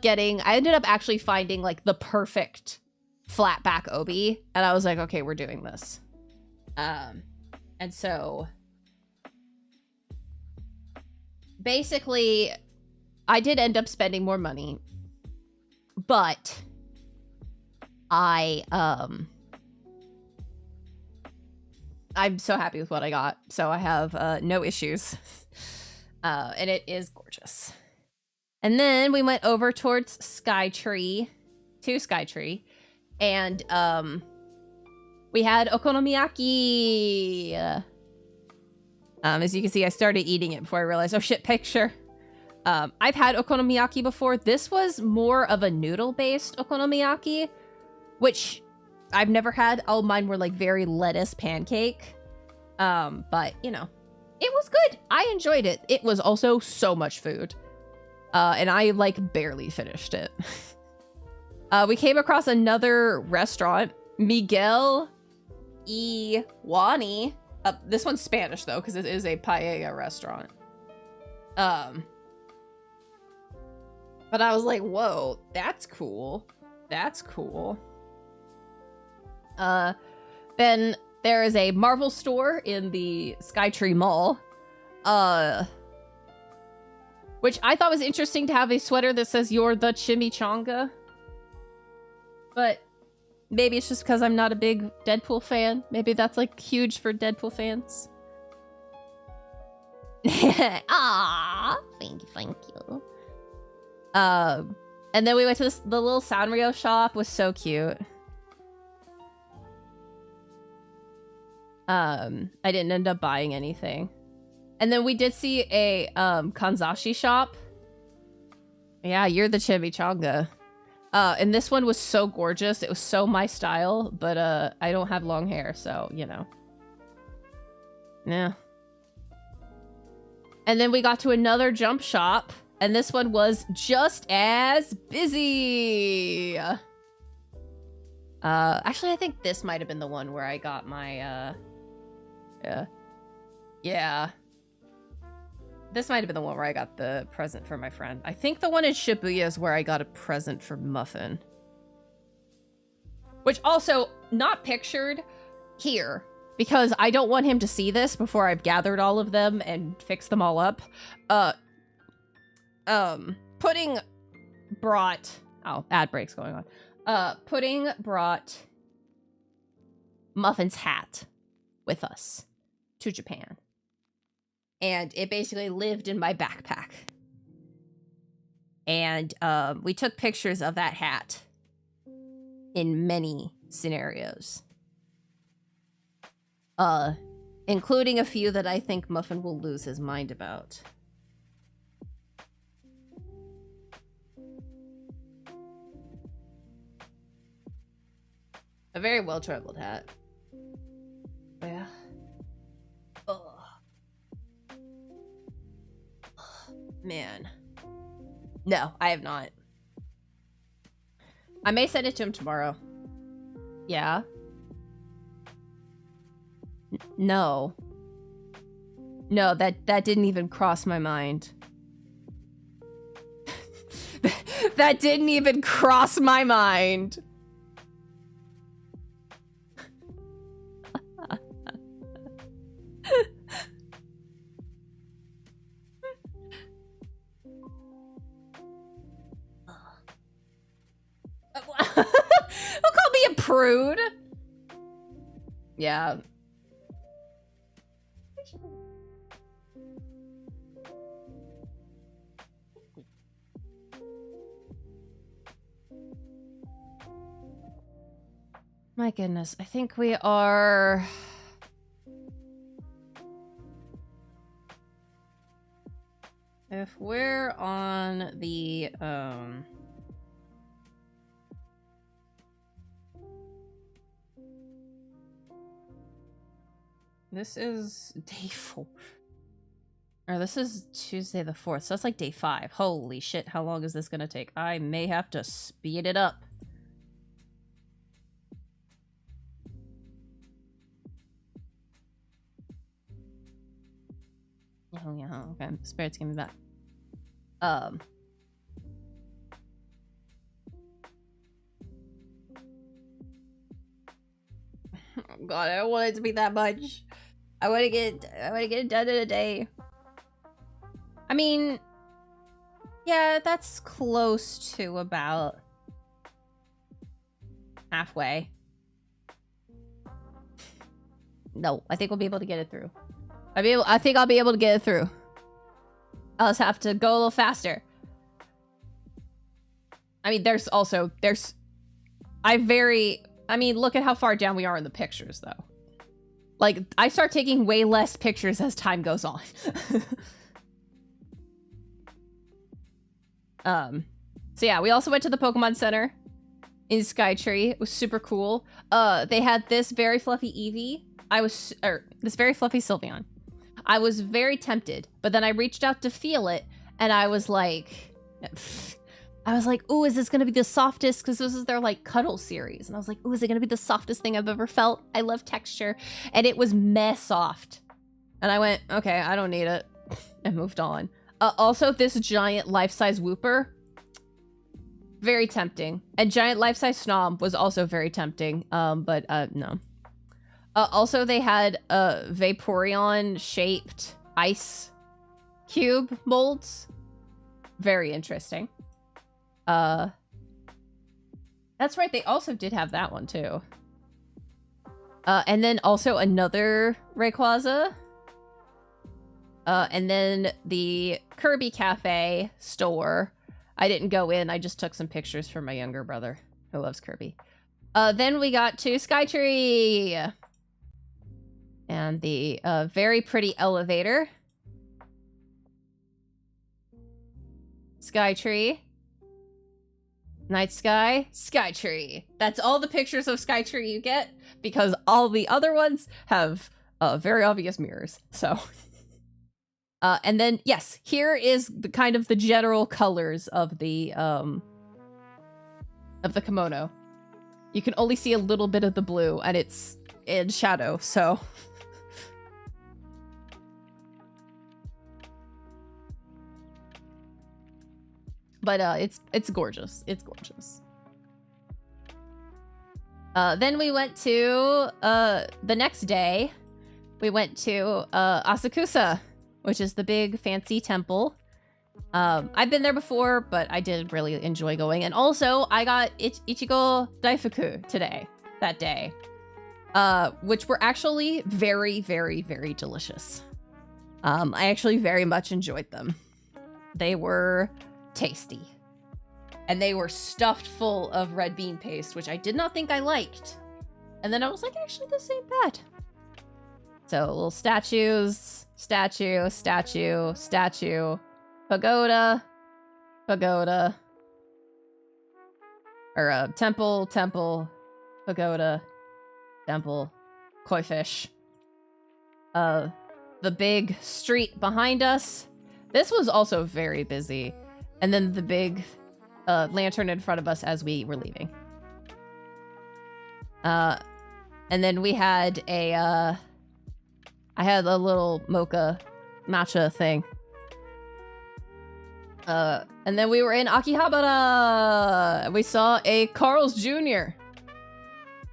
actually finding like the perfect flat back obi. And I was like, okay, we're doing this. And so basically I did end up spending more money, but I'm so happy with what I got. So I have no issues. And it is gorgeous. And then we went over towards Skytree, and we had okonomiyaki. As you can see, I started eating it before I realized, oh shit, picture. I've had okonomiyaki before. This was more of a noodle-based okonomiyaki, which I've never had. All mine were like very lettuce pancake. But, you know, it was good. I enjoyed it. It was also so much food. And I like barely finished it. We came across another restaurant, Miguel y Wani. This one's Spanish though, because it is a paella restaurant. But I was like, whoa, that's cool. That's cool. Then there is a Marvel store in the Skytree Mall. Which I thought was interesting to have a sweater that says "You're the Chimichanga." But maybe it's just because I'm not a big Deadpool fan. Maybe that's like huge for Deadpool fans. Aww. Thank you. And then we went to the little Sanrio shop. Was so cute. I didn't end up buying anything. And then we did see a Kanzashi shop. Yeah, you're the chimichanga. And this one was so gorgeous. It was so my style, but I don't have long hair, so, you know. Yeah. And then we got to another jump shop, and this one was just as busy. Actually, I think this might have been the one where I got my, yeah. This might have been the one where I got the present for my friend. I think the one in Shibuya is where I got a present for Muffin. Which also, not pictured here, because I don't want him to see this before I've gathered all of them and fixed them all up. Pudding brought... Oh, ad break's going on. Pudding brought Muffin's hat with us to Japan. And it basically lived in my backpack. And we took pictures of that hat in many scenarios. Including a few that I think Muffin will lose his mind about. A very well-traveled hat. Yeah. Ugh. Man. No, I have not. I may send it to him tomorrow. Yeah. No. No, that didn't even cross my mind. That didn't even cross my mind. Don't call me a prude. Yeah. My goodness, I think we are... If we're on the, this is day 4. Or this is Tuesday the 4th, so that's like day 5. Holy shit, how long is this gonna take? I may have to speed it up. Oh yeah, okay. Spirit's gonna be back. Oh god, I don't want it to be that much. I wanna get it done in a day. I mean, yeah, that's close to about halfway. No, I think we'll be able to get it through. I think I'll be able to get it through. I'll just have to go a little faster. I mean, I mean, look at how far down we are in the pictures, though. Like, I start taking way less pictures as time goes on. So yeah, we also went to the Pokemon Center in Skytree. It was super cool. They had this very fluffy Eevee. This very fluffy Sylveon. I was very tempted, but then I reached out to feel it, and I was like, ooh, is this gonna be the softest? Because this is their like cuddle series, and I was like, ooh, is it gonna be the softest thing I've ever felt? I love texture, and it was meh soft. And I went, okay, I don't need it, and moved on. Also, this giant life-size Wooper, Very tempting. And giant life-size snob was also very tempting. But no. Also, they had Vaporeon-shaped ice cube molds. Very interesting. That's right, they also did have that one, too. And then also another Rayquaza. And then the Kirby Cafe store. I didn't go in, I just took some pictures for my younger brother, who loves Kirby. Then we got to Skytree! And the very pretty elevator. Skytree. Night Sky. Skytree. That's all the pictures of Skytree you get, because all the other ones have very obvious mirrors, so... and then, yes, here is the kind of the general colors of the kimono. You can only see a little bit of the blue, and it's in shadow, so... But it's gorgeous. It's gorgeous. Then we went to the next day. We went to Asakusa, which is the big fancy temple. I've been there before, but I did really enjoy going. And also, I got Ichigo Daifuku that day, which were actually very, very, very delicious. I actually very much enjoyed them. They were tasty. And they were stuffed full of red bean paste, which I did not think I liked. And then I was like, actually, this ain't bad. So little statues, statue, pagoda, or temple, pagoda, temple, koi fish. The big street behind us. This was also very busy. And then the big lantern in front of us as we were leaving. And then we had I had a little mocha matcha thing. And then we were in Akihabara. We saw a Carl's Jr.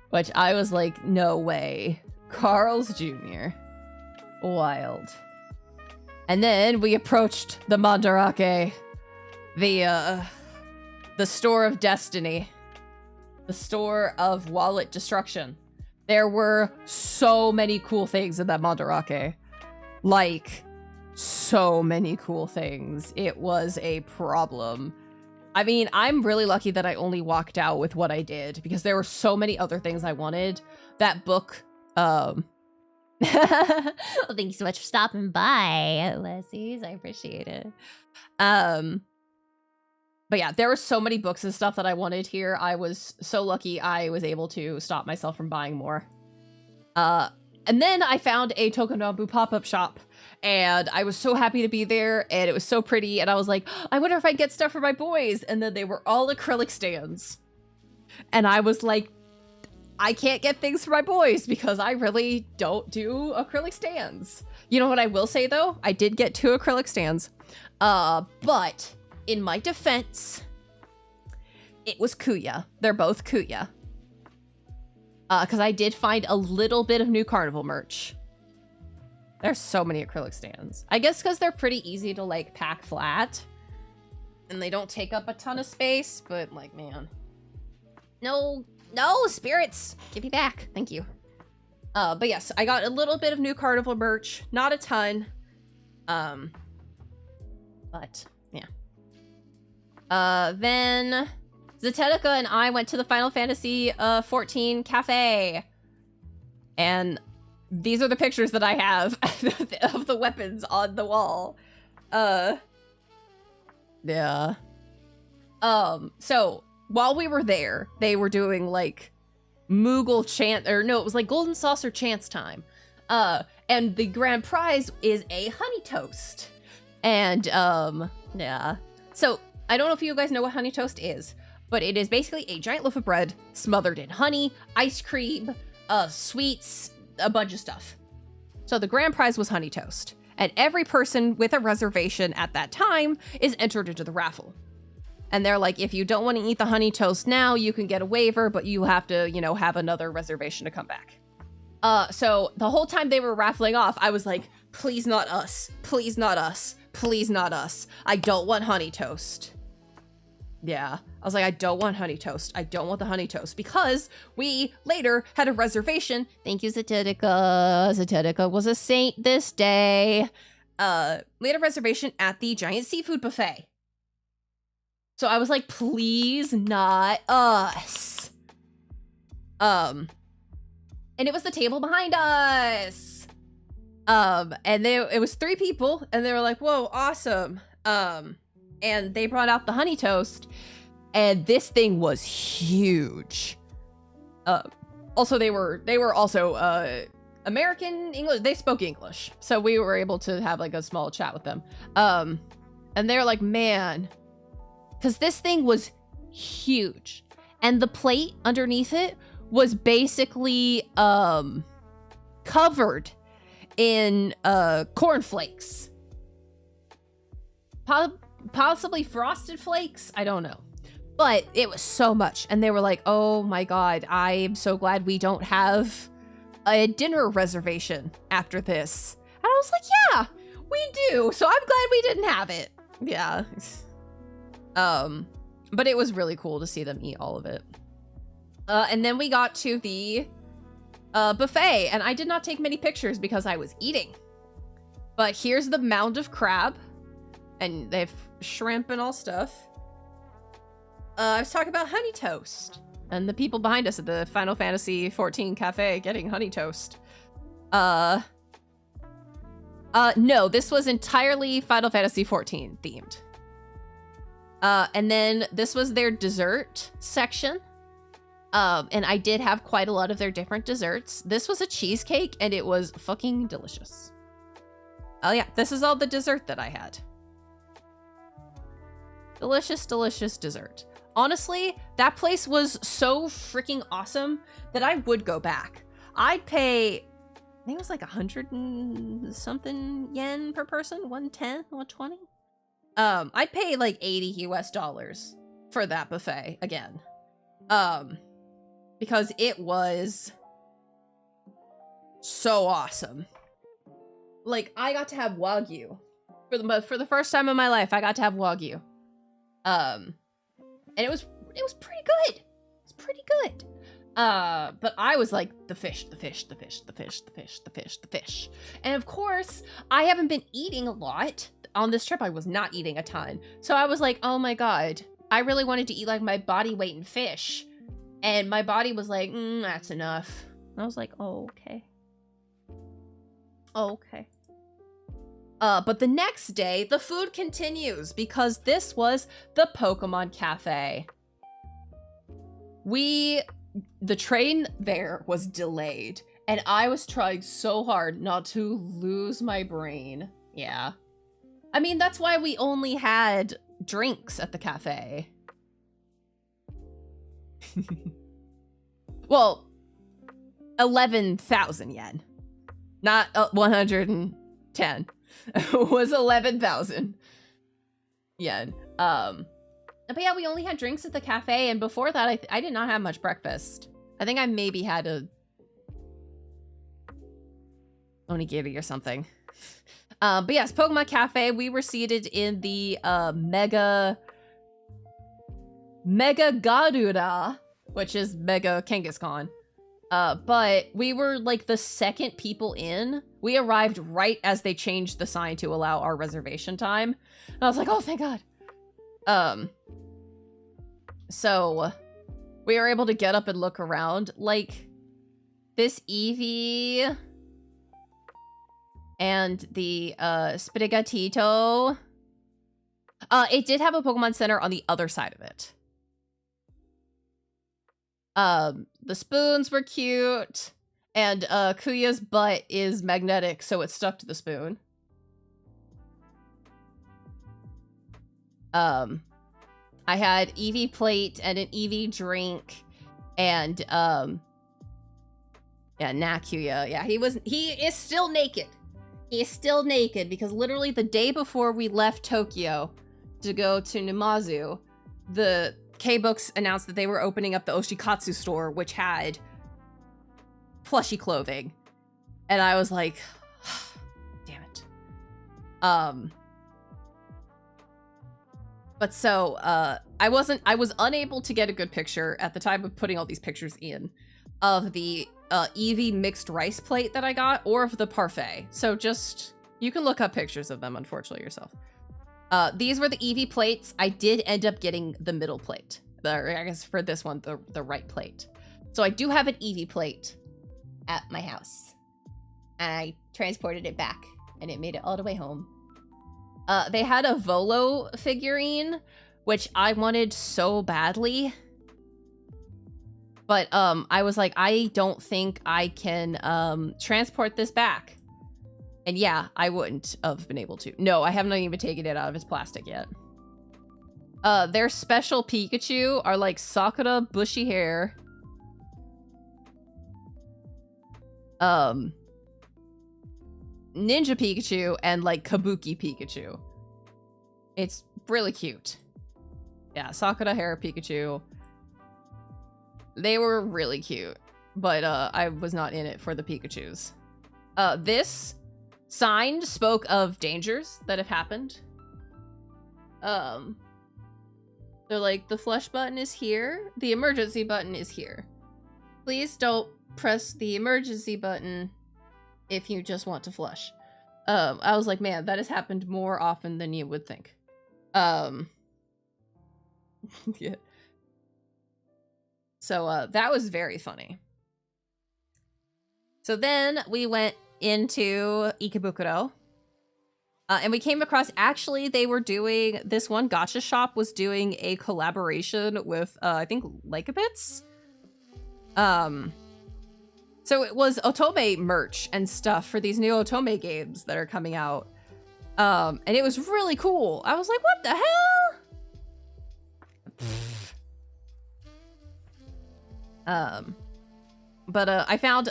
Which I was like, no way. Carl's Jr. Wild. And then we approached the Mandarake. The store of destiny. The store of wallet destruction. There were so many cool things in that Mandarake. Like, so many cool things. It was a problem. I mean, I'm really lucky that I only walked out with what I did, because there were so many other things I wanted. That book, Well, thank you so much for stopping by, Leslie's. I appreciate it. But yeah, there were so many books and stuff that I wanted here. I was so lucky I was able to stop myself from buying more. And then I found a Tokonobu pop-up shop, and I was so happy to be there, and it was so pretty, and I was like, I wonder if I can get stuff for my boys. And then they were all acrylic stands. And I was like, I can't get things for my boys because I really don't do acrylic stands. You know what I will say, though? I did get 2 acrylic stands. But in my defense, it was Kuya. They're both Kuya. Because I did find a little bit of new Carnival merch. There's so many acrylic stands. I guess because they're pretty easy to, like, pack flat. And they don't take up a ton of space, but, like, man. No, spirits. Give me back. Thank you. But yes, I got a little bit of new Carnival merch. Not a ton. But, yeah. Then Zetetica and I went to the Final Fantasy 14 cafe. And these are the pictures that I have of the weapons on the wall. Yeah. So while we were there, they were doing like Moogle chant, or no, it was like Golden Saucer chance time. And the grand prize is a honey toast. And yeah. So I don't know if you guys know what honey toast is, but it is basically a giant loaf of bread smothered in honey, ice cream, sweets, a bunch of stuff. So the grand prize was honey toast, and every person with a reservation at that time is entered into the raffle. And they're like, if you don't want to eat the honey toast now, you can get a waiver, but you have to, you know, have another reservation to come back. So the whole time they were raffling off, I was like, please not us. Please not us. Please not us. I don't want honey toast. Yeah. I was like, I don't want honey toast. I don't want the honey toast because we later had a reservation. Thank you, Zatetica. Zatetica was a saint this day. We had a reservation at the giant seafood buffet. So I was like, please not us. And it was the table behind us. And it was 3 people and they were like, whoa, awesome. And they brought out the honey toast and this thing was huge. Also they were also, American English, they spoke English. So we were able to have like a small chat with them. And they're like, man, because this thing was huge. And the plate underneath it was basically covered in cornflakes. Possibly frosted flakes? I don't know. But it was so much. And they were like, oh my God, I am so glad we don't have a dinner reservation after this. And I was like, yeah, we do. So I'm glad we didn't have it. Yeah. But it was really cool to see them eat all of it. And then we got to the buffet, and I did not take many pictures because I was eating. But here's the mound of crab, and they have shrimp and all stuff. I was talking about honey toast, and the people behind us at the Final Fantasy 14 cafe getting honey toast. No, this was entirely Final Fantasy 14 themed. And then this was their dessert section. And I did have quite a lot of their different desserts. This was a cheesecake and it was fucking delicious. Oh yeah, this is all the dessert that I had. Delicious, delicious dessert. Honestly, that place was so freaking awesome that I would go back. I'd pay, I think it was like 100 and something yen per person, 110, 120. I'd pay like $80 US for that buffet again. Because it was so awesome. Like, I got to have Wagyu. For the first time in my life, I got to have Wagyu. And it was pretty good. It's pretty good. But I was like, the fish. And of course, I haven't been eating a lot. On this trip, I was not eating a ton. So I was like, oh my God, I really wanted to eat like my body weight in fish. And my body was like, that's enough. And I was like, oh, okay. Okay. But the next day, the food continues because this was the Pokemon Cafe. The train there was delayed, and I was trying so hard not to lose my brain. Yeah. I mean, that's why we only had drinks at the cafe. Well, 11,000 yen. Not 110. It was 11,000 yen. But yeah, we only had drinks at the cafe, and before that, I did not have much breakfast. I think I maybe had a onigiri or something. But yes, Pokemon Cafe, we were seated in the Mega Garuda, which is Mega Kangaskhan. But we were like the second people in. We arrived right as they changed the sign to allow our reservation time. And I was like, oh, thank God. So we were able to get up and look around. Like, this Eevee and the Sprigatito. It did have a Pokemon Center on the other side of it. The spoons were cute, and Kuya's butt is magnetic, so it stuck to the spoon. I had Eevee plate and an Eevee drink, and yeah, Nakuya. Yeah, he is still naked. He is still naked because literally the day before we left Tokyo to go to Numazu, the K-Books announced that they were opening up the Oshikatsu store, which had plushie clothing. And I was like, damn it. But so, I was unable to get a good picture at the time of putting all these pictures in of the Eevee mixed rice plate that I got, or of the parfait. So just, you can look up pictures of them, unfortunately, yourself. These were the Eevee plates. I did end up getting the middle plate. I guess for this one, the right plate. So I do have an Eevee plate at my house. And I transported it back, and it made it all the way home. They had a Volo figurine, which I wanted so badly. But I was like, I don't think I can transport this back. And yeah, I wouldn't have been able to. No, I haven't even taken it out of its plastic yet. Their special Pikachu are like Sakura bushy hair. Ninja Pikachu and like Kabuki Pikachu. It's really cute. Yeah, Sakura hair Pikachu. They were really cute, but I was not in it for the Pikachus. This sign spoke of dangers that have happened. They're like, the flush button is here, the emergency button is here. Please don't press the emergency button if you just want to flush. I was like, man, that has happened more often than you would think. Yeah. So, that was very funny. So then we went into Ikebukuro. And we came across, actually, they were doing, this one gacha shop was doing a collaboration with, I think, Lycabits? So it was Otome merch and stuff for these new Otome games that are coming out. And it was really cool. I was like, what the hell? But I found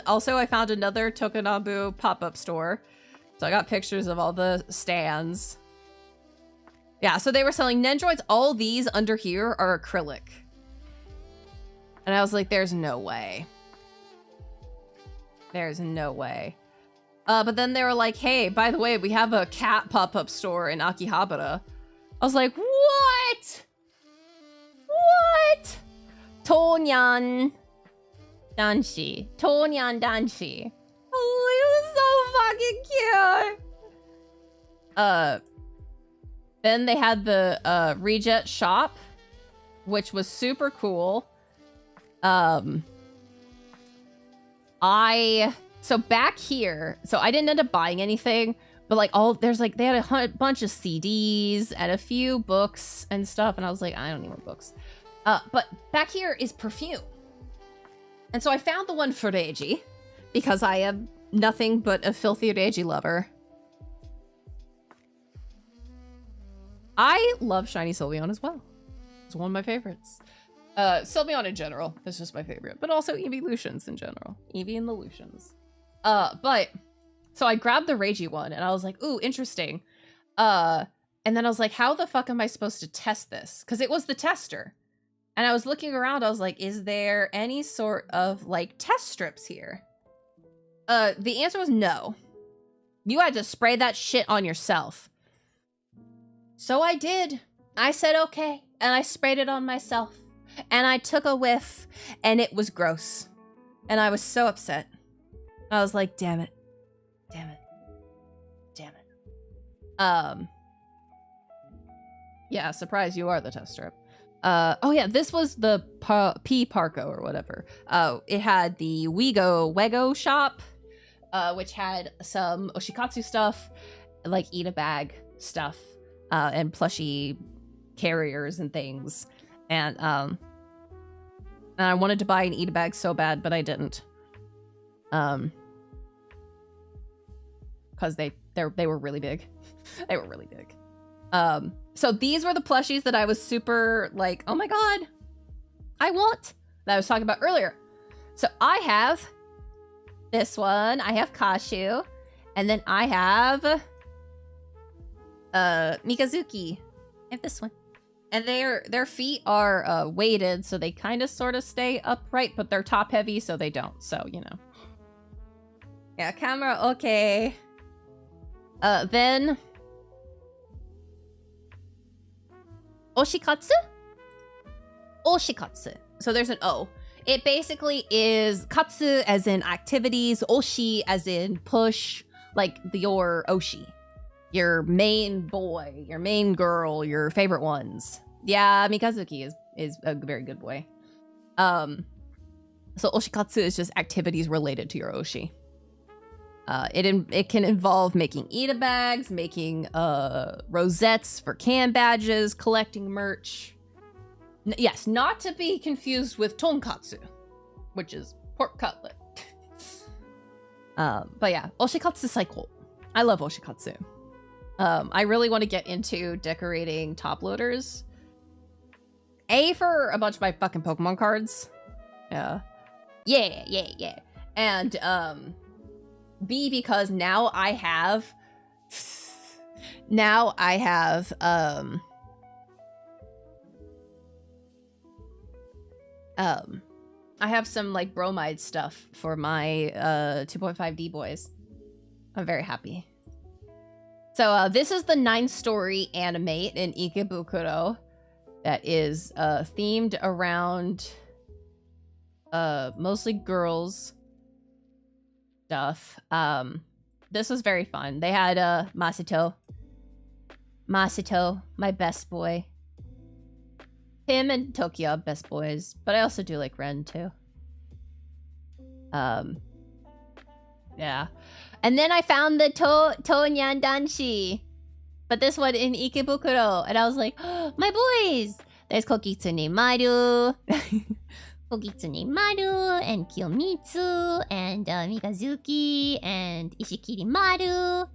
another Tokonabu pop-up store. So I got pictures of all the stands. Yeah, so they were selling Nendroids. All these under here are acrylic. And I was like, there's no way. There's no way. But then they were like, hey, by the way, we have a cat pop-up store in Akihabara. I was like, what? What? Tonyan Danshi. Tonyan Danshi. Oh, it was so fucking cute. Then they had the Rejet shop, which was super cool. So back here, so I didn't end up buying anything, but like they had a bunch of CDs and a few books and stuff, and I was like, I don't need more books. But back here is perfume. And so I found the one for Reiji, because I am nothing but a filthy Reiji lover. I love Shiny Sylveon as well. It's one of my favorites. Sylveon in general is just my favorite, but also Eeveelutions in general. Eevee and the Lucians. But, so I grabbed the Reiji one, and I was like, ooh, interesting. And then I was like, how the fuck am I supposed to test this? Because it was the tester. And I was looking around, I was like, is there any sort of, like, test strips here? The answer was no. You had to spray that shit on yourself. So I did. I said, okay. And I sprayed it on myself. And I took a whiff, and it was gross. And I was so upset. I was like, damn it. Damn it. Damn it. Yeah, surprise, you are the test strip. Oh yeah, this was the P Parco or whatever. It had the Wego shop, which had some Oshikatsu stuff, like Eat a Bag stuff, and plushie carriers and things. And I wanted to buy an Eat a Bag so bad, but I didn't. Because they were really big. They were really big. So these were the plushies that I was super like, oh my god, I want, that I was talking about earlier. So I have this one, I have Kashu, and then I have Mikazuki. I have this one. And their feet are weighted, so they kind of sort of stay upright, but they're top heavy, so they don't. So, you know. Yeah, camera, okay. Then... Oshikatsu? Oshikatsu. So there's an O. It basically is katsu as in activities, oshi as in push, like your oshi. Your main boy, your main girl, your favorite ones. Yeah, Mikazuki is a very good boy. So oshikatsu is just activities related to your oshi. It can involve making Ida bags, making rosettes for can badges, collecting merch. Yes, not to be confused with tonkatsu, which is pork cutlet. But yeah, oshikatsu saiko. I love oshikatsu. I really want to get into decorating top loaders. A, for a bunch of my fucking Pokemon cards. Yeah. And, B, because now I have some like bromide stuff for my 2.5D boys. I'm very happy. So this is the 9-story anime in Ikebukuro that is themed around mostly girls stuff. This was very fun. They had Masato, my best boy. Him and Tokyo, best boys, but I also do like Ren too. Yeah. And then I found the Tonyan Danshi, but this one in Ikebukuro, and I was like, oh, my boys! There's Kokitsune Maru, Kokitsune Maru, and Kiyomitsu, and Mikazuki, and Ishikiri Maru.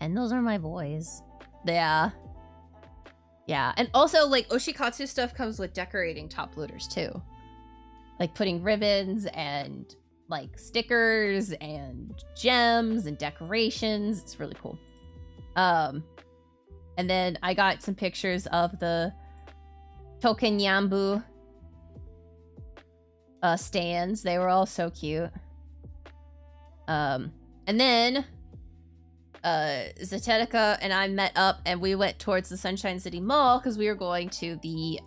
And those are my boys. Yeah. Yeah, and also, like, Oshikatsu stuff comes with decorating top loaders, too. Like, putting ribbons and, like, stickers and gems and decorations. It's really cool. And then I got some pictures of the Tokenyambu stands. They were all so cute. And then... Zetetica and I met up and we went towards the Sunshine City Mall because we were going to the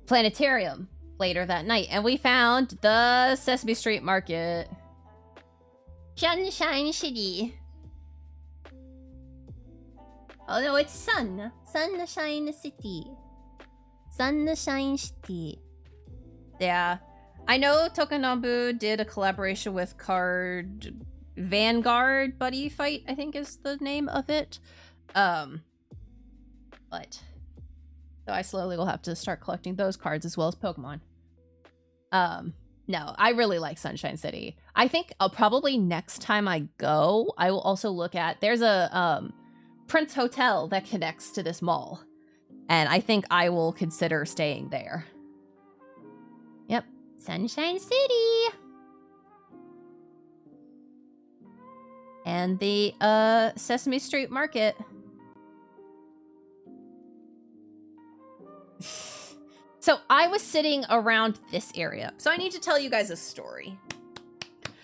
planetarium later that night, and we found the Sesame Street Market. Sunshine City. Oh no, it's Sunshine City. Sunshine City. Yeah. I know Tokonambu did a collaboration with Vanguard Buddy Fight, I think is the name of it. But so I slowly will have to start collecting those cards as well as Pokemon. No, I really like Sunshine City. I think I'll probably next time I go, I will also look at, there's a Prince Hotel that connects to this mall. And I think I will consider staying there. Yep. Sunshine City. And the Sesame Street Market. So I was sitting around this area. So I need to tell you guys a story.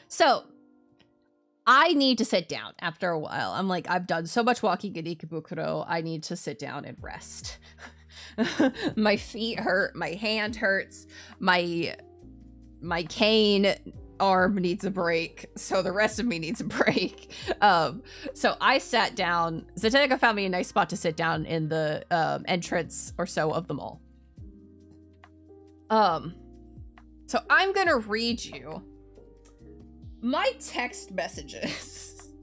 So I need to sit down after a while. I'm like, I've done so much walking in Ikebukuro. I need to sit down and rest. My feet hurt. My hand hurts. My cane arm needs a break, so the rest of me needs a break. So I sat down. Zetetica found me a nice spot to sit down in the entrance or so of the mall. So I'm gonna read you my text messages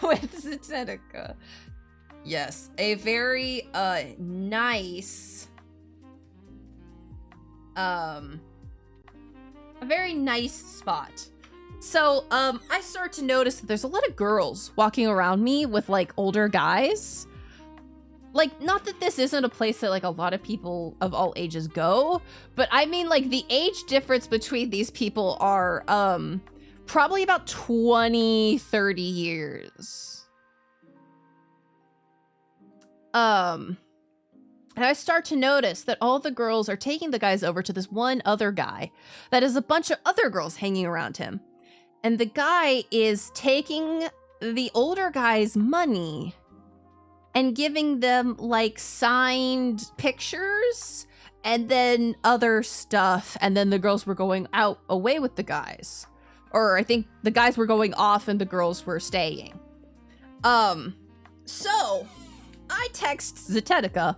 with Zetetica. Yes, a very nice a very nice spot. So, I start to notice that there's a lot of girls walking around me with, like, older guys. Like, not that this isn't a place that, like, a lot of people of all ages go, but I mean, like, the age difference between these people are, probably about 20, 30 years. And I start to notice that all the girls are taking the guys over to this one other guy that has a bunch of other girls hanging around him. And the guy is taking the older guy's money and giving them like signed pictures and then other stuff. And then the girls were going out away with the guys. Or I think the guys were going off and the girls were staying. So I text Zetetica.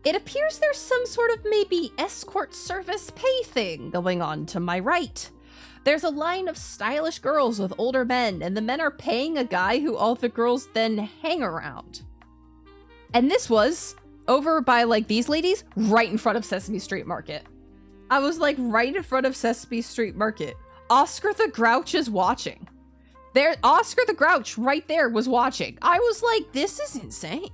It appears there's some sort of maybe escort service pay thing going on to my right. There's a line of stylish girls with older men, and the men are paying a guy who all the girls then hang around. And this was over by like these ladies right in front of Sesame Street Market. I was like right in front of Sesame Street Market. Oscar the Grouch is watching. There, Oscar the Grouch right there was watching. I was like, this is insane.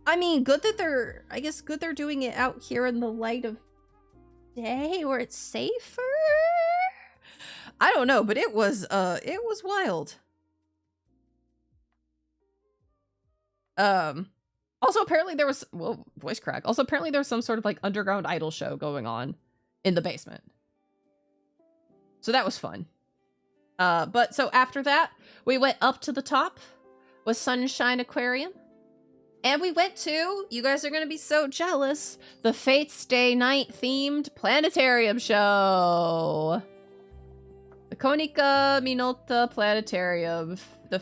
I mean, good that they're doing it out here in the light of day where it's safer. I don't know, but it was wild. Also apparently there was, whoa, voice crack. Also apparently there was some sort of like underground idol show going on in the basement. So that was fun. But so after that, we went up to the top with Sunshine Aquarium. And we went to, you guys are going to be so jealous, the Fates Day Night themed planetarium show. The Konica Minolta Planetarium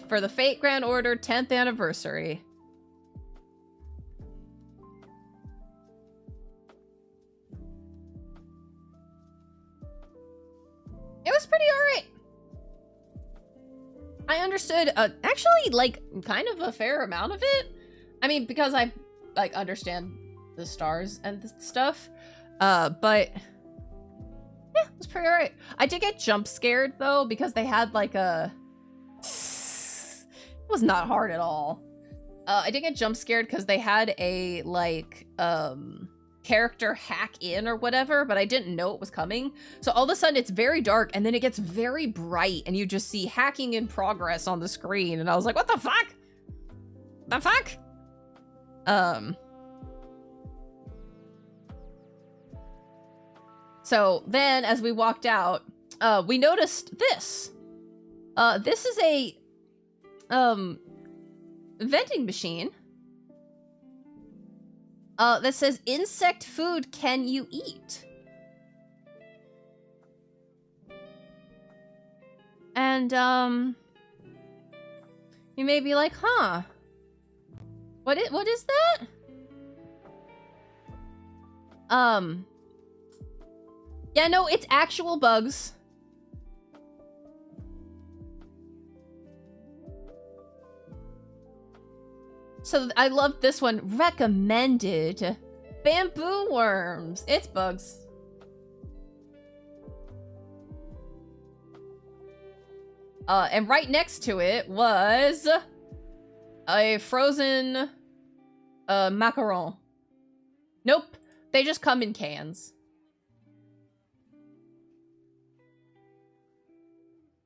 for the Fate Grand Order 10th anniversary. It was pretty alright. I understood, actually, like, kind of a fair amount of it. I mean, because I, like, understand the stars and the stuff. But, yeah, it was pretty alright. I did get jump scared, though, because they had, like, a... It was not hard at all. I did get jump scared because they had a, like, character hack in or whatever, but I didn't know it was coming. So all of a sudden it's very dark and then it gets very bright and you just see hacking in progress on the screen. And I was like, what the fuck? The fuck? So then as we walked out, we noticed this. This is a, vending machine. That says, insect food can you eat? And, you may be like, huh? What is that? Yeah, no, it's actual bugs. So I love this one. Recommended. Bamboo worms. It's bugs. And right next to it was a frozen macaron. Nope. They just come in cans.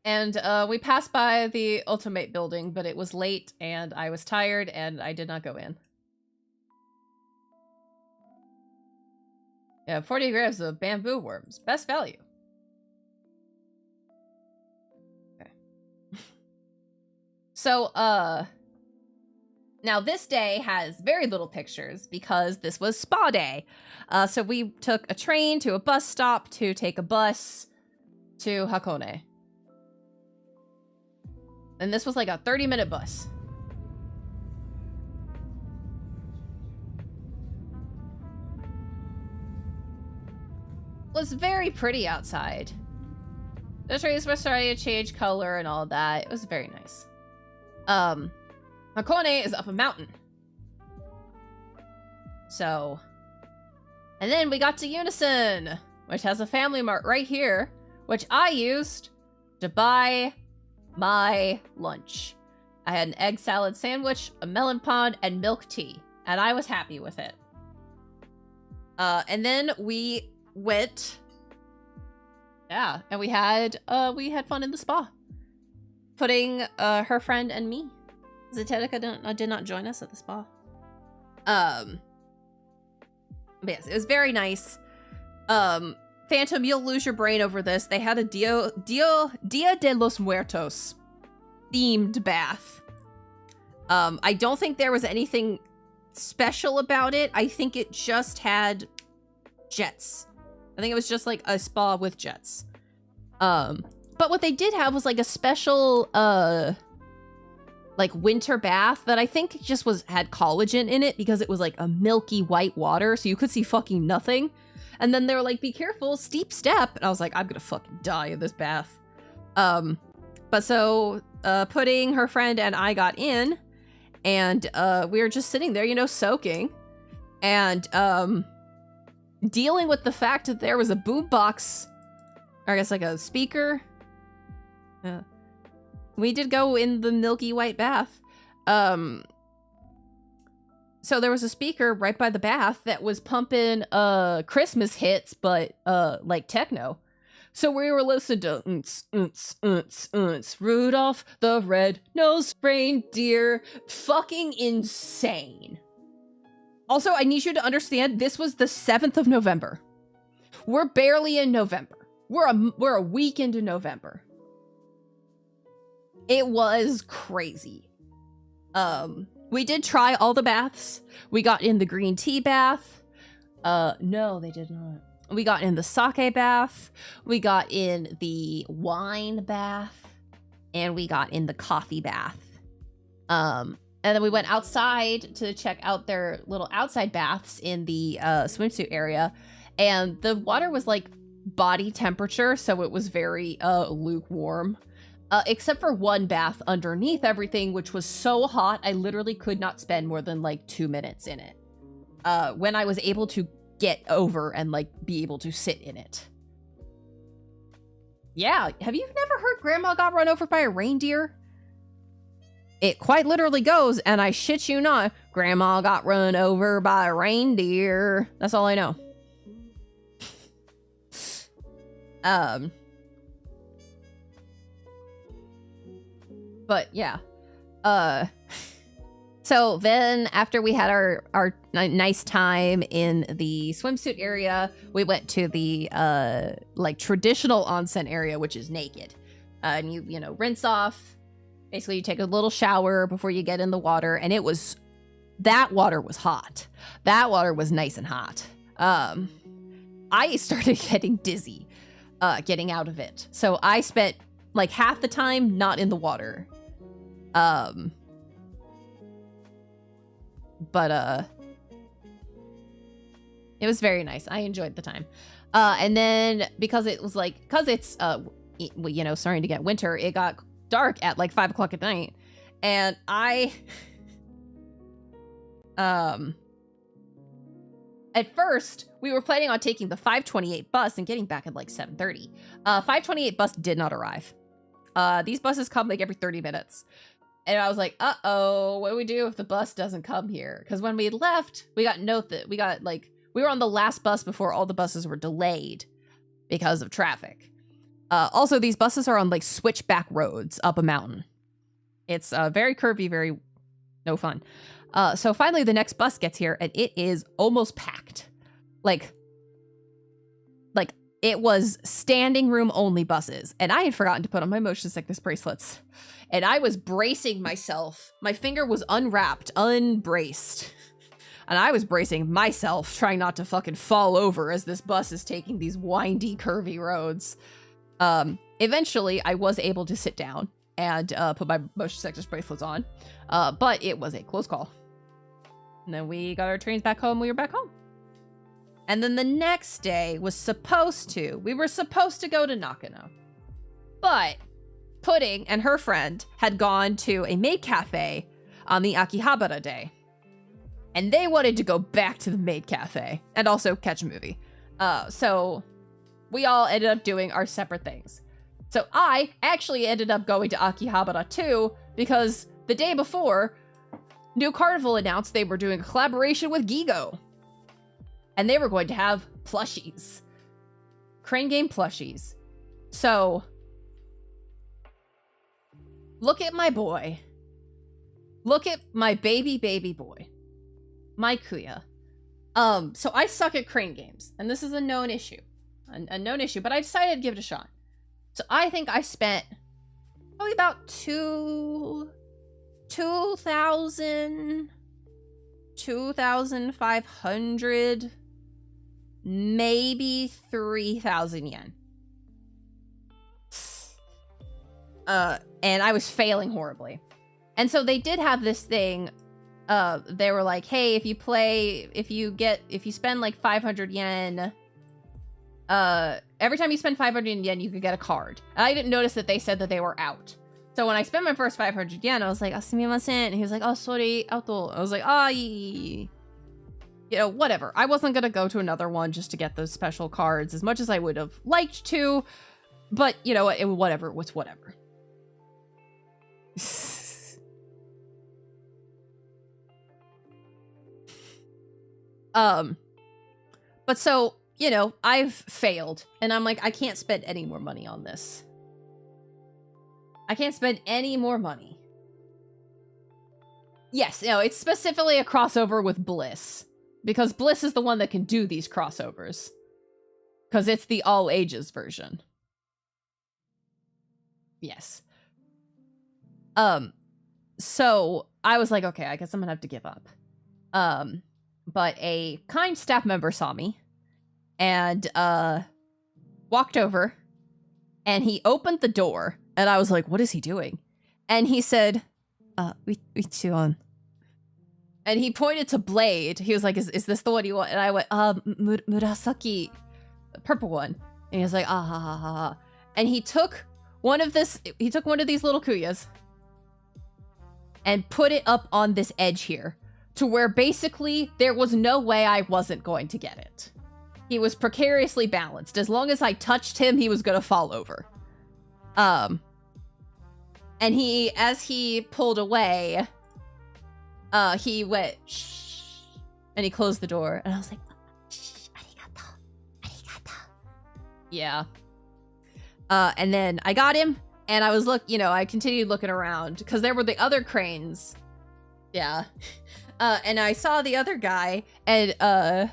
And we passed by the Ultimate building, but it was late and I was tired and I did not go in. Yeah, 40 grams of bamboo worms. Best value. Okay. So, now this day has very little pictures because this was spa day. So we took a train to a bus stop to take a bus to Hakone. And this was like a 30-minute bus. It was very pretty outside. The trees were starting to change color and all that. It was very nice. Hakone is up a mountain. So. And then we got to Unison, which has a Family Mart right here, which I used to buy my lunch. I had an egg salad sandwich, a melon pod, and milk tea, and I was happy with it. And then we went, yeah, and we had fun in the spa, putting her friend and me. Zetetica did not join us at the spa. But yes, it was very nice. Phantom, you'll lose your brain over this. They had a Dia de los Muertos themed bath. I don't think there was anything special about it. I think it just had jets. I think it was just like a spa with jets. But what they did have was like a special like winter bath that I think just had collagen in it because it was like a milky white water, so you could see fucking nothing. And then they were like, be careful, steep step. And I was like, I'm gonna fucking die in this bath. But so Pudding, her friend, and I got in, and we were just sitting there, you know, soaking, and dealing with the fact that there was a boombox, or I guess like a speaker. We did go in the milky white bath. So there was a speaker right by the bath that was pumping Christmas hits, but like techno. So we were listening to Rudolph the Red-Nosed Reindeer. Fucking insane. Also, I need you to understand, this was the 7th of November. We're barely in November. We're a week into November. It was crazy. We did try all the baths. We got in the green tea bath. No, they did not. We got in the sake bath. We got in the wine bath. And we got in the coffee bath. And then we went outside to check out their little outside baths in the swimsuit area. And the water was like body temperature, so it was very lukewarm. Except for one bath underneath everything, which was so hot, I literally could not spend more than like 2 minutes in it. When I was able to get over and like be able to sit in it. Yeah, have you never heard Grandma got run over by a reindeer? It quite literally goes, and I shit you not, Grandma got run over by a reindeer. That's all I know. But yeah. So then after we had our nice time in the swimsuit area, we went to the like traditional onsen area, which is naked. And you know, rinse off. Basically, you take a little shower before you get in the water, and that water was hot. That water was nice and hot. I started getting dizzy getting out of it. So I spent like half the time not in the water. But it was very nice. I enjoyed the time. And then because it's you know, starting to get winter, it got dark at like 5 o'clock at night, and at first we were planning on taking the 5:28 bus and getting back at like 7:30. 5:28 bus did not arrive. These buses come like every 30 minutes. And I was like, uh-oh, what do we do if the bus doesn't come here? Because when we left, we got note that we were on the last bus before all the buses were delayed because of traffic. Also, these buses are on like switchback roads up a mountain. It's very curvy, very no fun. So finally the next bus gets here and it is almost packed. Like it was standing room only buses. And I had forgotten to put on my motion sickness bracelets. And I was bracing myself. My finger was unwrapped, unbraced. And I was bracing myself, trying not to fucking fall over as this bus is taking these windy, curvy roads. Eventually, I was able to sit down and put my motion sickness bracelets on. But it was a close call. And then we got our trains back home. We were back home. And then the next day we were supposed to go to Nakano. But Pudding and her friend had gone to a maid cafe on the Akihabara day. And they wanted to go back to the maid cafe and also catch a movie. So we all ended up doing our separate things. So I actually ended up going to Akihabara too, because the day before, New Carnival announced they were doing a collaboration with Gigo. And they were going to have plushies. Crane Game plushies. So, look at my boy. Look at my baby boy. My Kuya. So I suck at crane games, and this is a known issue. A known issue, but I decided to give it a shot. So I think I spent probably about 2,500, maybe 3,000 yen. And I was failing horribly. And so they did have this thing. They were like, hey, if you spend like 500 yen, every time you spend 500 yen, you could get a card. And I didn't notice that they said that they were out. So when I spent my first 500 yen, I was like, sumimasen. And he was like, oh, sorry, auto. I was like, whatever. I wasn't going to go to another one just to get those special cards as much as I would have liked to. But, you know, whatever. It was whatever. But so, you know, I've failed. And I'm like, I can't spend any more money on this. I can't spend any more money. Yes, no, it's specifically a crossover with Bliss. Because Bliss is the one that can do these crossovers. Because it's the all ages version. Yes. So I was like, okay, I guess I'm gonna have to give up. But a kind staff member saw me and walked over and he opened the door and I was like, what is he doing? And he said, Vtuber. And he pointed to Blade. He was like, is this the one you want? And I went, Murasaki, the purple one. And he was like, ha ha ha ha. And he took one of these little kuyas and put it up on this edge here to where basically there was no way I wasn't going to get it. He was precariously balanced. As long as I touched him, he was going to fall over. And as he pulled away, he went, shh, and he closed the door. And I was like, shh, arigato, arigato. Yeah. And then I got him, and I was I continued looking around because there were the other cranes. Yeah. And I saw the other guy, and I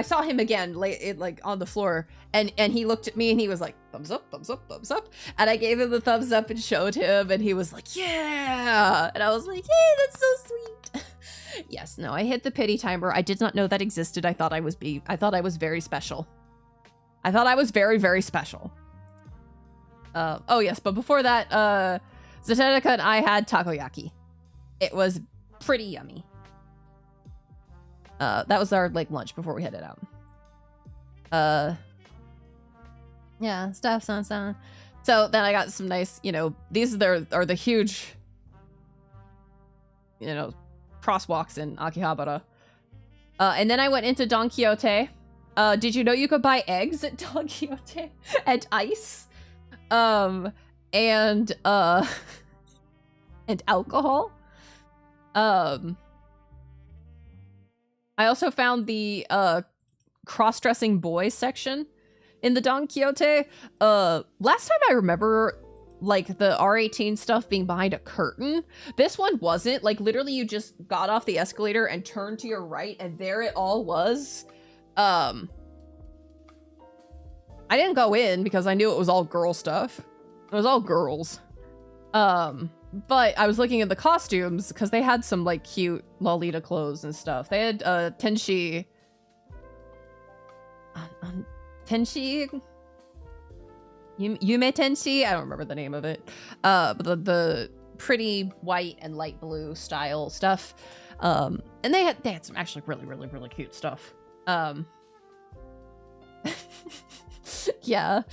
saw him again, like on the floor, and he looked at me, and he was like, thumbs up, thumbs up, thumbs up. And I gave him the thumbs up and showed him, and he was like, yeah. And I was like, yay, that's so sweet. Yes, no, I hit the pity timer. I did not know that existed. I thought I was very special. I thought I was very, very special. Oh yes, but before that, Zatenica and I had takoyaki. It was pretty yummy. That was our lunch before we headed out. Yeah, stuff, son. So then I got some nice, these are the huge, crosswalks in Akihabara. And then I went into Don Quixote. Did you know you could buy eggs at Don Quixote and ice? And alcohol. I also found the cross-dressing boys section in the Don Quixote. Last time I remember, the R18 stuff being behind a curtain. This one wasn't. Literally you just got off the escalator and turned to your right, and there it all was. I didn't go in because I knew it was all girl stuff. It was all girls. But I was looking at the costumes because they had some cute Lolita clothes and stuff. They had Tenshi Yume Tenshi? I don't remember the name of it. But the pretty white and light blue style stuff. And they had some actually really, really, really cute stuff. Yeah.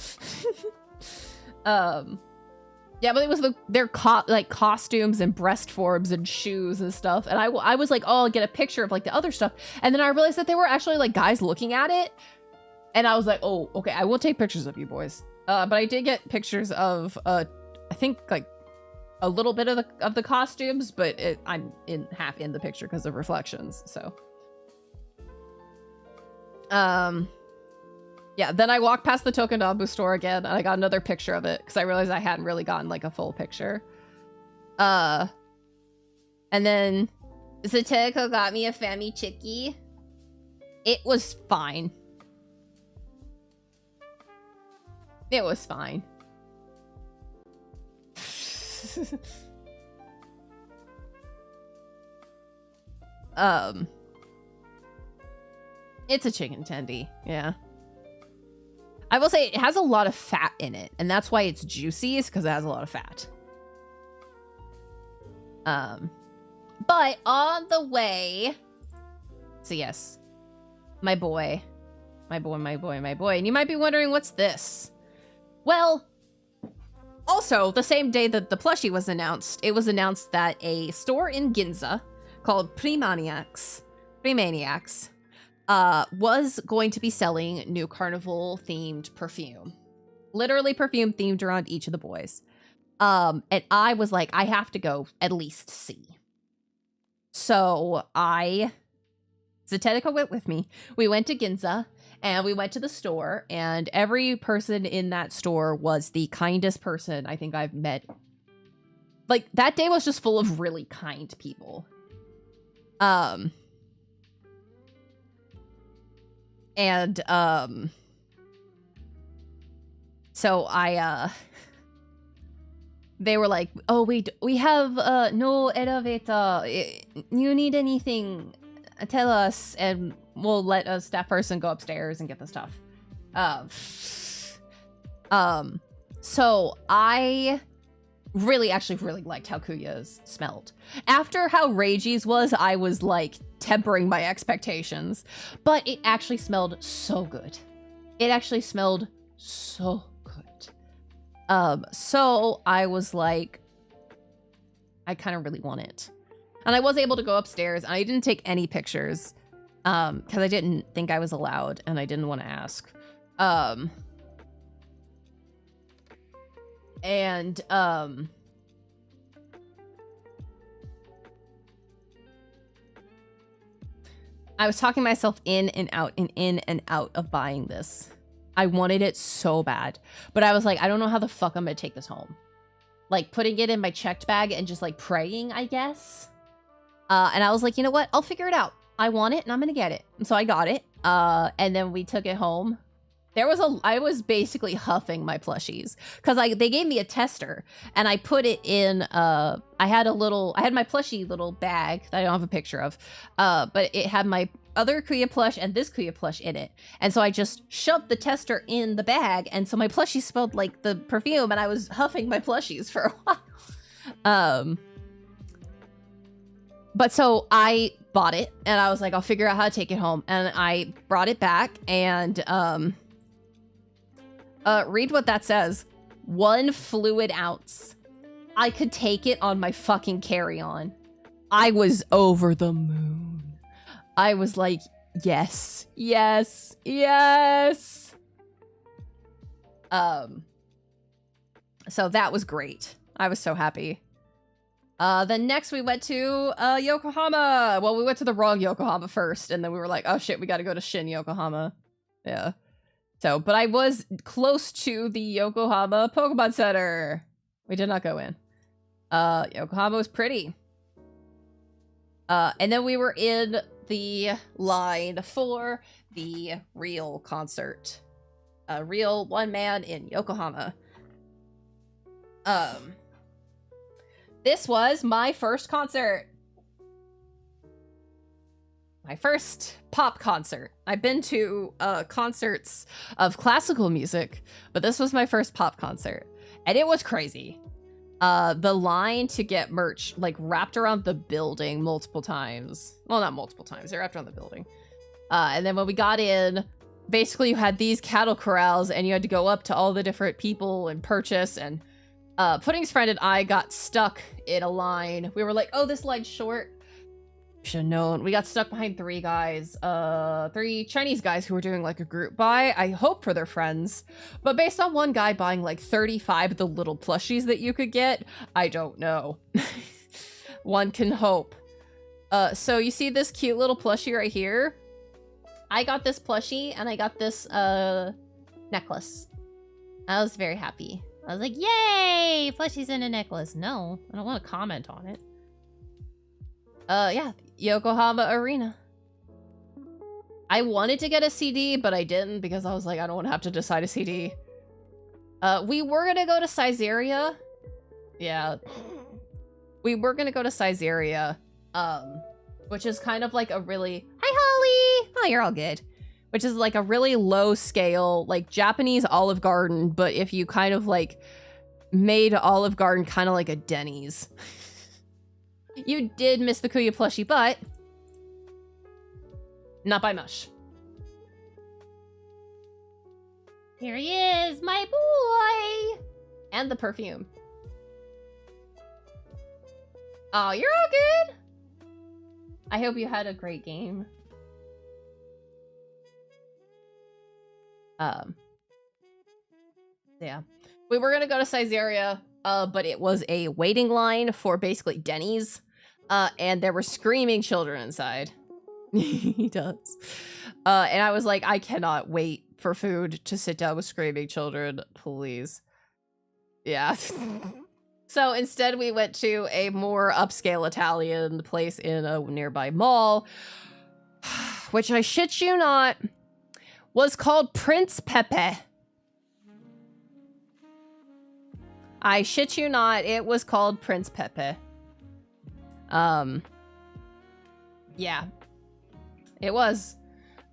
Yeah, but it was their costumes and breast forms and shoes and stuff. And I was like, oh, I'll get a picture of the other stuff. And then I realized that they were actually guys looking at it. And I was like, oh, okay, I will take pictures of you boys. But I did get pictures of, I think a little bit of the costumes, but I'm half in the picture because of reflections. So, yeah, then I walked past the Tokonabu store again, and I got another picture of it, because I realized I hadn't really gotten, a full picture. And then Zateko got me a Fami Chiki. It was fine. It was fine. It's a chicken tendy, yeah. I will say it has a lot of fat in it, and that's why it's juicy, is because it has a lot of fat. But on the way, so yes, my boy. And you might be wondering, what's this? Well, also, the same day that the plushie was announced, it was announced that a store in Ginza called Premaniacs, was going to be selling new carnival-themed perfume. Literally perfume themed around each of the boys. And I was like, I have to go at least see. So Zetetica went with me. We went to Ginza, and we went to the store, and every person in that store was the kindest person I think I've met. Like, that day was just full of really kind people. So they were like, oh, we have no elevator. You need anything, tell us, and we'll let a staff person go upstairs and get the stuff. So I actually really liked how Kuya's smelled. After how Reiji's was, I was like tempering my expectations, but it actually smelled so good. It actually smelled so good. So I was like, I kind of really want it. And I was able to go upstairs, and I didn't take any pictures, because I didn't think I was allowed, and I didn't want to ask. I was talking myself in and out of buying this. I wanted it so bad, but I was like, I don't know how the fuck I'm gonna take this home. Like, putting it in my checked bag and just like praying, I guess. And I was like, you know what? I'll figure it out. I want it and I'm gonna get it. And so I got it. And then we took it home. I was basically huffing my plushies because they gave me a tester, and I put it in, I had my plushie little bag that I don't have a picture of, but it had my other Kuya plush and this Kuya plush in it. And so I just shoved the tester in the bag, and so my plushie smelled like the perfume, and I was huffing my plushies for a while. But so I bought it, and I was like, I'll figure out how to take it home. And I brought it back, and, read what that says. 1 fluid ounce. I could take it on my fucking carry-on. I was over the moon. I was like, yes, yes, yes. So that was great. I was so happy. Then next we went to Yokohama. Well, we went to the wrong Yokohama first, and then we were like, oh shit, we gotta go to Shin Yokohama. Yeah. So, but I was close to the Yokohama Pokemon Center. We did not go in. Yokohama was pretty. And then we were in the line for the real concert. A real one man in Yokohama. This was my first concert. My first pop concert. I've been to concerts of classical music, but this was my first pop concert. And it was crazy. The line to get merch like wrapped around the building multiple times. Well, not multiple times. They wrapped around the building. And then when we got in, basically you had these cattle corrals, and you had to go up to all the different people and purchase. And Pudding's friend and I got stuck in a line. We were like, oh, this line's short. Should have known. We got stuck behind 3 guys, 3 Chinese guys who were doing like a group buy. I hope for their friends, but based on one guy buying like 35 of the little plushies that you could get, I don't know. One can hope. So you see this cute little plushie right here? I got this plushie, and I got this necklace. I was very happy. I was like, yay! Plushies and a necklace. No, I don't want to comment on it. Yeah, Yokohama Arena. I wanted to get a CD, but I didn't because I was like, I don't want to have to decide a CD. We were gonna go to Caesarea. Yeah. We were gonna go to Caesarea, which is kind of like a really... Hi, Holly! Oh, you're all good. Which is like a really low scale, like Japanese Olive Garden, but if you kind of like made Olive Garden kind of like a Denny's. You did miss the Kuya plushie, but not by much. Here he is, my boy! And the perfume. Oh, you're all good. I hope you had a great game. Yeah. We were gonna go to Caesarea, but it was a waiting line for basically Denny's. And there were screaming children inside. He does. And I was like, I cannot wait for food to sit down with screaming children, please. Yeah. So instead we went to a more upscale Italian place in a nearby mall, which I shit you not, was called Prince Pepe. I shit you not, it was called Prince Pepe. Yeah. It was.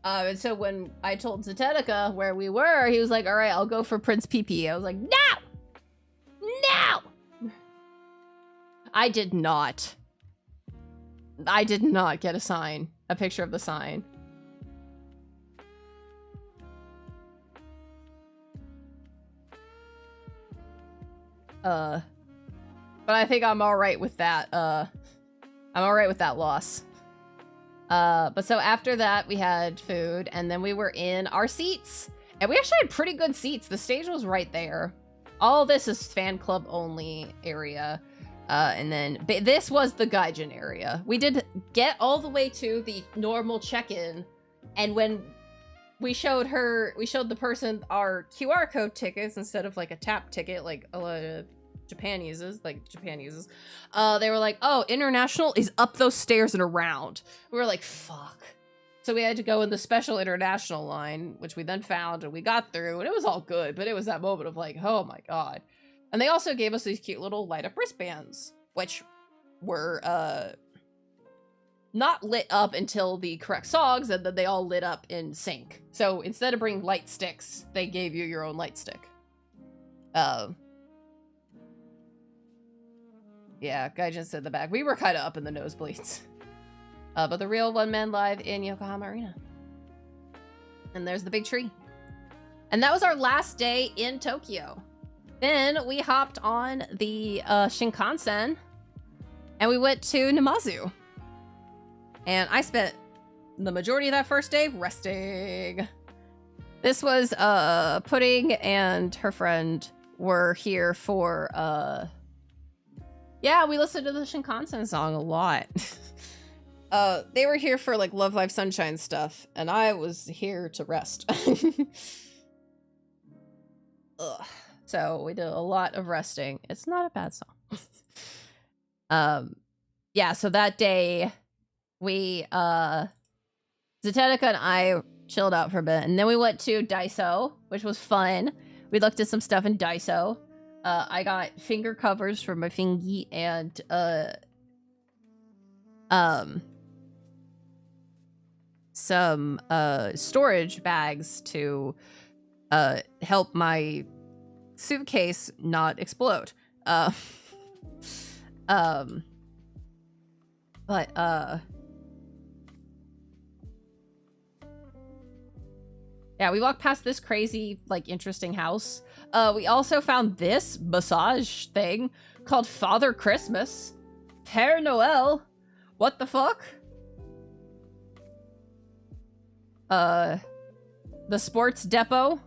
And so when I told Zetetica where we were, he was like, all right, I'll go for Prince PP. I was like, no! No! I did not get a sign. A picture of the sign. But I think I'm alright with that, I'm alright with that loss. But so after that, we had food, and then we were in our seats. And we actually had pretty good seats. The stage was right there. All this is fan club only area. And then this was the Gaijin area. We did get all the way to the normal check-in. And when we showed the person our QR code tickets instead of like a tap ticket like a lot of Japan uses. They were like, oh, international is up those stairs and around. We were like, fuck. So we had to go in the special international line, which we then found and we got through, and it was all good, but it was that moment of like, oh my god. And they also gave us these cute little light up wristbands, which were not lit up until the correct songs, and then they all lit up in sync. So instead of bringing light sticks, they gave you your own light stick. Yeah, Gaijin said the back. We were kind of up in the nosebleeds. But the real one-man live in Yokohama Arena. And there's the big tree. And that was our last day in Tokyo. Then we hopped on the Shinkansen and we went to Namazu. And I spent the majority of that first day resting. This was Pudding and her friend were here for yeah, we listened to the Shinkansen song a lot. They were here for like Love Live Sunshine stuff, and I was here to rest. Ugh. So we did a lot of resting. It's not a bad song. Yeah, so that day we Zetetica and I chilled out for a bit, and then we went to Daiso, which was fun. We looked at some stuff in Daiso. I got finger covers for my fingy and some storage bags to help my suitcase not explode. Yeah, we walked past this crazy, like, interesting house. We also found this massage thing called Father Christmas. Père Noël. What the fuck? The sports depot.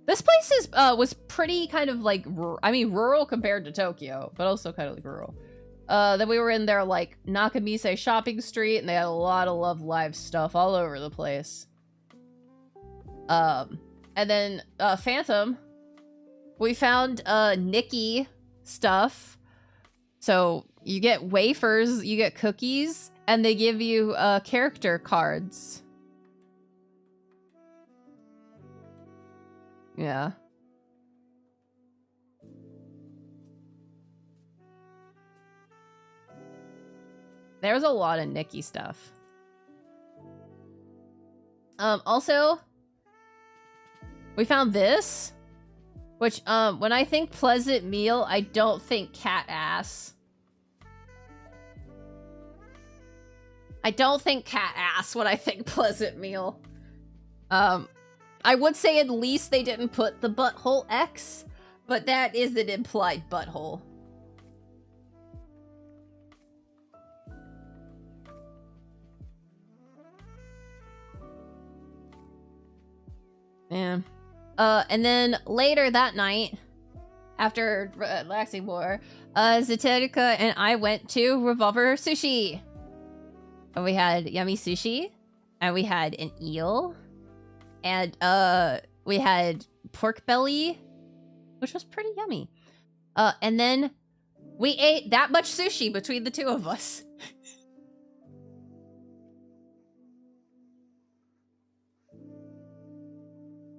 This place is was pretty kind of like, rural compared to Tokyo, but also kind of like rural. Then we were in their like Nakamise shopping street, and they had a lot of Love Live stuff all over the place. And then Phantom, we found Nikki stuff. So you get wafers, you get cookies, and they give you character cards. Yeah. There's a lot of Nikki stuff. Also, we found this, which, when I think pleasant meal, I don't think cat ass. I don't think cat ass when I think pleasant meal. I would say at least they didn't put the butthole X, but that is an implied butthole. Yeah. And then later that night, after relaxing more, Zaterica and I went to Revolver Sushi. And we had yummy sushi, and we had an eel, and we had pork belly, which was pretty yummy. And then we ate that much sushi between the two of us.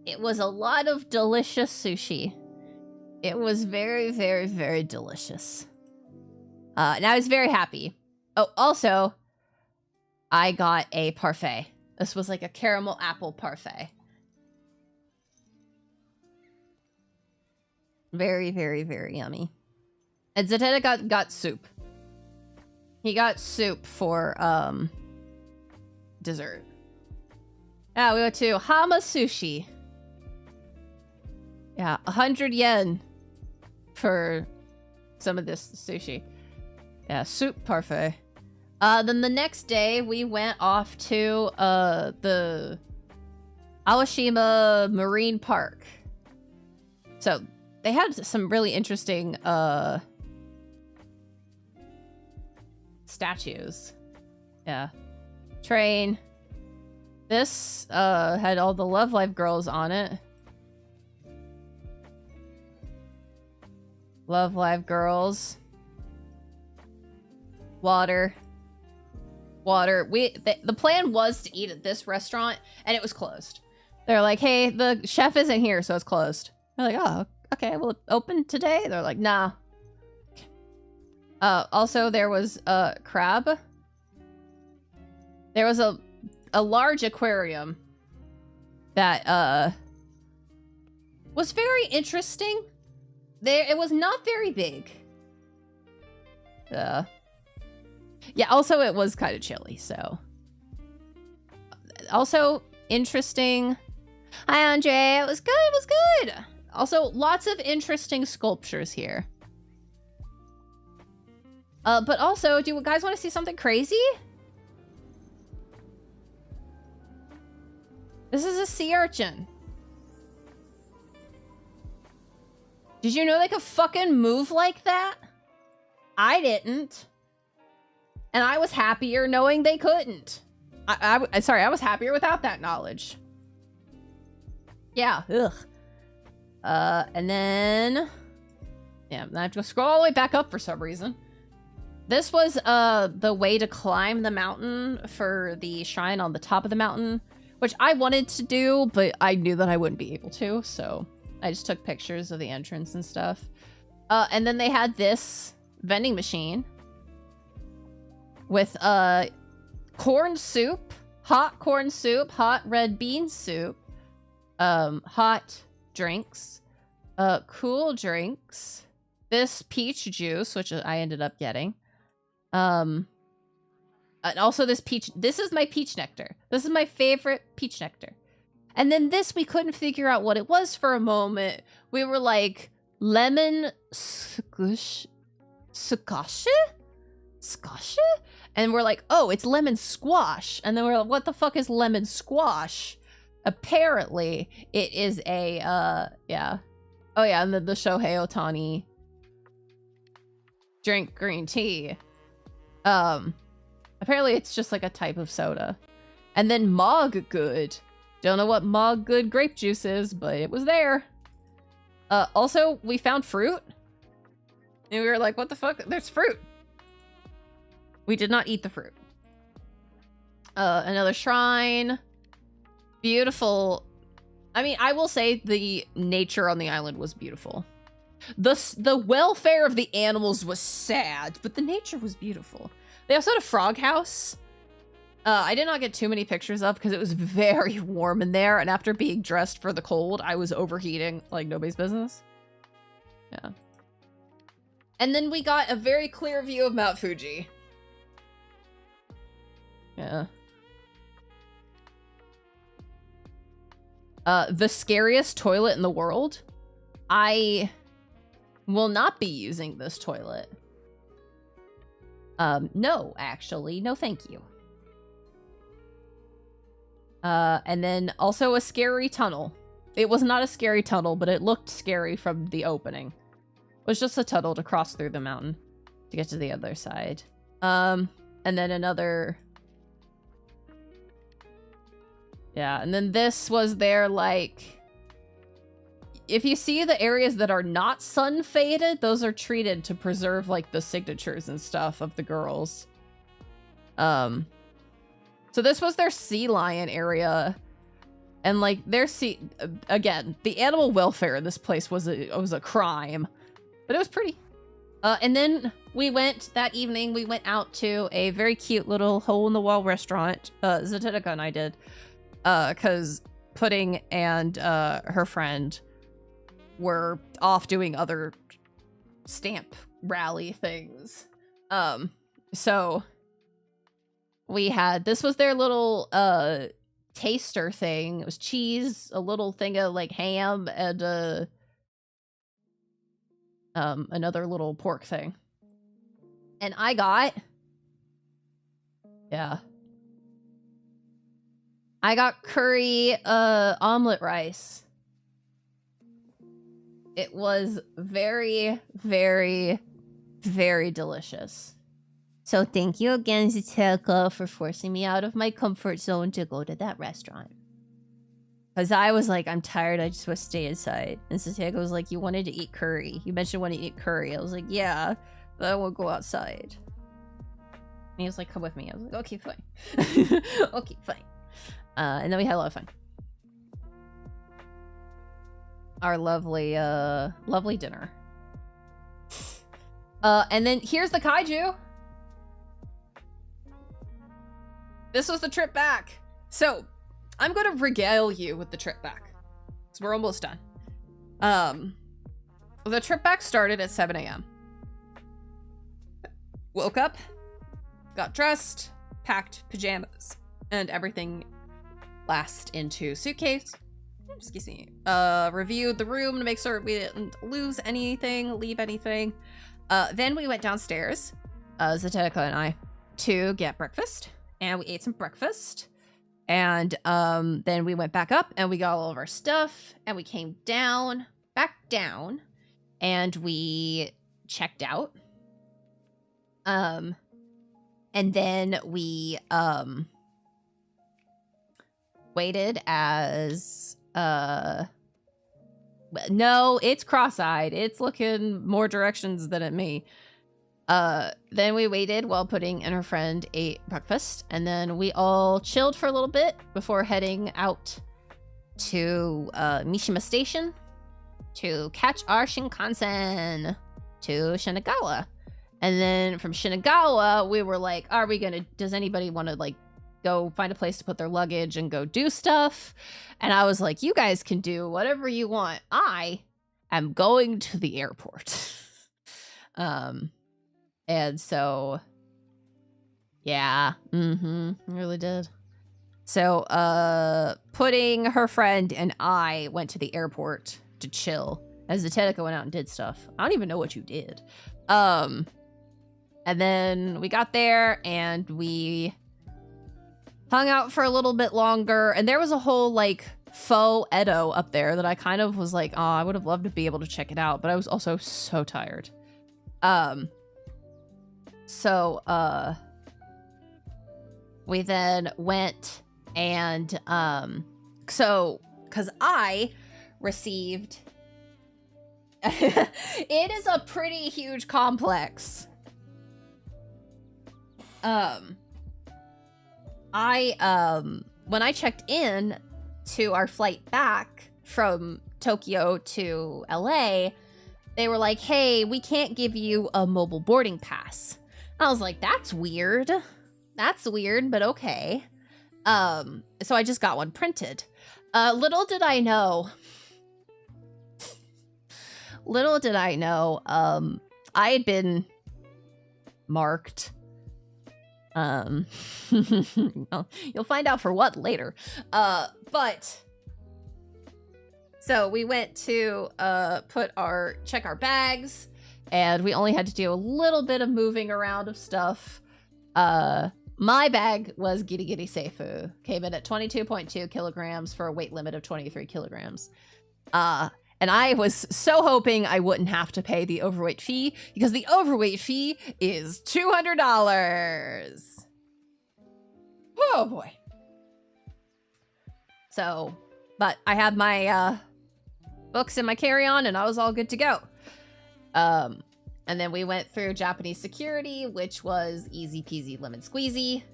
It was a lot of delicious sushi. It was very, very, very delicious. And I was very happy. Oh, also, I got a parfait. This was like a caramel apple parfait. Very, very, very yummy. And Zeteta got soup. He got soup for dessert. Yeah, we went to Hama Sushi. Yeah, 100 yen for some of this sushi. Yeah, soup parfait. Then the next day, we went off to the Awashima Marine Park. So, they had some really interesting statues. Yeah. Train. This had all the Love Live girls on it. Love Live girls. Water. The plan was to eat at this restaurant, and it was closed. They're like, hey, the chef isn't here, so it's closed. They're like, oh, okay, well, open today? They're like, nah. Also, there was a crab. There was a large aquarium that was very interesting. It was not very big. Yeah, also it was kind of chilly, so. Also interesting. Hi, Andre. It was good. Also, lots of interesting sculptures here. But also, do you guys want to see something crazy? This is a sea urchin. Did you know they could fucking move like that? I didn't. And I was happier knowing they couldn't. Sorry, I was happier without that knowledge. Yeah, ugh. And then... Yeah, I have to scroll all the way back up for some reason. This was, the way to climb the mountain for the shrine on the top of the mountain, which I wanted to do, but I knew that I wouldn't be able to, so I just took pictures of the entrance and stuff. And then they had this vending machine with, corn soup, hot corn soup, hot red bean soup, hot drinks, cool drinks, this peach juice, which I ended up getting, and also this is my peach nectar. This is my favorite peach nectar. And then this, we couldn't figure out what it was for a moment. We were like, lemon squash? And we're like, oh, it's lemon squash. And then we're like, what the fuck is lemon squash? Apparently, it is a, yeah. Oh yeah, and the Shohei Ohtani drink green tea. Apparently it's just like a type of soda. And then Mog Good. Don't know what Mog Good grape juice is, but it was there. Also, we found fruit. And we were like, what the fuck? There's fruit. We did not eat the fruit. Another shrine. Beautiful. I mean, I will say the nature on the island was beautiful. The welfare of the animals was sad, but the nature was beautiful. They also had a frog house. I did not get too many pictures of because it was very warm in there, and after being dressed for the cold, I was overheating like nobody's business. Yeah. And then we got a very clear view of Mount Fuji. Yeah. The scariest toilet in the world? I will not be using this toilet. No, actually. No, thank you. And then also a scary tunnel. It was not a scary tunnel, but it looked scary from the opening. It was just a tunnel to cross through the mountain to get to the other side. And then another... Yeah, and then this was their, like... If you see the areas that are not sun faded, those are treated to preserve, like, the signatures and stuff of the girls. So this was their sea lion area. And, like, their sea... Again, the animal welfare in this place was a crime. But it was pretty. And then we went, that evening, we went out to a very cute little hole-in-the-wall restaurant. Zatetica and I did. Because Pudding and her friend were off doing other stamp rally things. So we had, this was their little taster thing. It was cheese, a little thing of like ham, and another little pork thing. And I got, yeah, I got curry omelet rice. It was very, very, very delicious. So thank you again, Zateca, for forcing me out of my comfort zone to go to that restaurant. Because I was like, I'm tired, I just want to stay inside. And Zateca was like, you wanted to eat curry. You mentioned wanting to eat curry. I was like, yeah, but I won't go outside. And he was like, come with me. I was like, okay, fine. Okay, fine. And then we had a lot of fun. Our lovely, lovely dinner. And then here's the kaiju. This was the trip back. So, I'm going to regale you with the trip back. So we're almost done. The trip back started at 7 a.m. Woke up, got dressed, packed pajamas, and everything last into suitcase. Excuse me. Reviewed the room to make sure we didn't lose anything, leave anything. Then we went downstairs, Zateca and I, to get breakfast. And we ate some breakfast. And then we went back up and we got all of our stuff. And we came down, back down. And we checked out. And then we waited as... no, it's cross-eyed. It's looking more directions than at me. Then we waited while Pudding and her friend ate breakfast, and then we all chilled for a little bit before heading out to Mishima Station to catch our Shinkansen to Shinagawa. And then from Shinagawa, we were like, does anybody want to like go find a place to put their luggage and go do stuff? And I was like, you guys can do whatever you want. I am going to the airport. And so, yeah, really did. So, Pudding, her friend, and I went to the airport to chill as Zateca went out and did stuff. I don't even know what you did. And then we got there and we hung out for a little bit longer, and there was a whole like faux Edo up there that I kind of was like, oh, I would have loved to be able to check it out, but I was also so tired. So we then went and because I received it is a pretty huge complex. When I checked in, to our flight back from Tokyo to LA, they were like, hey, we can't give you a mobile boarding pass. I was like, that's weird. That's weird, but okay. So I just got one printed. Little did I know, I had been marked. You'll find out for what later. But so we went to check our bags, and we only had to do a little bit of moving around of stuff. My bag was Giri Giri Seifu. Came in at 22.2 kilograms for a weight limit of 23 kilograms. And I was so hoping I wouldn't have to pay the overweight fee, because the overweight fee is $200. Oh boy. So, but I had my books in my carry-on, and I was all good to go. And then we went through Japanese security, which was easy peasy lemon squeezy.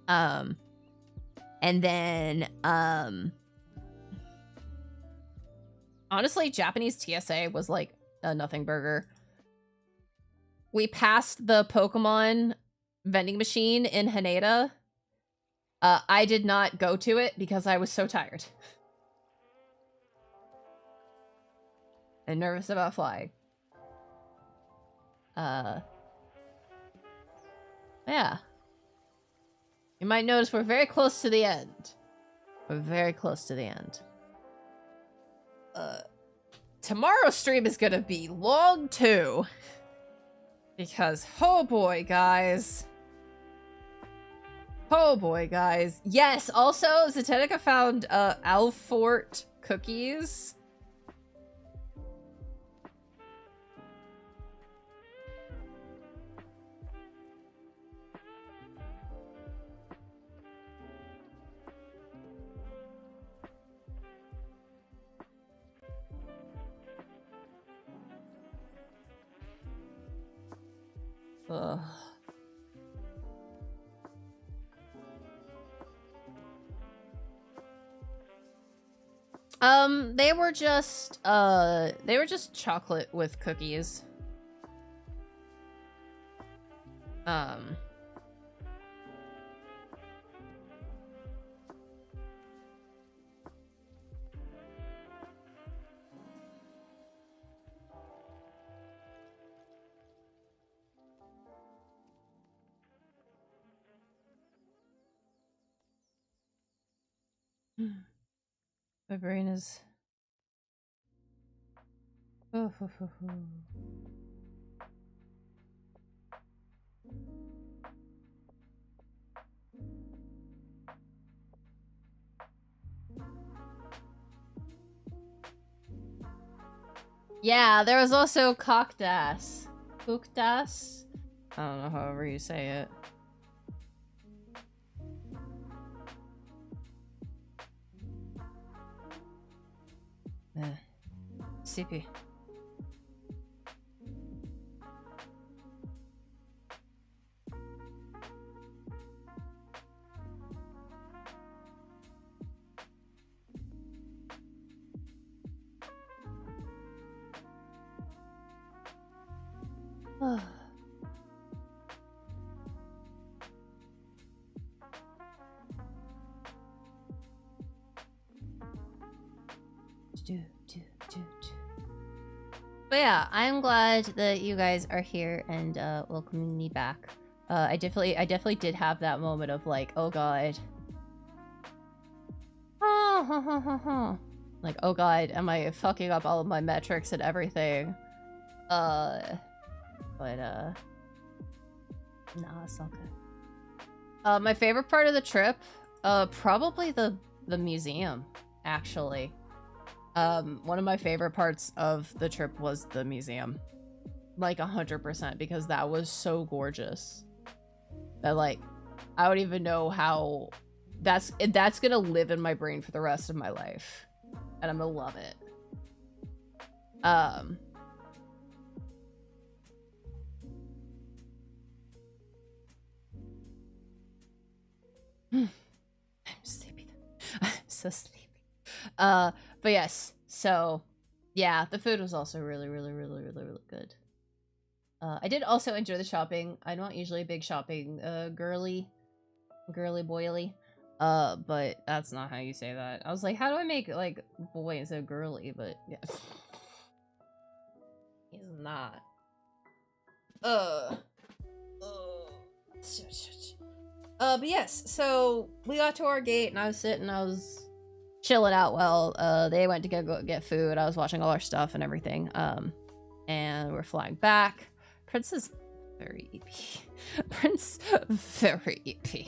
And then, honestly, Japanese TSA was like a nothing burger. We passed the Pokemon vending machine in Haneda. I did not go to it because I was so tired. And nervous about flying. Yeah. You might notice we're very close to the end. We're very close to the end. Tomorrow's stream is gonna be long too. Because, oh boy, guys. Oh boy, guys. Yes, also, Zetetica found, Alfort cookies. Ugh. They were just chocolate with cookies. My brain is... Oh, ho, ho, ho. Yeah, there was also Kokdas. Kokdas? I don't know however you say it. CP. But yeah, I'm glad that you guys are here and welcoming me back. I definitely did have that moment of like, oh god. Like, oh god, am I fucking up all of my metrics and everything? But nah, it's all good. My favorite part of the trip, probably the museum, actually. One of my favorite parts of the trip was the museum. Like 100%, because that was so gorgeous. That like, I don't even know how that's gonna live in my brain for the rest of my life. And I'm gonna love it. I'm sleepy. I'm so sleepy. But yes, so yeah, the food was also really good. I did also enjoy the shopping. I'm not usually a big shopping girly boily. But that's not how you say that. I was like, how do I make like boy instead of girly? But yeah. He's not. But yes, so we got to our gate and I was sitting, I was chilling out while they went to go get food. I was watching all our stuff and everything. And we're flying back. Prince is very EP. Prince very EP.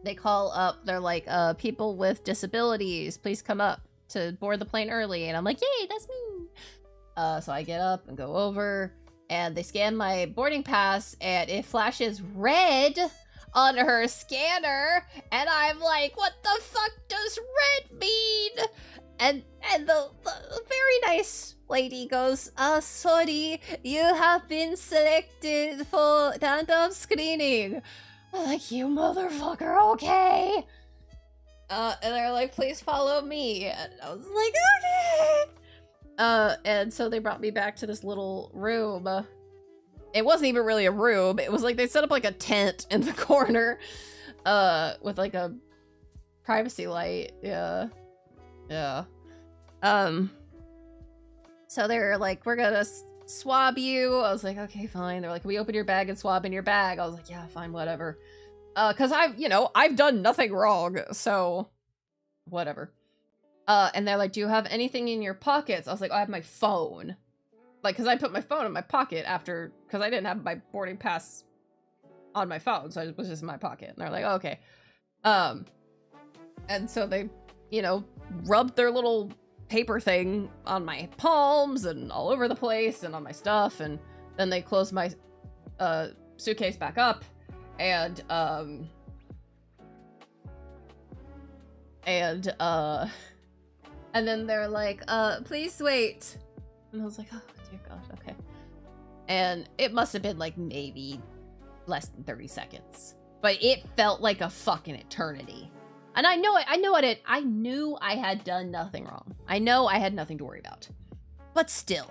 They call up, they're like, people with disabilities, please come up to board the plane early. And I'm like, yay, that's me. So I get up and go over, and they scan my boarding pass, and it flashes red on her scanner, and I'm like, what the fuck does red mean? And the very nice lady goes, sorry, you have been selected for random screening. I'm like, you motherfucker, okay. And they're like, please follow me. And I was like, okay. And so they brought me back to this little room. It wasn't even really a room. It was like they set up like a tent in the corner, with like a privacy light. Yeah. So they were like, we're gonna swab you. I was like, okay, fine. They're like, can we open your bag and swab in your bag? I was like, yeah, fine, whatever. Cause I've done nothing wrong, so whatever. And they're like, do you have anything in your pockets? I was like, I have my phone. Like, cause I put my phone in my pocket after, cause I didn't have my boarding pass on my phone, so it was just in my pocket. And they're like, oh, okay. And so they, rubbed their little paper thing on my palms and all over the place and on my stuff, and then they closed my suitcase back up, and then they're like, please wait. And I was like, oh dear God, okay. And it must have been like maybe less than 30 seconds, but it felt like a fucking eternity. And I knew I had done nothing wrong. I know I had nothing to worry about. But still.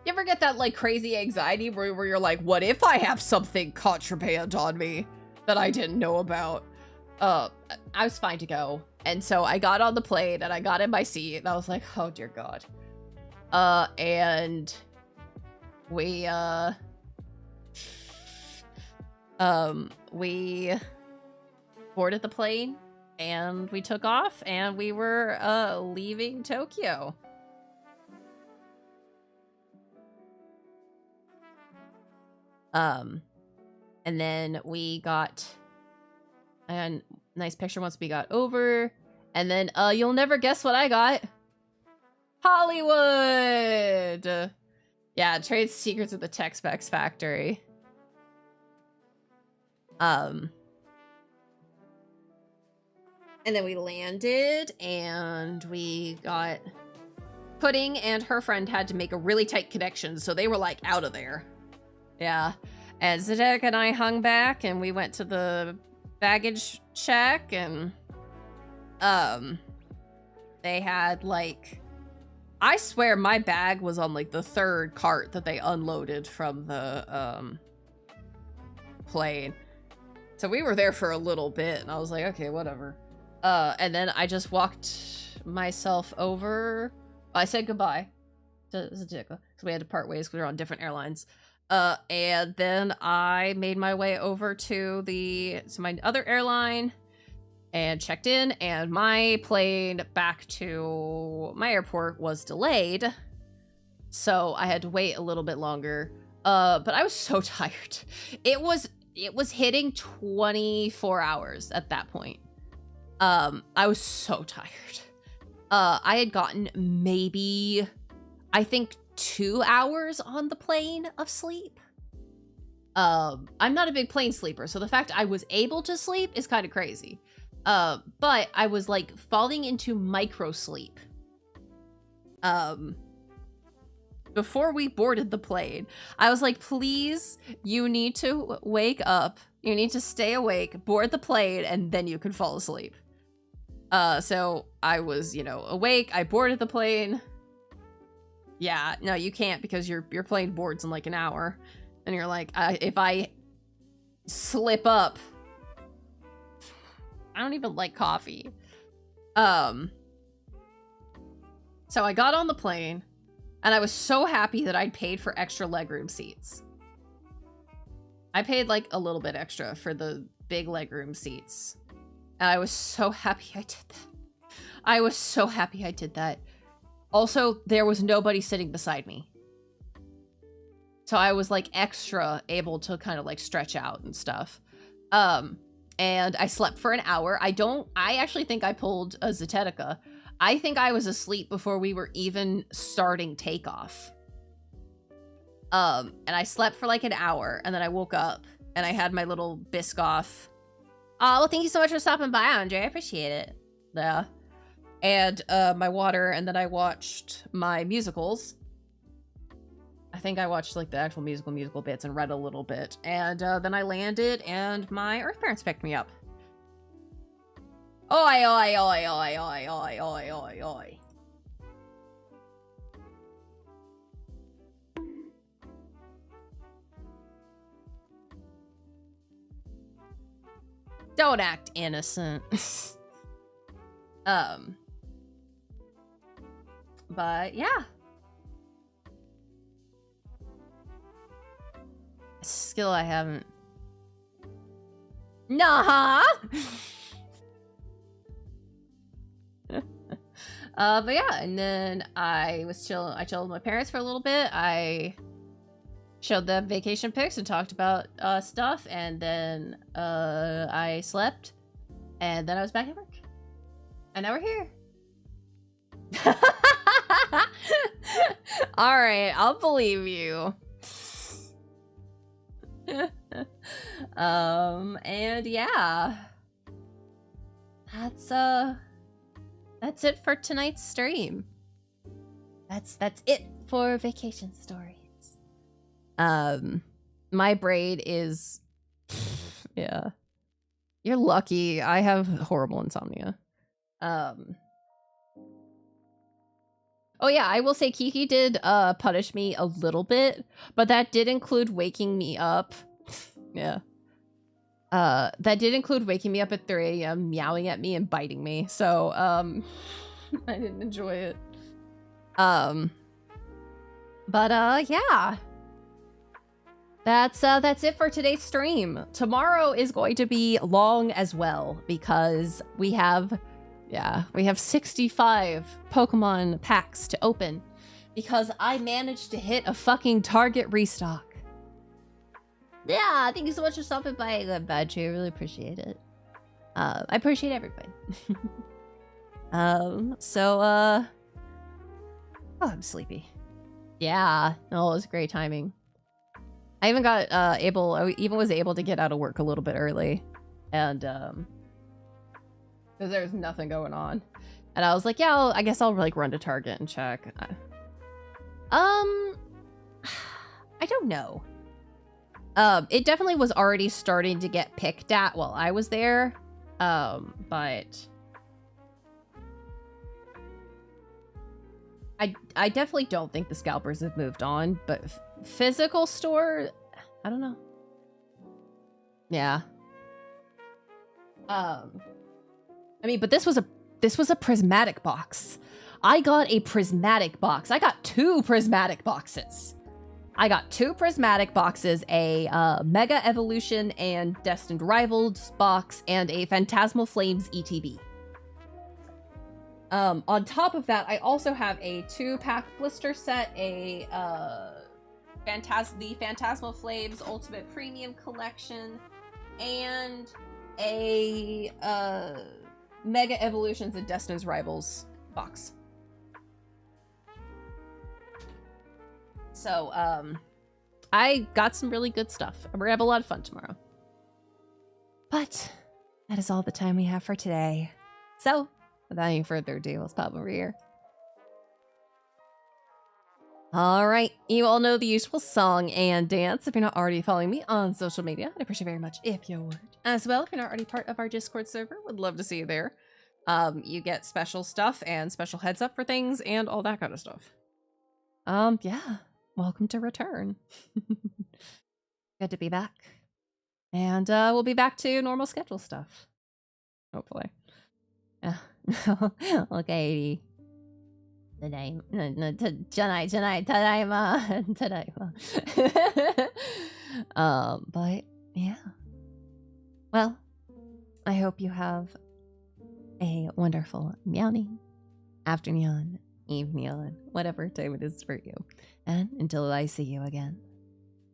You ever get that like crazy anxiety where you're like, what if I have something contraband on me that I didn't know about? I was fine to go. And so I got on the plane and I got in my seat and I was like, oh dear God. And we boarded the plane and we took off and we were leaving Tokyo. And then we got a nice picture once we got over, and then you'll never guess what I got. Hollywood. Yeah, trade secrets of the Tex-Mex factory. And then we landed, and we got Pudding and her friend had to make a really tight connection, so they were like out of there. Yeah. And Zedek and I hung back, and we went to the baggage check, and they had like, I swear my bag was on like the third cart that they unloaded from the plane. So we were there for a little bit, and I was like, okay, whatever. And then I just walked myself over. I said goodbye to Zedek, because we had to part ways because we were on different airlines. And then I made my way over to my other airline and checked in, and my plane back to my airport was delayed. So I had to wait a little bit longer. But I was so tired. It was hitting 24 hours at that point. I was so tired. I had gotten maybe, I think, 2 hours on the plane of sleep. I'm not a big plane sleeper, so the fact I was able to sleep is kind of crazy. But I was like falling into micro sleep. Before we boarded the plane, I was like, please, you need to wake up You need to stay awake, board the plane, and then you can fall asleep. So I was, you know, awake. I boarded the plane. Yeah, no, you can't because your plane boards in like an hour. And you're like, if I slip up, I don't even like coffee. So I got on the plane, and I was so happy that I'd paid for extra legroom seats. I paid like a little bit extra for the big legroom seats. And I was so happy I did that. I was so happy I did that. Also, there was nobody sitting beside me. So I was like extra able to kind of like stretch out and stuff. And I slept for an hour. I actually think I pulled a Zetetica. I think I was asleep before we were even starting takeoff. And I slept for like an hour, and then I woke up, and I had my little Biscoff. Oh, well, thank you so much for stopping by, Andre. I appreciate it. Yeah. And my water, and then I watched my musicals. I think I watched like the actual musical bits and read a little bit. And then I landed, and my Earth parents picked me up. Oi, oi, oi, oi, oi, oi, oi, oi, oi. Don't act innocent. But yeah. A skill I haven't. Nah. But yeah, and then I chilled with my parents for a little bit. I showed them vacation pics and talked about stuff, and then I slept, and then I was back at work. And now we're here. All right, I'll believe you. And yeah. That's it for tonight's stream. That's it for vacation stories. My braid is yeah. You're lucky. I have horrible insomnia. Oh yeah, I will say Kiki did punish me a little bit, but that did include waking me up. Yeah. That did include waking me up at 3 a.m., meowing at me and biting me. So, I didn't enjoy it. But yeah. That's it for today's stream. Tomorrow is going to be long as well because we have 65 Pokemon packs to open because I managed to hit a fucking Target restock. Yeah, thank you so much for stopping by, Badger. I really appreciate it. I appreciate everybody. Oh, I'm sleepy. Yeah, no, it was great timing. I even got I even was able to get out of work a little bit early, and because there's nothing going on, and I was like, yeah, I guess I'll like run to Target and check. I don't know. It definitely was already starting to get picked at while I was there, but I definitely don't think the scalpers have moved on, but physical store, I don't know. Yeah. I mean, but this was a prismatic box. I got a prismatic box. I got 2 prismatic boxes. I got 2 prismatic boxes, a Mega Evolution and Destined Rivals box, and a Phantasmal Flames ETB. On top of that, I also have a 2-pack blister set, a the Phantasmal Flames Ultimate Premium Collection, and a Mega Evolutions and Destined Rivals box. So, I got some really good stuff. We're gonna have a lot of fun tomorrow. But that is all the time we have for today. So, without any further ado, let's pop over here. All right, you all know the usual song and dance. If you're not already following me on social media, I'd appreciate very much if you would. As well, if you're not already part of our Discord server, would love to see you there. You get special stuff and special heads up for things and all that kind of stuff. Yeah, welcome to return. Good to be back. And we'll be back to normal schedule stuff. Hopefully. Yeah. Okay. Tadaima. But yeah. Well, I hope you have a wonderful morning, afternoon, evening, whatever time it is for you. And until I see you again.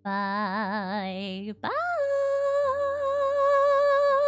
Bye. Bye.